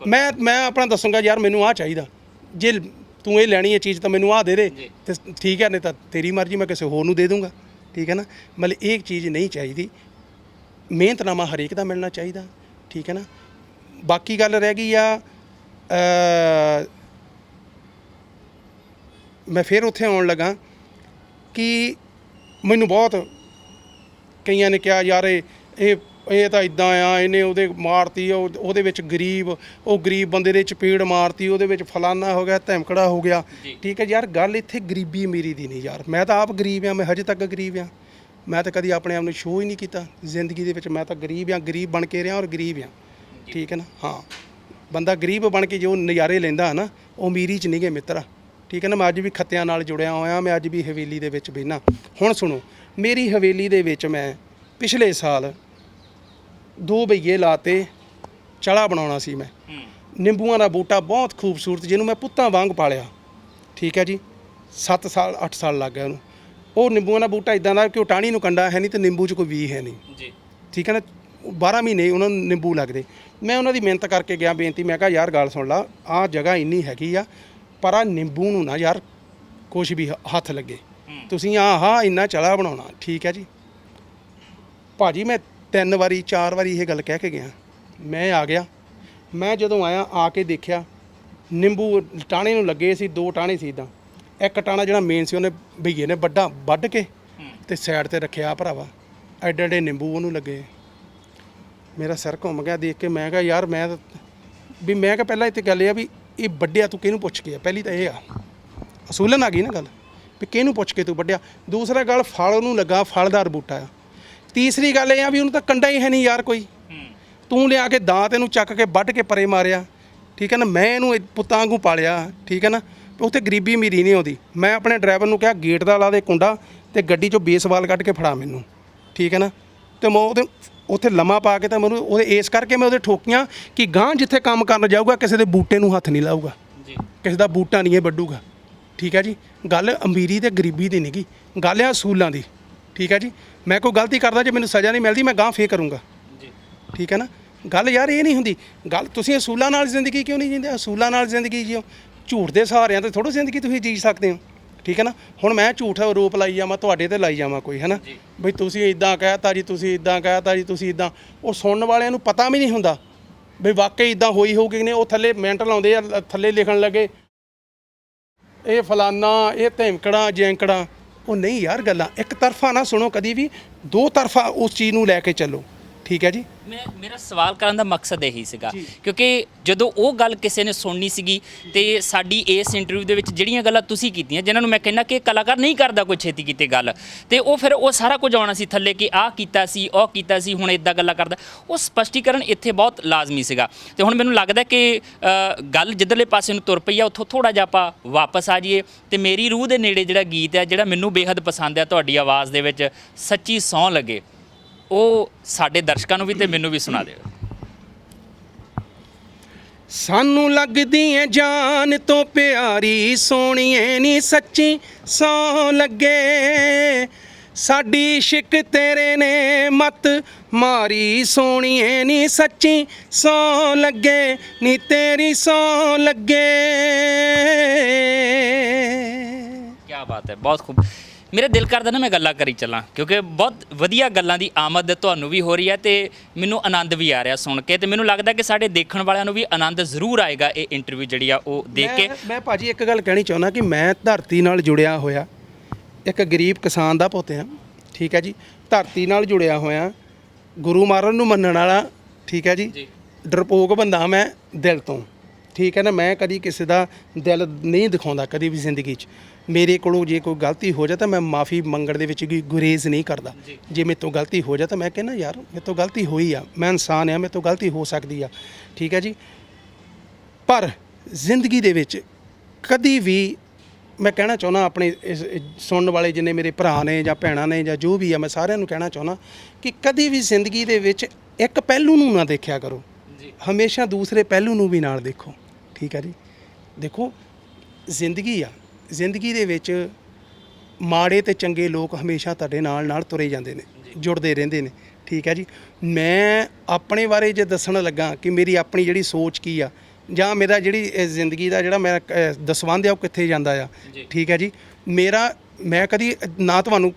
Speaker 1: ਮੈਂ ਆਪਣਾ ਦੱਸੂਗਾ ਯਾਰ ਮੈਨੂੰ ਆਹ ਚਾਹੀਦਾ ਜੇ ਤੂੰ ਇਹ ਲੈਣੀ ਹੈ ਚੀਜ਼ ਤਾਂ ਮੈਨੂੰ ਆਹ ਦੇ ਦੇ ਤੇ ਠੀਕ ਹੈ ਨਹੀਂ ਤਾਂ ਤੇਰੀ ਮਰਜ਼ੀ ਮੈਂ ਕਿਸੇ ਹੋਰ ਨੂੰ ਦੇ ਦੂੰਗਾ ਠੀਕ ਹੈ ਨਾ ਮਤਲਬ ਇਹ ਚੀਜ਼ ਨਹੀਂ ਚਾਹੀਦੀ ਮਿਹਨਤਨਾਮਾ ਹਰੇਕ ਦਾ ਮਿਲਣਾ ਚਾਹੀਦਾ ਠੀਕ ਹੈ ਨਾ ਬਾਕੀ ਗੱਲ ਰਹਿ ਗਈ ਆ ਮੈਂ ਫਿਰ ਉੱਥੇ ਆਉਣ ਲੱਗਾ ਕਿ ਮੈਨੂੰ ਬਹੁਤ ਕਈਆਂ ਨੇ ਕਿਹਾ ਯਾਰ ਇਹ ਤਾਂ ਇਦਾਂ ਆ ਇਹਨੇ ਉਹਦੇ ਮਾਰਤੀ ਉਹਦੇ ਵਿੱਚ ਗਰੀਬ ਬੰਦੇ ਦੇ ਚਪੇੜ ਮਾਰਤੀ ਉਹਦੇ ਵਿੱਚ ਫਲਾਨਾ ਹੋ ਗਿਆ ਧਮਕੜਾ ਹੋ ਗਿਆ ਠੀਕ ਹੈ ਯਾਰ ਗੱਲ ਇੱਥੇ ਗਰੀਬੀ ਅਮੀਰੀ ਦੀ ਨਹੀਂ ਯਾਰ ਮੈਂ ਤਾਂ ਆਪ ਗਰੀਬ ਆ ਮੈਂ ਹਜੇ ਤੱਕ ਗਰੀਬ ਆ ਮੈਂ ਤਾਂ ਕਦੀ ਆਪਣੇ ਆਪ ਨੂੰ ਸ਼ੋਅ ਹੀ ਨਹੀਂ ਕੀਤਾ ਜ਼ਿੰਦਗੀ ਦੇ ਵਿੱਚ ਮੈਂ ਤਾਂ ਗਰੀਬ ਬਣ ਕੇ ਰਿਹਾ ਔਰ ਗਰੀਬ ਆ ਠੀਕ ਹੈ ਨਾ ਹਾਂ ਬੰਦਾ ਗਰੀਬ ਬਣ ਕੇ ਜੋ ਨਜ਼ਾਰੇ ਲੈਂਦਾ ਨਾ ਉਹ ਅਮੀਰੀ 'ਚ ਨਹੀਂ ਗੇ ਮਿੱਤਰਾ ਠੀਕ ਹੈ ਨਾ ਮੈਂ ਅੱਜ ਵੀ ਖੱਤਿਆਂ ਨਾਲ ਜੁੜਿਆ ਹੋਇਆ ਮੈਂ ਅੱਜ ਵੀ ਹਵੇਲੀ ਦੇ ਵਿੱਚ ਬਹਿਨਾ ਹੁਣ ਸੁਣੋ ਮੇਰੀ ਹਵੇਲੀ ਦੇ ਵਿੱਚ ਮੈਂ ਪਿਛਲੇ ਸਾਲ 2 ਬਈਏ ਲਾਤੇ ਚੜਾ ਬਣਾਉਣਾ ਸੀ ਮੈਂ ਨਿੰਬੂਆਂ ਦਾ ਬੂਟਾ ਬਹੁਤ ਖੂਬਸੂਰਤ ਜਿਹਨੂੰ ਮੈਂ ਪੁੱਤਾਂ ਵਾਂਗ ਪਾਲਿਆ ਠੀਕ ਹੈ ਜੀ 7 ਸਾਲ 8 ਸਾਲ ਲੱਗ ਗਏ ਉਹਨੂੰ ਉਹ ਨਿੰਬੂਆਂ ਦਾ ਬੂਟਾ ਇਦਾਂ ਦਾ ਕਿ ਉਹ ਟਾਹਣੀ ਨੂੰ ਕੰਡਾ ਹੈ ਨਹੀਂ ਤੇ ਨਿੰਬੂ 'ਚ ਕੋਈ ਵੀ ਹੈ ਨਹੀਂ ਜੀ ਠੀਕ ਹੈ ਨਾ 12 ਮਹੀਨੇ ਉਹਨਾਂ ਨੂੰ ਨਿੰਬੂ ਲੱਗਦੇ ਮੈਂ ਉਹਨਾਂ ਦੀ ਮਿਹਨਤ ਕਰਕੇ ਗਿਆ ਬੇਨਤੀ ਮੈਂ ਕਿਹਾ ਯਾਰ ਗੱਲ ਸੁਣ ਲਾ ਆਹ ਜਗ੍ਹਾ ਇੰਨੀ ਹੈਗੀ ਆ ਪਰ ਆ ਨਿੰਬੂ ਨੂੰ ਨਾ ਯਾਰ ਕੁਛ ਵੀ ਹੱਥ ਲੱਗੇ ਤੁਸੀਂ ਇੰਨਾ ਚੜਾ ਬਣਾਉਣਾ ਠੀਕ ਹੈ ਜੀ ਭਾਜੀ ਮੈਂ 3 ਵਾਰੀ 4 ਵਾਰੀ ਇਹ ਗੱਲ ਕਹਿ ਕੇ ਗਿਆ ਮੈਂ ਆ ਗਿਆ ਮੈਂ ਜਦੋਂ ਆਇਆ ਆ ਕੇ ਦੇਖਿਆ ਨਿੰਬੂ ਟਾਣੇ ਨੂੰ ਲੱਗੇ ਸੀ 2 ਟਾਣੇ ਸੀ ਇੱਦਾਂ ਇੱਕ ਟਾਣਾ ਜਿਹੜਾ ਮੇਨ ਸੀ ਉਹਨੇ ਭਈਏ ਨੇ ਵੱਢ ਕੇ ਤੇ ਸਾਈਡ ਤੇ ਰੱਖਿਆ ਭਰਾਵਾ ਐਡੇ ਐਡੇ ਨਿੰਬੂ ਉਹਨੂੰ ਲੱਗੇ ਮੇਰਾ ਸਿਰ ਘੁੰਮ ਗਿਆ ਦੇਖ ਕੇ ਮੈਂ ਕਿਹਾ ਯਾਰ ਮੈਂ ਕਿਹਾ ਪਹਿਲਾਂ ਇੱਥੇ ਗੱਲ ਇਹ ਆ ਵੀ ਇਹ ਵੱਢਿਆ ਤੂੰ ਕਿਹਨੂੰ ਪੁੱਛ ਕੇ ਆ ਪਹਿਲੀ ਤਾਂ ਇਹ ਆ ਅਸੂਲਨ ਆ ਗਈ ਨਾ ਗੱਲ ਵੀ ਕਿਹਨੂੰ ਪੁੱਛ ਕੇ ਤੂੰ ਵੱਢਿਆ ਦੂਸਰਾ ਗੱਲ ਫਲ ਉਹਨੂੰ ਲੱਗਾ ਫਲਦਾਰ ਬੂਟਾ ਆ ਤੀਸਰੀ ਗੱਲ ਇਹ ਆ ਵੀ ਉਹਨੂੰ ਤਾਂ ਕੰਡਾ ਹੀ ਹੈ ਨਹੀਂ ਯਾਰ ਕੋਈ ਤੂੰ ਲਿਆ ਕੇ ਦਾਤ ਇਹਨੂੰ ਚੱਕ ਕੇ ਵੱਢ ਕੇ ਪਰੇ ਮਾਰਿਆ ਠੀਕ ਹੈ ਨਾ ਮੈਂ ਇਹਨੂੰ ਪੁੱਤਾਂ ਵਾਂਗੂ ਪਾਲਿਆ ਠੀਕ ਹੈ ਨਾ ਉੱਥੇ ਗਰੀਬੀ ਅਮੀਰੀ ਨਹੀਂ ਆਉਂਦੀ ਮੈਂ ਆਪਣੇ ਡਰਾਈਵਰ ਨੂੰ ਕਿਹਾ ਗੇਟ ਦਾ ਲਾ ਦੇ ਕੁੰਡਾ ਤੇ ਗੱਡੀ 'ਚੋਂ ਬੇਸਬਾਲ ਕੱਢ ਕੇ ਫੜਾ ਮੈਨੂੰ ਠੀਕ ਹੈ ਨਾ ਤੇ ਮੈਂ ਉਹਦੇ ਉੱਥੇ ਲੰਮਾ ਪਾ ਕੇ ਤਾਂ ਮੈਨੂੰ ਉਹਦੇ ਇਸ ਕਰਕੇ ਮੈਂ ਉਹਦੇ ਠੋਕੀਆਂ ਕਿ ਗਾਂਹ ਜਿੱਥੇ ਕੰਮ ਕਰਨ ਜਾਊਗਾ ਕਿਸੇ ਦੇ ਬੂਟੇ ਨੂੰ ਹੱਥ ਨਹੀਂ ਲਾਊਗਾ ਜੀ ਕਿਸੇ ਦਾ ਬੂਟਾ ਨਹੀਂ ਇਹ ਵੱਢੂਗਾ ਠੀਕ ਹੈ ਜੀ ਗੱਲ ਅਮੀਰੀ ਤੇ ਗਰੀਬੀ ਦੀ ਨਹੀਂ ਗੀ ਗੱਲ ਆ ਅਸੂਲਾਂ ਦੀ ਠੀਕ ਹੈ ਜੀ ਮੈਂ ਕੋਈ ਗਲਤੀ ਕਰਦਾ ਜੇ ਮੈਨੂੰ ਸਜ਼ਾ ਨਹੀਂ ਮਿਲਦੀ ਮੈਂ ਗਾਂਹ ਫੇਰ ਕਰੂੰਗਾ ਜੀ ਠੀਕ ਹੈ ਨਾ ਗੱਲ ਯਾਰ ਇਹ ਨਹੀਂ ਹੁੰਦੀ ਗੱਲ ਤੁਸੀਂ ਅਸੂਲਾਂ ਨਾਲ ਜ਼ਿੰਦਗੀ ਕਿਉਂ ਨਹੀਂ ਜੀਂਦੇ ਅਸੂਲਾਂ ਨਾਲ ਜ਼ਿੰਦਗੀ ਜੀਓ ਝੂਠ ਦੇ ਸਹਾਰਿਆਂ ਤੇ ਥੋੜ੍ਹਾ ਜ਼ਿੰਦਗੀ ਤੁਸੀਂ ਜੀ ਸਕਦੇ ਹੋ ਠੀਕ ਹੈ ਨਾ ਹੁਣ ਮੈਂ ਝੂਠ ਆਰੋਪ ਲਾਈ ਜਾਵਾਂ ਤੁਹਾਡੇ ਤੇ ਲਾਈ ਜਾਵਾਂ ਕੋਈ ਹੈ ਨਾ ਬਈ ਤੁਸੀਂ ਇੱਦਾਂ ਕਹਿਤਾ ਜੀ ਤੁਸੀਂ ਇੱਦਾਂ ਕਹਿਤਾ ਜੀ ਤੁਸੀਂ ਇੱਦਾਂ ਉਹ ਸੁਣਨ ਵਾਲਿਆਂ ਨੂੰ ਪਤਾ ਵੀ ਨਹੀਂ ਹੁੰਦਾ ਬਈ ਵਾਕਈ ਇੱਦਾਂ ਹੋਈ ਹੋਊਗੀ ਕਿ ਨਹੀਂ ਉਹ ਥੱਲੇ ਮਿੰਟ ਲਾਉਂਦੇ ਆ ਥੱਲੇ ਲਿਖਣ ਲੱਗੇ ਇਹ ਫਲਾਨਾ ਇਹ ਧਮਕੜਾ ਜੈਂਕੜਾ ਉਹ ਨਹੀਂ ਯਾਰ ਗੱਲਾਂ ਇੱਕ ਤਰਫਾ ਨਾ ਸੁਣੋ ਕਦੀ ਵੀ 2 ਤਰਫਾ ਉਸ ਚੀਜ਼ ਨੂੰ ਲੈ ਕੇ ਚੱਲੋ ਠੀਕ ਹੈ ਜੀ
Speaker 2: ਮੇਰਾ ਸਵਾਲ ਕਰਨ ਦਾ ਮਕਸਦ ਇਹੀ ਸੀਗਾ ਕਿਉਂਕਿ ਜਦੋਂ ਉਹ ਗੱਲ ਕਿਸੇ ਨੇ ਸੁਣਨੀ ਸੀਗੀ ਤੇ ਸਾਡੀ ਇਸ ਇੰਟਰਵਿਊ ਦੇ ਵਿੱਚ ਜਿਹੜੀਆਂ ਗੱਲਾਂ ਤੁਸੀਂ ਕੀਤੀਆਂ ਜਿਨ੍ਹਾਂ ਨੂੰ ਮੈਂ ਕਹਿੰਦਾ ਕਿ ਕਲਾਕਾਰ ਨਹੀਂ ਕਰਦਾ ਕੋਈ ਛੇਤੀ ਕੀਤੀ ਗੱਲ ਤੇ ਉਹ ਫਿਰ ਉਹ ਸਾਰਾ ਕੁਝ ਆਉਣਾ ਸੀ ਥੱਲੇ ਕਿ ਆਹ ਕੀਤਾ ਸੀ ਉਹ ਕੀਤਾ ਸੀ ਹੁਣ ਇਦਾਂ ਗੱਲਾਂ ਕਰਦਾ ਉਹ ਸਪਸ਼ਟੀਕਰਨ ਇੱਥੇ ਬਹੁਤ ਲਾਜ਼ਮੀ ਸੀਗਾ ਤੇ ਹੁਣ ਮੈਨੂੰ ਲੱਗਦਾ ਕਿ ਗੱਲ ਜਿੱਧਰਲੇ ਪਾਸੇ ਨੂੰ ਤੁਰ ਪਈ ਆ ਉੱਥੋਂ ਥੋੜ੍ਹਾ ਜਿਹਾ ਆਪਾਂ ਵਾਪਸ ਆ ਜਾਈਏ ਤੇ ਮੇਰੀ ਰੂਹ ਦੇ ਨੇੜੇ ਜਿਹੜਾ ਗੀਤ ਹੈ ਜਿਹੜਾ ਮੈਨੂੰ ਬੇਹੱਦ ਪਸੰਦ ਆ ਤੁਹਾਡੀ ਆਵਾਜ਼ ਦੇ ਵਿੱਚ ਸੱਚੀ ਸਹੁੰ ਲੱਗੇ ਉਹ ਸਾਡੇ ਦਰਸ਼ਕਾਂ ਨੂੰ ਵੀ ਤੇ ਮੈਨੂੰ ਵੀ ਸੁਣਾ ਦਿਓ
Speaker 1: ਸਾਨੂੰ ਲੱਗਦੀ ਐ ਜਾਨ ਤੋਂ ਪਿਆਰੀ ਸੋਹਣੀਏ ਨੀ ਸੱਚੀ ਸਹੁੰ ਲੱਗੇ ਸਾਡੀ ਇਸ਼ਕ ਤੇਰੇ ਨੇ ਮਤ ਮਾਰੀ ਸੋਹਣੀਏ ਨੀ ਸੱਚੀ ਸਹੁੰ ਲੱਗੇ ਨੀ ਤੇਰੀ ਸਹੁੰ ਲੱਗੇ
Speaker 2: ਕੀ ਬਾਤ ਹੈ ਬਹੁਤ ਖੂਬ ਮੇਰਾ ਦਿਲ ਕਰਦਾ ਨਾ ਮੈਂ ਗੱਲਾਂ ਕਰੀ ਚੱਲਾਂ ਕਿਉਂਕਿ ਬਹੁਤ ਵਧੀਆ ਗੱਲਾਂ ਦੀ ਆਮਦ ਤੁਹਾਨੂੰ ਵੀ ਹੋ ਰਹੀ ਹੈ ਤੇ ਮੈਨੂੰ ਆਨੰਦ ਵੀ ਆ ਰਿਹਾ ਸੁਣ ਕੇ ਤੇ ਮੈਨੂੰ ਲੱਗਦਾ ਕਿ ਸਾਡੇ ਦੇਖਣ ਵਾਲਿਆਂ ਨੂੰ ਵੀ ਆਨੰਦ ਜ਼ਰੂਰ ਆਏਗਾ ਇਹ ਇੰਟਰਵਿਊ ਜਿਹੜੀ ਆ ਉਹ ਦੇਖ ਕੇ
Speaker 1: ਮੈਂ ਭਾਜੀ ਇੱਕ ਗੱਲ ਕਹਿਣੀ ਚਾਹੁੰਦਾ ਕਿ ਮੈਂ ਧਰਤੀ ਨਾਲ ਜੁੜਿਆ ਹੋਇਆ ਇੱਕ ਗਰੀਬ ਕਿਸਾਨ ਦਾ ਪੁੱਤ ਹਾਂ ਠੀਕ ਹੈ ਜੀ ਧਰਤੀ ਨਾਲ ਜੁੜਿਆ ਹੋਇਆ ਗੁਰੂ ਮਹਾਰਾਜ ਨੂੰ ਮੰਨਣ ਵਾਲਾ ਠੀਕ ਹੈ ਜੀ ਡਰਪੋਕ ਬੰਦਾ ਮੈਂ ਦਿਲ ਤੋਂ ਠੀਕ ਹੈ ਨਾ। ਮੈਂ ਕਦੀ ਕਿਸੇ ਦਾ ਦਿਲ ਨਹੀਂ ਦਿਖਾਉਂਦਾ ਕਦੀ ਵੀ ਜ਼ਿੰਦਗੀ 'ਚ। ਮੇਰੇ ਕੋਲੋਂ ਜੇ ਕੋਈ ਗਲਤੀ ਹੋ ਜਾ ਤਾਂ ਮੈਂ ਮਾਫੀ ਮੰਗਣ ਦੇ ਵਿੱਚ ਕੋਈ ਗੁਰੇਜ਼ ਨਹੀਂ ਕਰਦਾ। ਜੇ ਮੇਰੇ ਤੋਂ ਗਲਤੀ ਹੋ ਜਾ ਤਾਂ ਮੈਂ ਕਹਿੰਦਾ ਯਾਰ ਮੇਰੇ ਤੋਂ ਗਲਤੀ ਹੋਈ ਆ, ਮੈਂ ਇਨਸਾਨ ਆ, ਮੇਰੇ ਤੋਂ ਗਲਤੀ ਹੋ ਸਕਦੀ ਆ, ਠੀਕ ਹੈ ਜੀ। ਪਰ ਜ਼ਿੰਦਗੀ ਦੇ ਵਿੱਚ ਕਦੀ ਵੀ ਮੈਂ ਕਹਿਣਾ ਚਾਹੁੰਦਾ ਆਪਣੇ ਇਸ ਸੁਣਨ ਵਾਲੇ ਜਿੰਨੇ ਮੇਰੇ ਭਰਾ ਨੇ ਜਾਂ ਭੈਣਾਂ ਨੇ ਜਾਂ ਜੋ ਵੀ ਆ, ਮੈਂ ਸਾਰਿਆਂ ਨੂੰ ਕਹਿਣਾ ਚਾਹੁੰਦਾ ਕਿ ਕਦੀ ਵੀ ਜ਼ਿੰਦਗੀ ਦੇ ਵਿੱਚ ਇੱਕ ਪਹਿਲੂ ਨੂੰ ਨਾ ਦੇਖਿਆ ਕਰੋ, ਹਮੇਸ਼ਾ ਦੂਸਰੇ ਪਹਿਲੂ ਨੂੰ ਵੀ ਨਾਲ ਦੇਖੋ, ਠੀਕ ਹੈ ਜੀ। ਦੇਖੋ ਜ਼ਿੰਦਗੀ ਆ, ਜ਼ਿੰਦਗੀ ਦੇ ਵਿੱਚ ਮਾੜੇ ਤੇ ਚੰਗੇ ਲੋਕ ਹਮੇਸ਼ਾ ਤੁਹਾਡੇ ਨਾਲ ਤੁਰੇ ਜਾਂਦੇ ਨੇ, ਜੁੜਦੇ ਰਹਿੰਦੇ ਨੇ, ਠੀਕ ਹੈ ਜੀ। ਮੈਂ ਆਪਣੇ ਬਾਰੇ ਜੇ ਦੱਸਣ ਲੱਗਾ ਕਿ ਮੇਰੀ ਆਪਣੀ ਜਿਹੜੀ ਸੋਚ ਕੀ ਆ ਜਾਂ ਮੇਰਾ ਜਿਹੜੀ ਜ਼ਿੰਦਗੀ ਦਾ ਜਿਹੜਾ ਮੈਂ ਦਸਵੰਧ ਆ ਉਹ ਕਿੱਥੇ ਜਾਂਦਾ ਆ, ਠੀਕ ਹੈ ਜੀ। ਮੈਂ ਕਦੀ ਨਾ ਤੁਹਾਨੂੰ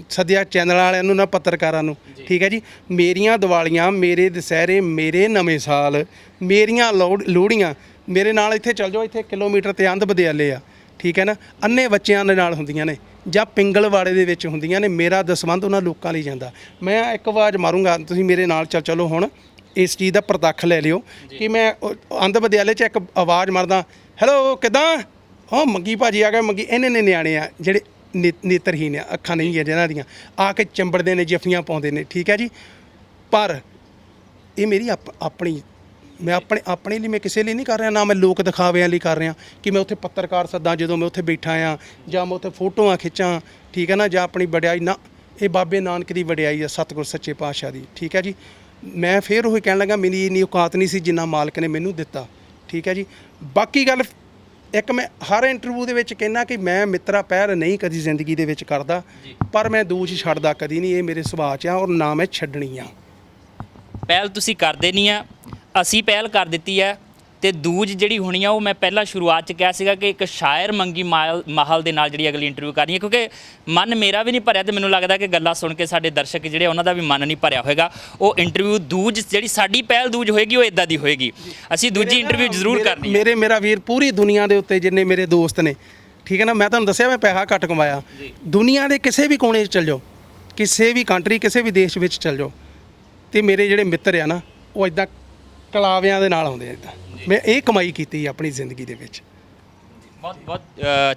Speaker 1: ਸੱਦਿਆ ਚੈਨਲ ਵਾਲਿਆਂ ਨੂੰ ਨਾ ਪੱਤਰਕਾਰਾਂ ਨੂੰ, ਠੀਕ ਹੈ ਜੀ। ਮੇਰੀਆਂ ਦੀਵਾਲੀਆਂ, ਮੇਰੇ ਦੁਸਹਿਰੇ, ਮੇਰੇ ਨਵੇਂ ਸਾਲ, ਮੇਰੀਆਂ ਲੋਹੜੀਆਂ ਮੇਰੇ ਨਾਲ ਇੱਥੇ ਚੱਲ ਜਾਓ, ਇੱਥੇ ਕਿਲੋਮੀਟਰ ਤੇ ਅੰਧ ਵਿਦਿਆਲੇ ਆ, ਠੀਕ ਹੈ ਨਾ। ਅੰਨੇ ਬੱਚਿਆਂ ਦੇ ਨਾਲ ਹੁੰਦੀਆਂ ਨੇ ਜਾਂ ਪਿੰਗਲਵਾੜੇ ਦੇ ਵਿੱਚ ਹੁੰਦੀਆਂ ਨੇ। ਮੇਰਾ ਦਸਵੰਧ ਉਹਨਾਂ ਲੋਕਾਂ ਲਈ ਜਾਂਦਾ। ਮੈਂ ਇੱਕ ਆਵਾਜ਼ ਮਾਰੂੰਗਾ, ਤੁਸੀਂ ਮੇਰੇ ਨਾਲ ਚਲੋ ਹੁਣ ਇਸ ਚੀਜ਼ ਦਾ ਪ੍ਰਤੱਖ ਲੈ ਲਿਓ ਕਿ ਮੈਂ ਅੰਧ ਵਿਦਿਆਲੇ 'ਚ ਇੱਕ ਆਵਾਜ਼ ਮਾਰਦਾ, ਹੈਲੋ ਕਿੱਦਾਂ, ਹਾਂ ਮੰਗੀ ਭਾਜੀ ਆ ਗਏ। ਮੰਗੀ ਇੰਨੇ ਨੇ ਨਿਆਣੇ ਆ ਜਿਹੜੇ ਨੇਤਰਹੀਨ ਆ, ਅੱਖਾਂ ਨਹੀਂ ਹੈ ਜਿਹਨਾਂ ਦੀਆਂ, ਆ ਕੇ ਚੰਬੜਦੇ ਨੇ, ਜੱਫੀਆਂ ਪਾਉਂਦੇ ਨੇ, ਠੀਕ ਹੈ ਜੀ। ਪਰ ਇਹ ਮੇਰੀ ਆਪਣੀ, ਮੈਂ ਆਪਣੇ ਲਈ, ਮੈਂ ਕਿਸੇ ਲਈ ਨਹੀਂ ਕਰ ਰਿਹਾ, ਨਾ ਮੈਂ ਲੋਕ ਦਿਖਾਵਿਆਂ ਲਈ ਕਰ ਰਿਹਾ ਕਿ ਮੈਂ ਉੱਥੇ ਪੱਤਰਕਾਰ ਸੱਦਾਂ ਜਦੋਂ ਮੈਂ ਉੱਥੇ ਬੈਠਾ ਆ, ਜਾਂ ਮੈਂ ਉੱਥੇ ਫੋਟੋਆਂ ਖਿੱਚਾਂ, ਠੀਕ ਹੈ ਨਾ, ਜਾਂ ਆਪਣੀ ਵਡਿਆਈ ਨਾ। ਇਹ ਬਾਬੇ ਨਾਨਕ ਦੀ ਵਡਿਆਈ ਆ, ਸਤਿਗੁਰ ਸੱਚੇ ਪਾਤਸ਼ਾਹ ਦੀ, ਠੀਕ ਹੈ ਜੀ। ਮੈਂ ਫਿਰ ਉਹ ਕਹਿਣ ਲੱਗਾ ਮੇਰੀ ਇੰਨੀ ਔਕਾਤ ਨਹੀਂ ਸੀ ਜਿੰਨਾ ਮਾਲਕ ਨੇ ਮੈਨੂੰ ਦਿੱਤਾ, ਠੀਕ ਹੈ ਜੀ। ਬਾਕੀ ਗੱਲ ਇੱਕ ਮੈਂ ਹਰ ਇੰਟਰਵਿਊ ਦੇ ਵਿੱਚ ਕਹਿੰਦਾ ਕਿ ਮੈਂ ਮਿੱਤਰਾ ਪਹਿਲ ਨਹੀਂ ਕਦੀ ਜ਼ਿੰਦਗੀ ਦੇ ਵਿੱਚ ਕਰਦਾ, ਪਰ ਮੈਂ ਦੂਜ ਛੱਡਦਾ ਕਦੀ ਨਹੀਂ। ਇਹ ਮੇਰੇ ਸੁਭਾਅ 'ਚ ਆ ਔਰ ਨਾ ਮੈਂ ਛੱਡਣੀ ਆ।
Speaker 2: ਪਹਿਲ ਤੁਸੀਂ ਕਰਦੇ ਨਹੀਂ ਆ, ਅਸੀਂ ਪਹਿਲ ਕਰ ਦਿੱਤੀ ਹੈ। ਤੇ ਦੂਜ ਜਿਹੜੀ ਹੋਣੀ ਆ ਉਹ ਮੈਂ ਪਹਿਲਾਂ ਸ਼ੁਰੂਆਤ 'ਚ ਕਿਹਾ ਸੀਗਾ ਕਿ ਇੱਕ ਸ਼ਾਇਰ ਮੰਗੀ ਮਾਹਲ ਦੇ ਨਾਲ ਜਿਹੜੀ ਅਗਲੀ ਇੰਟਰਵਿਊ ਕਰਨੀ ਹੈ, ਕਿਉਂਕਿ ਮਨ ਮੇਰਾ ਵੀ ਨਹੀਂ ਭਰਿਆ ਤੇ ਮੈਨੂੰ ਲੱਗਦਾ ਕਿ ਗੱਲਾਂ ਸੁਣ ਕੇ ਸਾਡੇ ਦਰਸ਼ਕ ਜਿਹੜੇ ਉਹਨਾਂ ਦਾ ਵੀ ਮਨ ਨਹੀਂ ਭਰਿਆ ਹੋਏਗਾ। ਉਹ ਇੰਟਰਵਿਊ ਦੂਜ ਜਿਹੜੀ ਸਾਡੀ ਪਹਿਲ ਦੂਜ ਹੋਏਗੀ ਉਹ ਇਦਾਂ ਦੀ ਹੋਏਗੀ। ਅਸੀਂ ਦੂਜੀ ਇੰਟਰਵਿਊ ਜ਼ਰੂਰ ਕਰਨੀ ਹੈ। ਮੇਰਾ
Speaker 1: ਵੀਰ ਪੂਰੀ ਦੁਨੀਆ ਦੇ ਉੱਤੇ ਜਿੰਨੇ ਮੇਰੇ ਦੋਸਤ ਨੇ, ਠੀਕ ਹੈ ਨਾ, ਮੈਂ ਤੁਹਾਨੂੰ ਦੱਸਿਆ ਮੈਂ ਪੈਸਾ ਘੱਟ ਕਮਾਇਆ। ਦੁਨੀਆ ਦੇ ਕਿਸੇ ਵੀ ਕੋਨੇ 'ਚ ਚੱਲ ਜਾਓ, ਕਿਸੇ ਵੀ ਕੰਟਰੀ, ਕਿਸੇ ਵੀ ਦੇਸ਼ ਵਿੱਚ ਚੱਲ ਜਾਓ, ਤੇ ਮੇਰੇ ਜਿਹੜੇ ਮਿੱਤਰ ਆ ਨਾ ਉਹ ਇਦਾਂ ਕਲਾਵਿਆਂ ਦੇ ਨਾਲ ਆਉਂਦੇ ਆ। ਇਦਾਂ ਮੈਂ ਇਹ ਕਮਾਈ ਕੀਤੀ ਆਪਣੀ ਜ਼ਿੰਦਗੀ ਦੇ ਵਿੱਚ।
Speaker 2: ਬਹੁਤ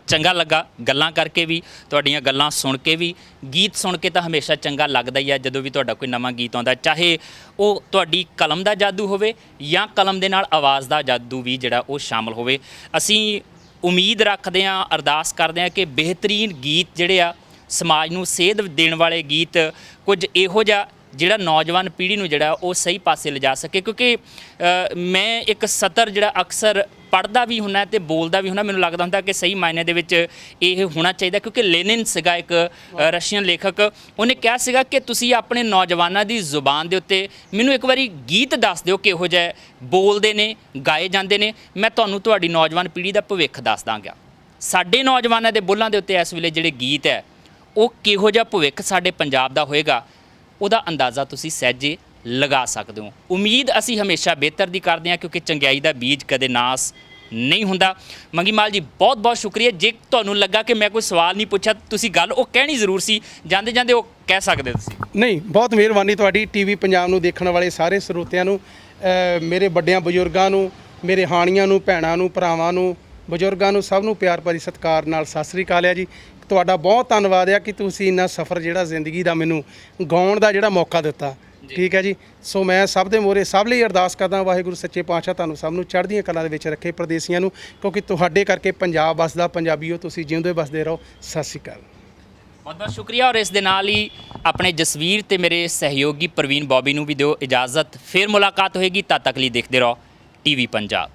Speaker 2: ਚੰਗਾ ਲੱਗਾ ਗੱਲਾਂ ਕਰਕੇ ਵੀ, ਤੁਹਾਡੀਆਂ ਗੱਲਾਂ ਸੁਣ ਕੇ ਵੀ। ਗੀਤ ਸੁਣ ਕੇ ਤਾਂ ਹਮੇਸ਼ਾ ਚੰਗਾ ਲੱਗਦਾ ਹੀ ਆ ਜਦੋਂ ਵੀ ਤੁਹਾਡਾ ਕੋਈ ਨਵਾਂ ਗੀਤ ਆਉਂਦਾ, ਚਾਹੇ ਉਹ ਤੁਹਾਡੀ ਕਲਮ ਦਾ ਜਾਦੂ ਹੋਵੇ ਜਾਂ ਕਲਮ ਦੇ ਨਾਲ ਆਵਾਜ਼ ਦਾ ਜਾਦੂ ਵੀ ਜਿਹੜਾ ਉਹ ਸ਼ਾਮਲ ਹੋਵੇ। ਅਸੀਂ ਉਮੀਦ ਰੱਖਦੇ ਹਾਂ, ਅਰਦਾਸ ਕਰਦੇ ਹਾਂ ਕਿ ਬਿਹਤਰੀਨ ਗੀਤ ਜਿਹੜੇ ਆ, ਸਮਾਜ ਨੂੰ ਸੇਧ ਦੇਣ ਵਾਲੇ ਗੀਤ, ਕੁਝ ਇਹੋ ਜਿਹਾ ਜਿਹੜਾ ਨੌਜਵਾਨ ਪੀੜ੍ਹੀ ਨੂੰ ਜਿਹੜਾ ਉਹ ਸਹੀ ਪਾਸੇ ਲਿਜਾ ਸਕੇ। ਕਿਉਂਕਿ ਮੈਂ ਇੱਕ ਸਤਰ ਜਿਹੜਾ ਅਕਸਰ ਪੜ੍ਹਦਾ ਵੀ ਹੁੰਦਾ ਤੇ ਬੋਲਦਾ ਵੀ ਹੁੰਦਾ, ਮੈਨੂੰ ਲੱਗਦਾ ਹੁੰਦਾ ਕਿ ਸਹੀ ਮਾਇਨੇ ਦੇ ਵਿੱਚ ਇਹ ਹੋਣਾ ਚਾਹੀਦਾ। ਕਿਉਂਕਿ ਲੈਨਿਨ ਸੀਗਾ ਇੱਕ ਰਸ਼ੀਅਨ ਲੇਖਕ, ਉਹਨੇ ਕਿਹਾ ਸੀਗਾ ਕਿ ਤੁਸੀਂ ਆਪਣੇ ਨੌਜਵਾਨਾਂ ਦੀ ਜ਼ੁਬਾਨ ਦੇ ਉੱਤੇ ਮੈਨੂੰ ਇੱਕ ਵਾਰੀ ਗੀਤ ਦੱਸ ਦਿਓ ਕਿਹੋ ਜਿਹੇ ਬੋਲਦੇ ਨੇ, ਗਾਏ ਜਾਂਦੇ ਨੇ, ਮੈਂ ਤੁਹਾਨੂੰ ਤੁਹਾਡੀ ਨੌਜਵਾਨ ਪੀੜ੍ਹੀ ਦਾ ਭਵਿੱਖ ਦੱਸ ਦਾਂਗਾ। ਸਾਡੇ ਨੌਜਵਾਨਾਂ ਦੇ ਬੋਲਾਂ ਦੇ ਉੱਤੇ ਇਸ ਵੇਲੇ ਜਿਹੜੇ ਗੀਤ ਹੈ ਉਹ ਕਿਹੋ ਜਿਹਾ ਭਵਿੱਖ ਸਾਡੇ ਪੰਜਾਬ ਦਾ ਹੋਏਗਾ, ਉਹਦਾ ਅੰਦਾਜ਼ਾ ਤੁਸੀਂ ਸਹਿਜੇ ਲਗਾ ਸਕਦੇ ਹੋ। ਉਮੀਦ ਅਸੀਂ ਹਮੇਸ਼ਾ ਬਿਹਤਰ ਦੀ ਕਰਦੇ ਹਾਂ, ਕਿਉਂਕਿ ਚੰਗਿਆਈ ਦਾ ਬੀਜ ਕਦੇ ਨਾਸ ਨਹੀਂ ਹੁੰਦਾ। ਮੰਗੀ ਮਾਲ ਜੀ ਬਹੁਤ ਬਹੁਤ ਸ਼ੁਕਰੀਆ। ਜੇ ਤੁਹਾਨੂੰ ਲੱਗਾ ਕਿ ਮੈਂ ਕੋਈ ਸਵਾਲ ਨਹੀਂ ਪੁੱਛਿਆ, ਤੁਸੀਂ ਗੱਲ ਉਹ ਕਹਿਣੀ ਜ਼ਰੂਰ ਸੀ, ਜਾਂਦੇ ਜਾਂਦੇ ਉਹ ਕਹਿ ਸਕਦੇ ਤੁਸੀਂ।
Speaker 1: ਨਹੀਂ, ਬਹੁਤ ਮਿਹਰਬਾਨੀ ਤੁਹਾਡੀ। ਟੀਵੀ ਪੰਜਾਬ ਨੂੰ ਦੇਖਣ ਵਾਲੇ ਸਾਰੇ ਸਰੋਤਿਆਂ ਨੂੰ, ਮੇਰੇ ਵੱਡਿਆਂ ਬਜ਼ੁਰਗਾਂ ਨੂੰ, ਮੇਰੇ ਹਾਣੀਆਂ ਨੂੰ, ਭੈਣਾਂ ਨੂੰ, ਭਰਾਵਾਂ ਨੂੰ, ਬਜ਼ੁਰਗਾਂ ਨੂੰ, ਸਭ ਨੂੰ ਪਿਆਰ ਭਰੀ ਸਤਿਕਾਰ ਨਾਲ ਸਤਿ ਸ੍ਰੀ ਅਕਾਲ ਆ ਜੀ। ਤੁਹਾਡਾ ਬਹੁਤ ਧੰਨਵਾਦ ਆ ਕਿ ਤੁਸੀਂ ਇੰਨਾ ਸਫ਼ਰ ਜਿਹੜਾ ਜ਼ਿੰਦਗੀ ਦਾ ਮੈਨੂੰ ਗਾਉਣ ਦਾ ਜਿਹੜਾ ਮੌਕਾ ਦਿੱਤਾ, ਠੀਕ ਹੈ ਜੀ। ਸੋ ਮੈਂ ਸਭ ਦੇ ਮੋਹਰੇ ਸਭ ਲਈ ਅਰਦਾਸ ਕਰਦਾ, ਵਾਹਿਗੁਰੂ ਸੱਚੇ ਪਾਤਸ਼ਾਹ ਤੁਹਾਨੂੰ ਸਭ ਨੂੰ ਚੜ੍ਹਦੀਆਂ ਕਲਾਂ ਦੇ ਵਿੱਚ ਰੱਖੇ, ਪ੍ਰਦੇਸੀਆਂ ਨੂੰ, ਕਿਉਂਕਿ ਤੁਹਾਡੇ ਕਰਕੇ ਪੰਜਾਬ ਵਸਦਾ। ਪੰਜਾਬੀਓ ਤੁਸੀਂ ਜਿਉਂਦੇ ਵਸਦੇ ਰਹੋ। ਸਤਿ ਸ਼੍ਰੀ ਅਕਾਲ।
Speaker 2: ਬਹੁਤ ਬਹੁਤ ਸ਼ੁਕਰੀਆ। ਔਰ ਇਸ ਦੇ ਨਾਲ ਹੀ ਆਪਣੇ ਜਸਵੀਰ ਤੇ ਮੇਰੇ ਸਹਿਯੋਗੀ ਪ੍ਰਵੀਨ ਬੌਬੀ ਨੂੰ ਵੀ ਦਿਓ ਇਜਾਜ਼ਤ। ਫਿਰ ਮੁਲਾਕਾਤ ਹੋਏਗੀ, ਤਦ ਤੱਕ ਲਈ ਦੇਖਦੇ ਰਹੋ ਟੀਵੀ ਪੰਜਾਬ।